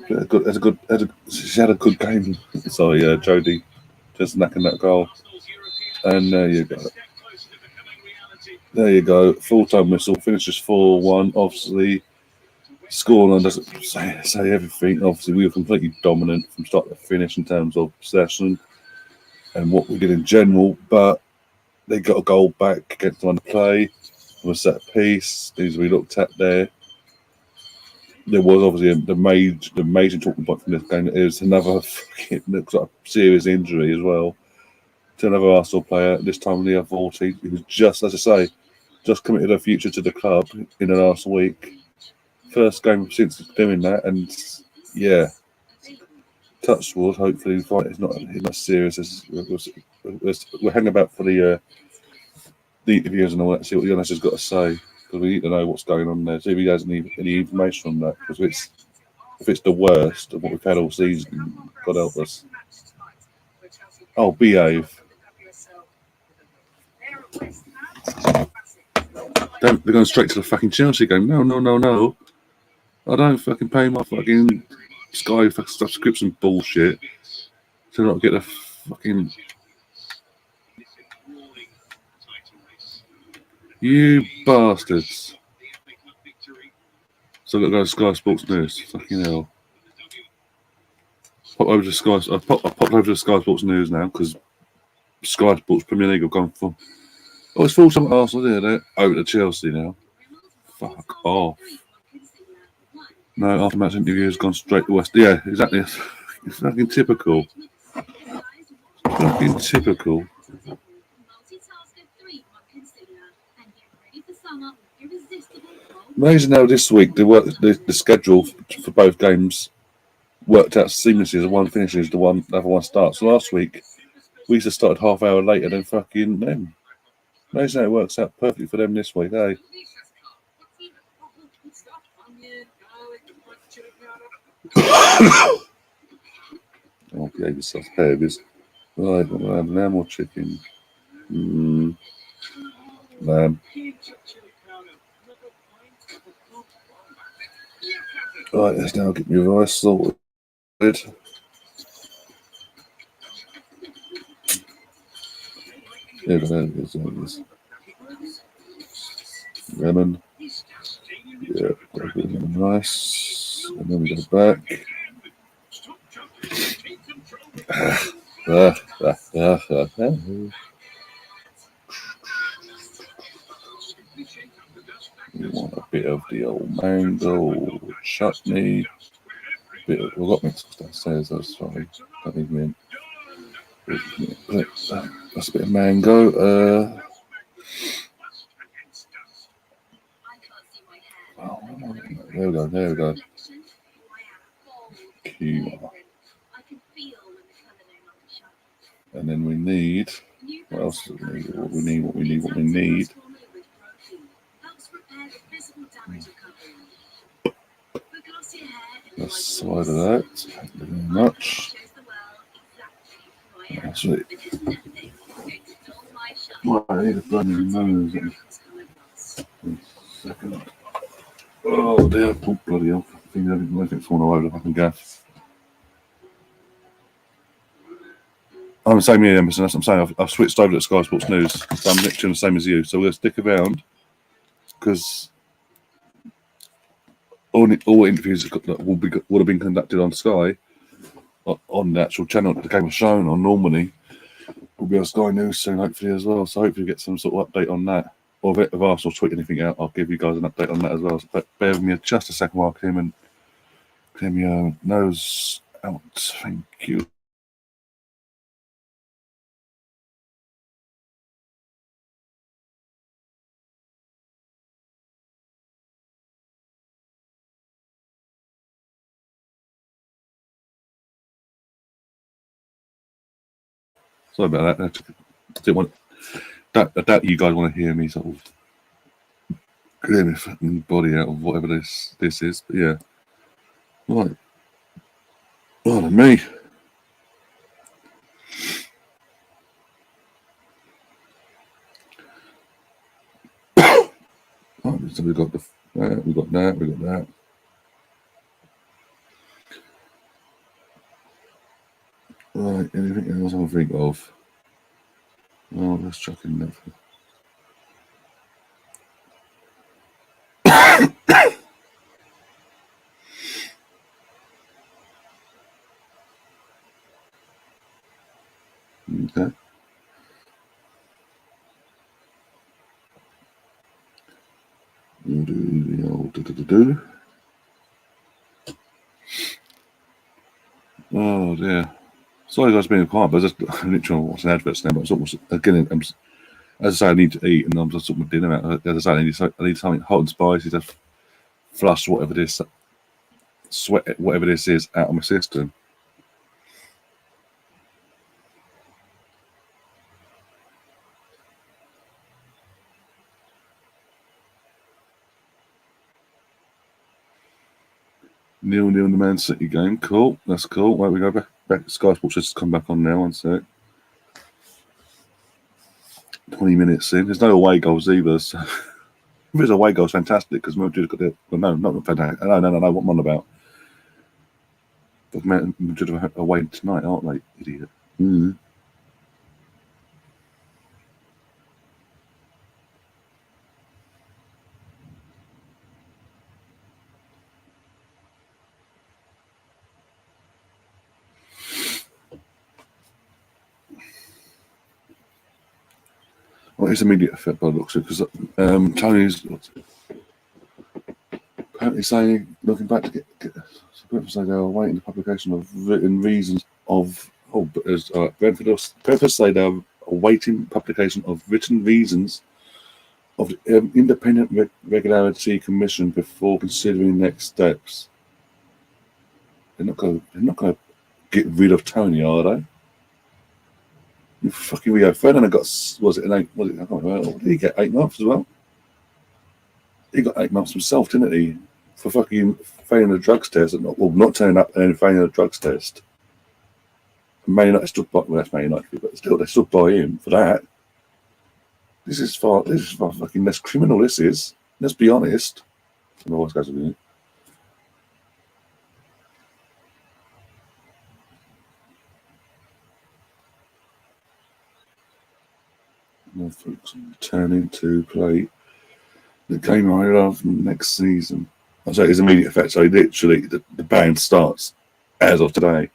She had a good game. Sorry, Jodie. Just knacking that goal. And there you go. There you go. Full-time whistle. Finishes 4-1. Obviously, scoreline doesn't say everything. Obviously, we were completely dominant from start to finish in terms of possession and what we did in general. But they got a goal back against one play from a set piece. These we looked at there. There was obviously the major talking point from this game is another looks like a serious injury as well to another Arsenal player. This time Leah Vorty, who was just, as I say, just committed her future to the club in the last week. First game since doing that, and yeah, touch wood. Hopefully, it's not serious. We're hanging about for the interviews and all that. See what Jonas has got to say, because we need to know what's going on there. See if he has any information on that. Because if it's the worst of what we've had all season, God help us. Oh, behave. They're going straight to the fucking Chelsea game. No. I don't fucking pay my fucking Sky subscription bullshit to not get a fucking. You bastards. So I've got to go to Sky Sports News. Fucking hell. I popped over to Sky Sports News now because Sky Sports Premier League have gone for. Oh, it's full time at Arsenal, yeah, they're over to Chelsea now. Fuck off. No, after match interview has gone straight to West. Yeah, exactly. It's fucking typical. Fucking typical. Amazing how this week the schedule for both games worked out seamlessly as one finishes, the other one starts. Last week We just started half hour later than fucking them. Amazing how it works out perfectly for them this week, eh? Oh, behave yourself, babies. Right, lamb or chicken? Lamb. Right, let's now get your rice sorted. Yeah, there it is. Lemon. Yeah, rice. And then we go back. We want a bit of the old mango chutney. We've got mixed downstairs, that's sorry. Don't need mint. That's a bit of mango. There we go. Quinoa. And then we need, what else do we need? What we need. The side of that. Thank you very much. That's it. Right, I need a bloody nose. Second. Oh dear, oh, bloody hell. I think everything's falling all over the fucking gaff. I'm the same here, Emerson. That's what I'm saying. I've switched over to Sky Sports News, so I'm literally the same as you. So we'll stick around because all interviews that would have been conducted on Sky, on the actual channel the game was shown on normally, will be on Sky News soon, hopefully as well. So hopefully we get some sort of update on that. Or if Arsenal tweet anything out, I'll give you guys an update on that as well. But bear with me just a second while I clear your nose out. Thank you. Sorry about that. I doubt you guys want to hear me sort of clear my fucking body out of whatever this is. But yeah. Right. Pardon me. Right, so we've got we've got that. Right, anything else I can think of? Oh, let's chuck in that. Okay. We'll do the old Oh dear. Sorry guys being quiet, but I just literally watching adverts now, but sort of, again, as I say, I need to eat and I'm just sorting my dinner out. As I say, I need something hot and spicy to flush whatever this is out of my system. Nil in the Man City game. Cool. That's cool. Right, we go back. Sky Sports just come back on now. 1 sec. 20 minutes in. There's no away goals either. So if there's away goals, fantastic because Madrid got it. Well, no, not fantastic. No. What I'm on about. But Madrid are away tonight, aren't they? Idiot. What is immediate effect by the looks of it? Because Tony's apparently saying, looking back to get say they are awaiting the publication of written reasons of. Brentford say they are awaiting publication of written reasons of the Independent Regularity Commission before considering next steps. They're not going to get rid of Tony, are they? Fucking Rio Ferdinand got, was it an 8? Was it? I can't remember. Did he get 8 months as well? He got 8 months himself, didn't he? For fucking failing the drugs test, not turning up and then failing the drugs test. Man United stood by. Well, that's Man United, but still, they stood by him for that. This is far fucking less criminal. This is. Let's be honest. I don't know what's going to be. Norfolk's returning to play the game I love next season. I say it's immediate effect. So literally, the ban starts as of today.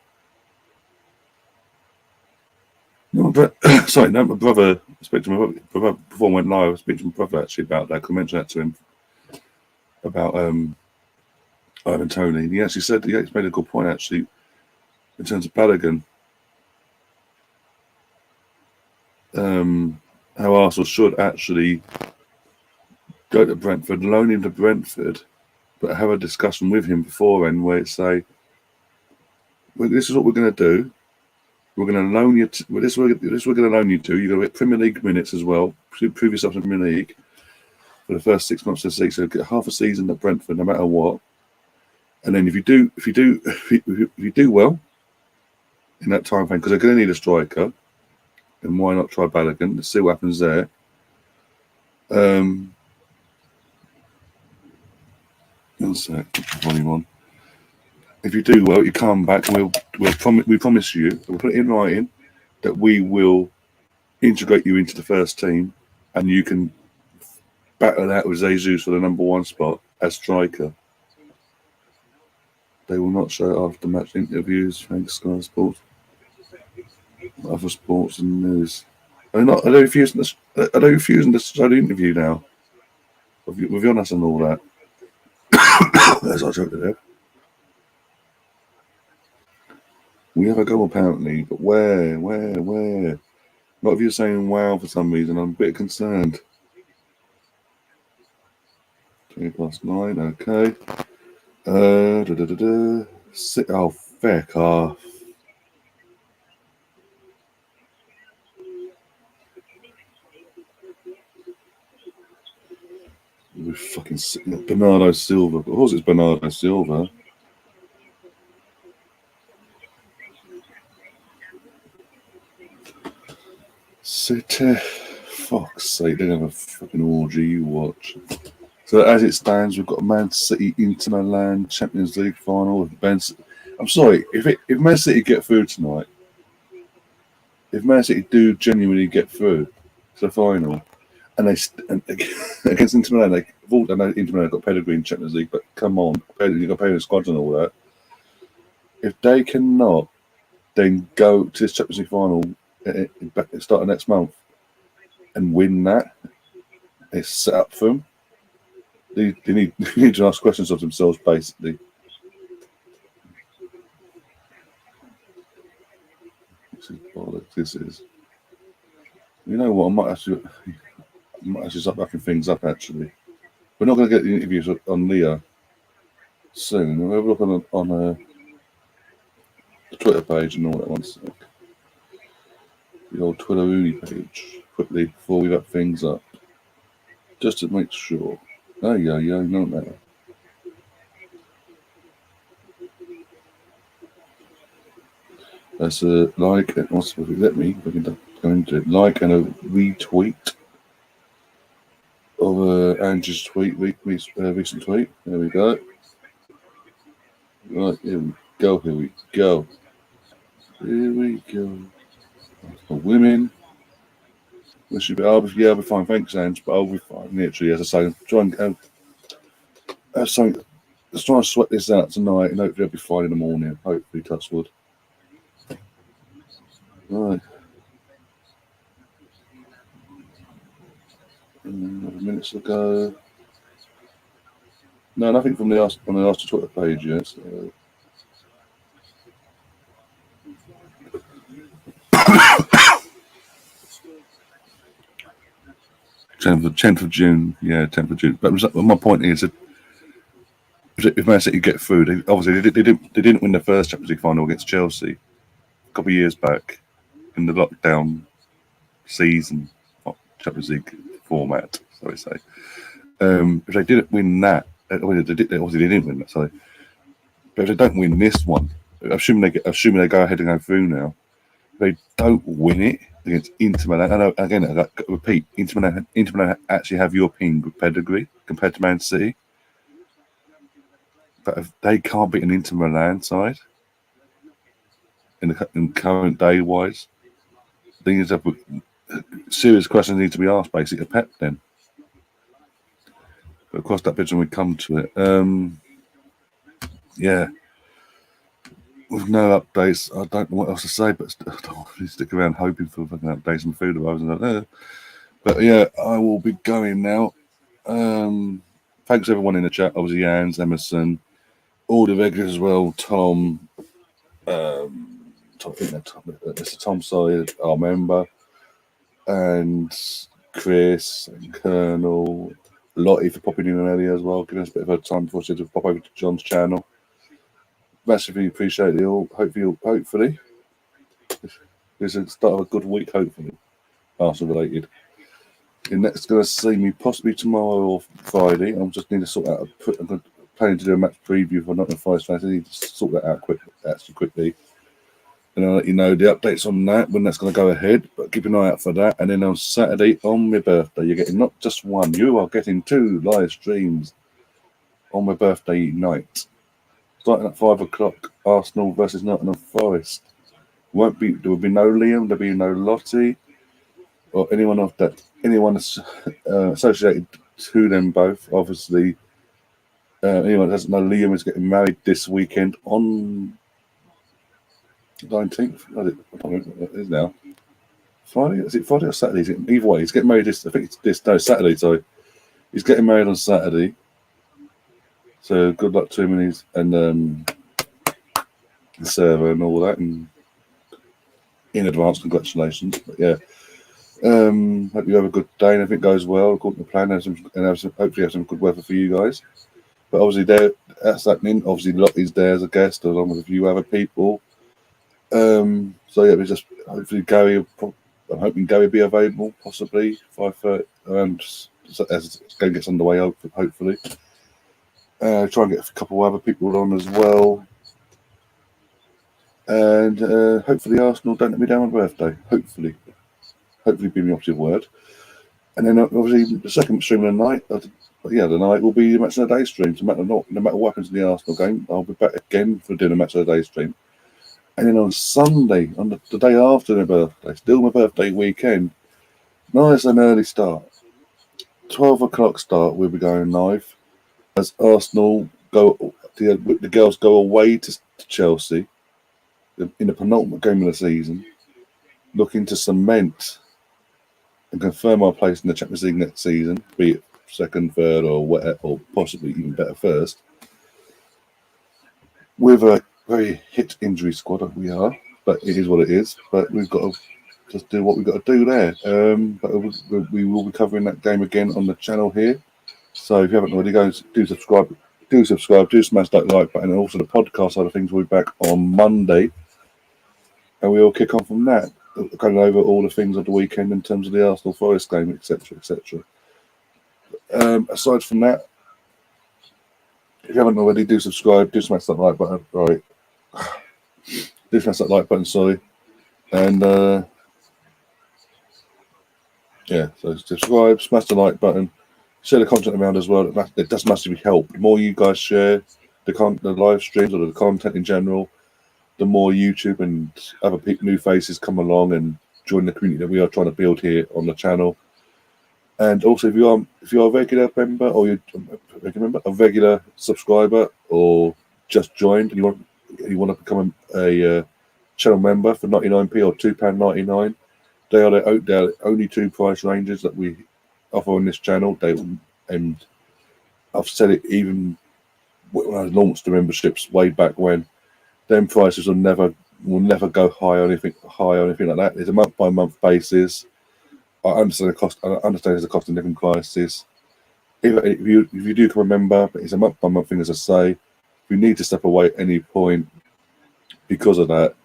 No, but sorry, no, my brother. I spoke to my brother before I went live. I spoke to my brother actually about that. I mentioned that to him about Ivan Toney. He actually said he made a good point actually in terms of Balogun. How Arsenal should actually go to Brentford, loan him to Brentford, but have a discussion with him beforehand where it's say, well, this is what we're going to do. We're going to loan you. This we're going to loan you to. You're going to get Premier League minutes as well. Prove yourself in the Premier League for the first 6 months of the season. So get half a season at Brentford, no matter what. And then if you do well in that time frame, because they're going to need a striker, then why not try Balogun? Let's see what happens there. One sec, volume on. If you do well, you come back and we promise you, we'll put it in writing that we will integrate you into the first team and you can battle out with Jesus for the number 1 spot as striker. They will not show after match interviews, thanks Sky Sports. Other sports and news. Are they refusing to show the interview now? With Jonas and all that. As I joked there. We have a goal apparently, but where? Not if you're saying wow for some reason, I'm a bit concerned. 20+9, okay. Oh, feck off. We're fucking Bernardo Silva. Of course it's Bernardo Silva. City. Fuck's sake, they have a fucking orgy you watch. So as it stands, we've got Man City Inter Milan Champions League final with Ben. I'm sorry, if Man City get through tonight, if Man City do genuinely get through to the final, and against Inter Milan, I know Inter Milan got pedigree in Champions League, but come on, you've got pedigree squads and all that. If they cannot then go to this Champions League final starting next month and win that, it's set up for them. They need to ask questions of themselves, basically. This is bollocks. This is. You know what? I might actually start backing things up. Actually, we're not going to get the interviews on Leah soon. We'll have a look on the Twitter page and all that one sec. The old Twitter Uni page quickly before we wrap things up, just to make sure. Oh yeah, no matter. That's a like and also if you let me, we can go into it. Like and a retweet of Andrew's tweet, recent tweet. There we go. Right, here we go. For women. I'll be fine, thanks, Ange, but I'll be fine. Literally, as I say, try and let's try and sweat this out tonight, and hopefully I'll be fine in the morning. Hopefully, touch wood. Right. Minutes ago. No, nothing from the Ask Twitter page yet. So. Tenth of June, yeah, 10th of June. But my point is that if Man City get through, they didn't win the first Champions League final against Chelsea a couple of years back in the lockdown season Champions League format, so we say. If they didn't win that, obviously they didn't win that. Sorry, but if they don't win this one, assuming they go ahead and go through now, if they don't win it against Inter Milan. I know, again, I repeat, Inter Milan actually have European pedigree compared to Man City, but if they can't beat an Inter Milan side in current day wise, these are serious questions need to be asked basically to Pep then. But of course, that bridge when we come to it. Yeah. With no updates, I don't know what else to say, but I don't want to stick around hoping for fucking updates and food arrives and like that. But yeah, I will be going now. Thanks everyone in the chat, obviously Jans, Emerson, all the regulars as well, Tom, Mr. Tom, sorry, our member, and Chris and Colonel, Lottie for popping in earlier as well, giving us a bit of a time before she had to pop over to John's channel. Massively appreciate it all. Hopefully, this is the start of a good week. Hopefully, Arsenal related. And that's going to see me possibly tomorrow or Friday. I just need to sort out. I'm planning to do a match preview for Nottingham Forest fans. I need to sort that out quickly. And I'll let you know the updates on that when that's going to go ahead. But keep an eye out for that. And then on Saturday, on my birthday, you're getting not just one. You are getting 2 live streams on my birthday night. Starting at 5 o'clock, Arsenal versus Nottingham Forest. There will be no Liam, there'll be no Lottie, or anyone associated to them both. Obviously, anyone that doesn't know, Liam is getting married this weekend on 19th. I don't know what it is now. Friday? Is it Friday or Saturday? Either way, he's getting married Saturday. Sorry, he's getting married on Saturday. So good luck to him and the server and all that, and in advance, congratulations. But yeah, hope you have a good day and everything goes well according to plan, hopefully have some good weather for you guys. But obviously that's happening. Obviously Lottie's there as a guest along with a few other people. So yeah, we just hopefully I'm hoping Gary will be available possibly 5:30 around as the game gets underway. Hopefully. Try and get a couple of other people on as well. And hopefully Arsenal don't let me down on my birthday. Hopefully be the opposite word. And then obviously the second stream of the night, the night will be the match of the day stream. So no matter what happens in the Arsenal game, I'll be back again for doing a match of the day stream. And then on Sunday, on the day after my birthday, still my birthday weekend, nice and early start. 12 o'clock start, we'll be going live. As Arsenal the girls go away to Chelsea in the penultimate game of the season, looking to cement and confirm our place in the Champions League next season, be it second, third, or possibly even better first. With a very hit injury squad, we are, but it is what it is. But we've got to just do what we've got to do there. But we will be covering that game again on the channel here. So if you haven't already, do subscribe, do smash that like button, and also the podcast side of things will be back on Monday, and we'll kick on from that, going over all the things of the weekend in terms of the Arsenal Forest game, etc. Aside from that, if you haven't already, do subscribe, do smash that like button, right? Do smash that like button, sorry, and yeah, so subscribe, smash the like button. Share the content around as well. It does massively help. The more you guys share the live streams or the content in general, the more YouTube and other new faces come along and join the community that we are trying to build here on the channel. And also, if you are a regular member or a regular subscriber, or just joined and you want to become a channel member for 99p or £2.99, they are the only 2 price ranges that we offer on this channel. And I've said it even when I launched the memberships way back when. Them prices will never go high or anything like that. It's a month by month basis. I understand the cost. I understand there's a cost of living crisis. If you do become a member, but it's a month by month thing, as I say. If you need to step away at any point because of that,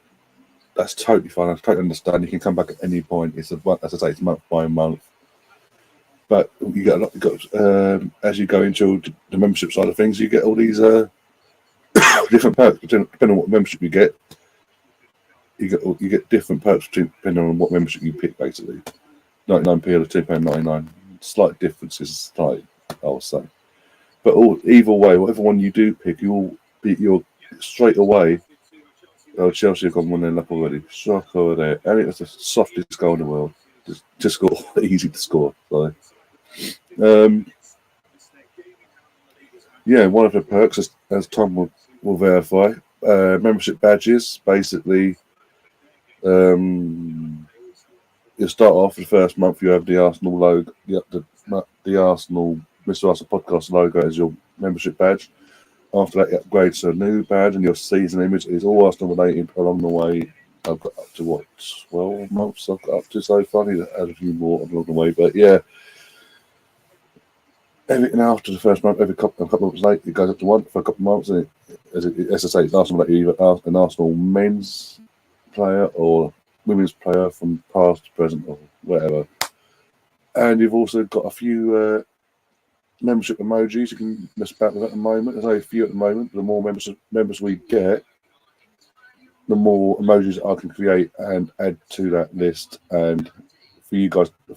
that's totally fine. I totally understand. You can come back at any point. It's as I say, it's month by month. But you get a lot. You got as you go into the membership side of things, you get all these different perks depending on what membership you get. You get different perks depending on what membership you pick. Basically, 99p or £2.99. Slight differences, I would say. But either way, whatever one you do pick, you're straight away. Oh, Chelsea have gone 1-0 up already. Shock over there. I mean, it's the softest goal in the world. Just got easy to score. So, yeah, one of the perks, as Tom will verify, membership badges. Basically, you start off the first month. You have the Arsenal logo, the Arsenal Mr. Arsenal podcast logo as your membership badge. After that, you upgrade to a new badge, and your season image is all Arsenal related along the way. I've got up to 12 months I've got up to so far. I need to add a few more along the way, but yeah. Everything after the first month, a couple of months later, it goes up to one for a couple of months, and as I say, it's Arsenal either an Arsenal men's player or women's player from past, present, or whatever. And you've also got a few membership emojis you can mess about with at the moment. There's only a few at the moment. The more members we get, the more emojis I can create and add to that list. And for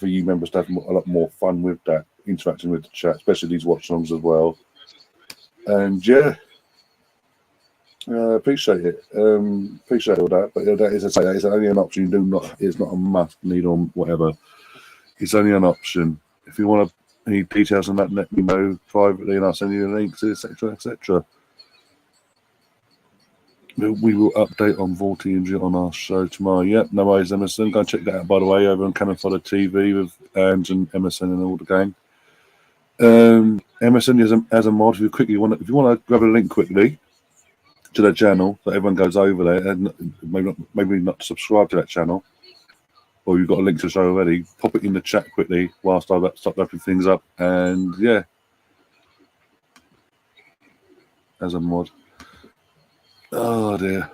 you members to have a lot more fun with that, interacting with the chat, especially these watch-alongs as well. And yeah, appreciate it. Appreciate all that. But that is, I say, that is only an option. It's not a must, need, or whatever. It's only an option. If you want any details on that, let me know privately, and I'll send you the links, etc., etc. We will update on Vorty Injury on our show tomorrow. Yep, no worries, Emerson. Go and check that out, by the way, over on Cannon Fodder TV with Ange and Emerson and all the gang. Emerson is as a mod. If you want to grab a link quickly to their channel, so everyone goes over there, and maybe not subscribe to that channel, or you've got a link to the show already, pop it in the chat quickly whilst I stop wrapping things up. And yeah, as a mod. Oh dear.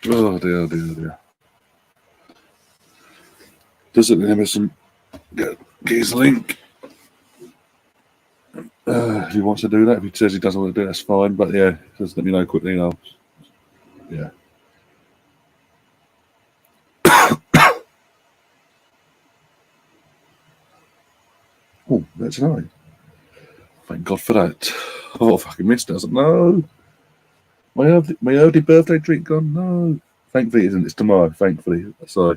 Oh dear. Does it, Emerson? Get his link. If he wants to do that, if he says he doesn't want to do it, that's fine. But yeah, just let me know quickly. Yeah. Oh, that's nice. Thank God for that. Oh, I fucking missed it. I was like, no. My early birthday treat gone? No. Thankfully, it isn't. It's tomorrow, thankfully. So,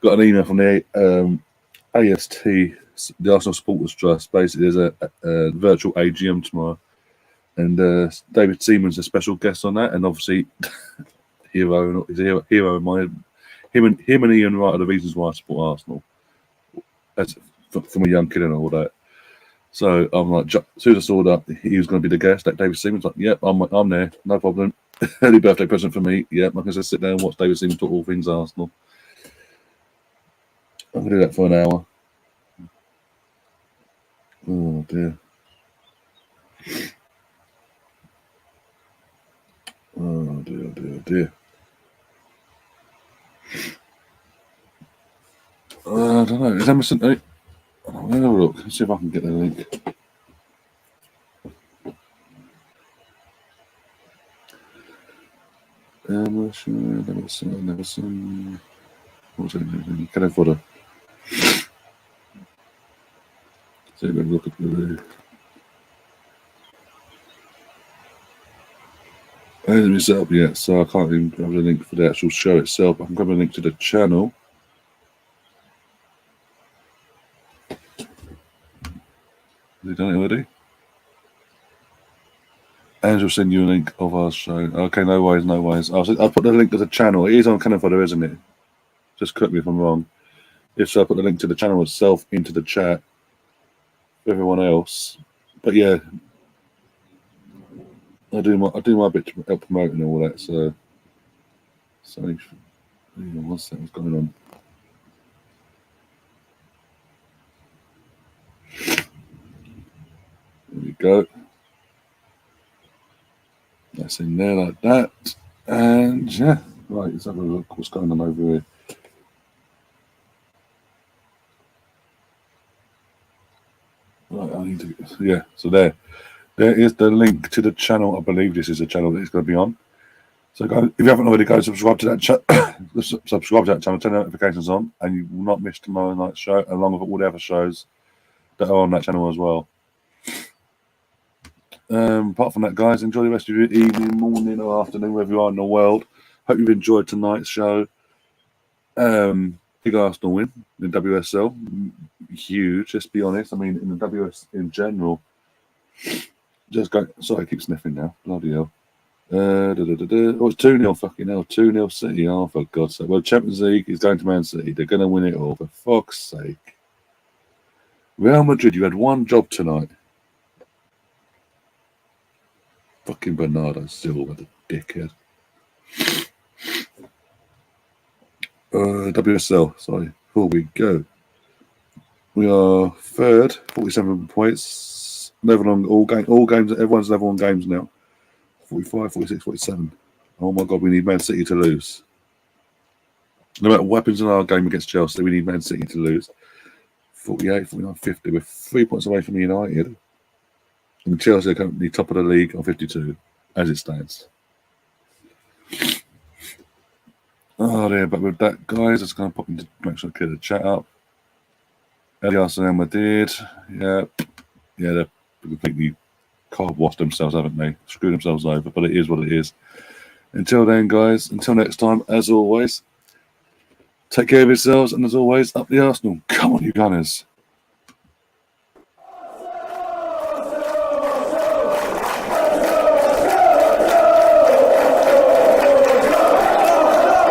got an email from the AST, the Arsenal Supporters Trust. Basically, there's a virtual AGM tomorrow. And David Seaman's a special guest on that. And obviously, he's a hero of mine. Him and Ian Wright are the reasons why I support Arsenal. That's from a young kid and all that. So I'm like, as soon as I saw that he was going to be the guest, that David Seaman's like, yep, I'm there, no problem. Early birthday present for me. Yep, I can just sit there and watch David Seaman talk all things Arsenal. I'm going to do that for an hour. Oh dear. Oh dear. I don't know. Is Emerson? I'll have a look. Let's see if I can get the link. Emerson. What's it? Can I photo? So we'll look at the. I haven't set up yet, so I can't even grab the link for the actual show itself. I can grab a link to the channel. Have they done it already? And we'll send you a link of our show. Okay, no worries. I'll put the link to the channel. It is on Cannon Fodder, isn't it? Just correct me if I'm wrong. If so, I'll put the link to the channel itself into the chat for everyone else. But yeah, I do my bit to help promote and all that. So what's going on? go. That's in there like that. And yeah, right, let's have a look what's going on over here. Right, I need to, yeah, so there is the link to the channel. I believe this is the channel that it's going to be on. So go, if you haven't already, go subscribe to that subscribe to that channel, turn the notifications on, and you will not miss tomorrow night's show, along with all the other shows that are on that channel as well. Apart from that, guys, enjoy the rest of your evening, morning, or afternoon, wherever you are in the world. Hope you've enjoyed tonight's show. Big Arsenal win in WSL, huge. Let's be honest. I mean, in the WS in general, just go. Sorry, I keep sniffing now. Bloody hell. Oh, it's 2-0. Fucking hell, 2-0 City. Oh, for God's sake. Well, Champions League is going to Man City. They're going to win it all. For fuck's sake. Real Madrid, you had one job tonight. Fucking Bernardo Silva, the dickhead. WSL, sorry. Here we go. We are third, 47 points. Level on all games. Everyone's level on games now. 45, 46, 47. Oh my God, we need Man City to lose. No matter what happens in our game against Chelsea, we need Man City to lose. 48, 49, 50. We're 3 points away from United. And Chelsea are currently top of the league on 52, as it stands. Oh dear, but with that, guys, it's going to pop into make sure I clear the chat up. Arsenal Madrid, yeah, they've completely carb washed themselves, haven't they? Screwed themselves over, but it is what it is. Until then, guys, until next time, as always, take care of yourselves, and as always, up the Arsenal. Come on, you Gunners.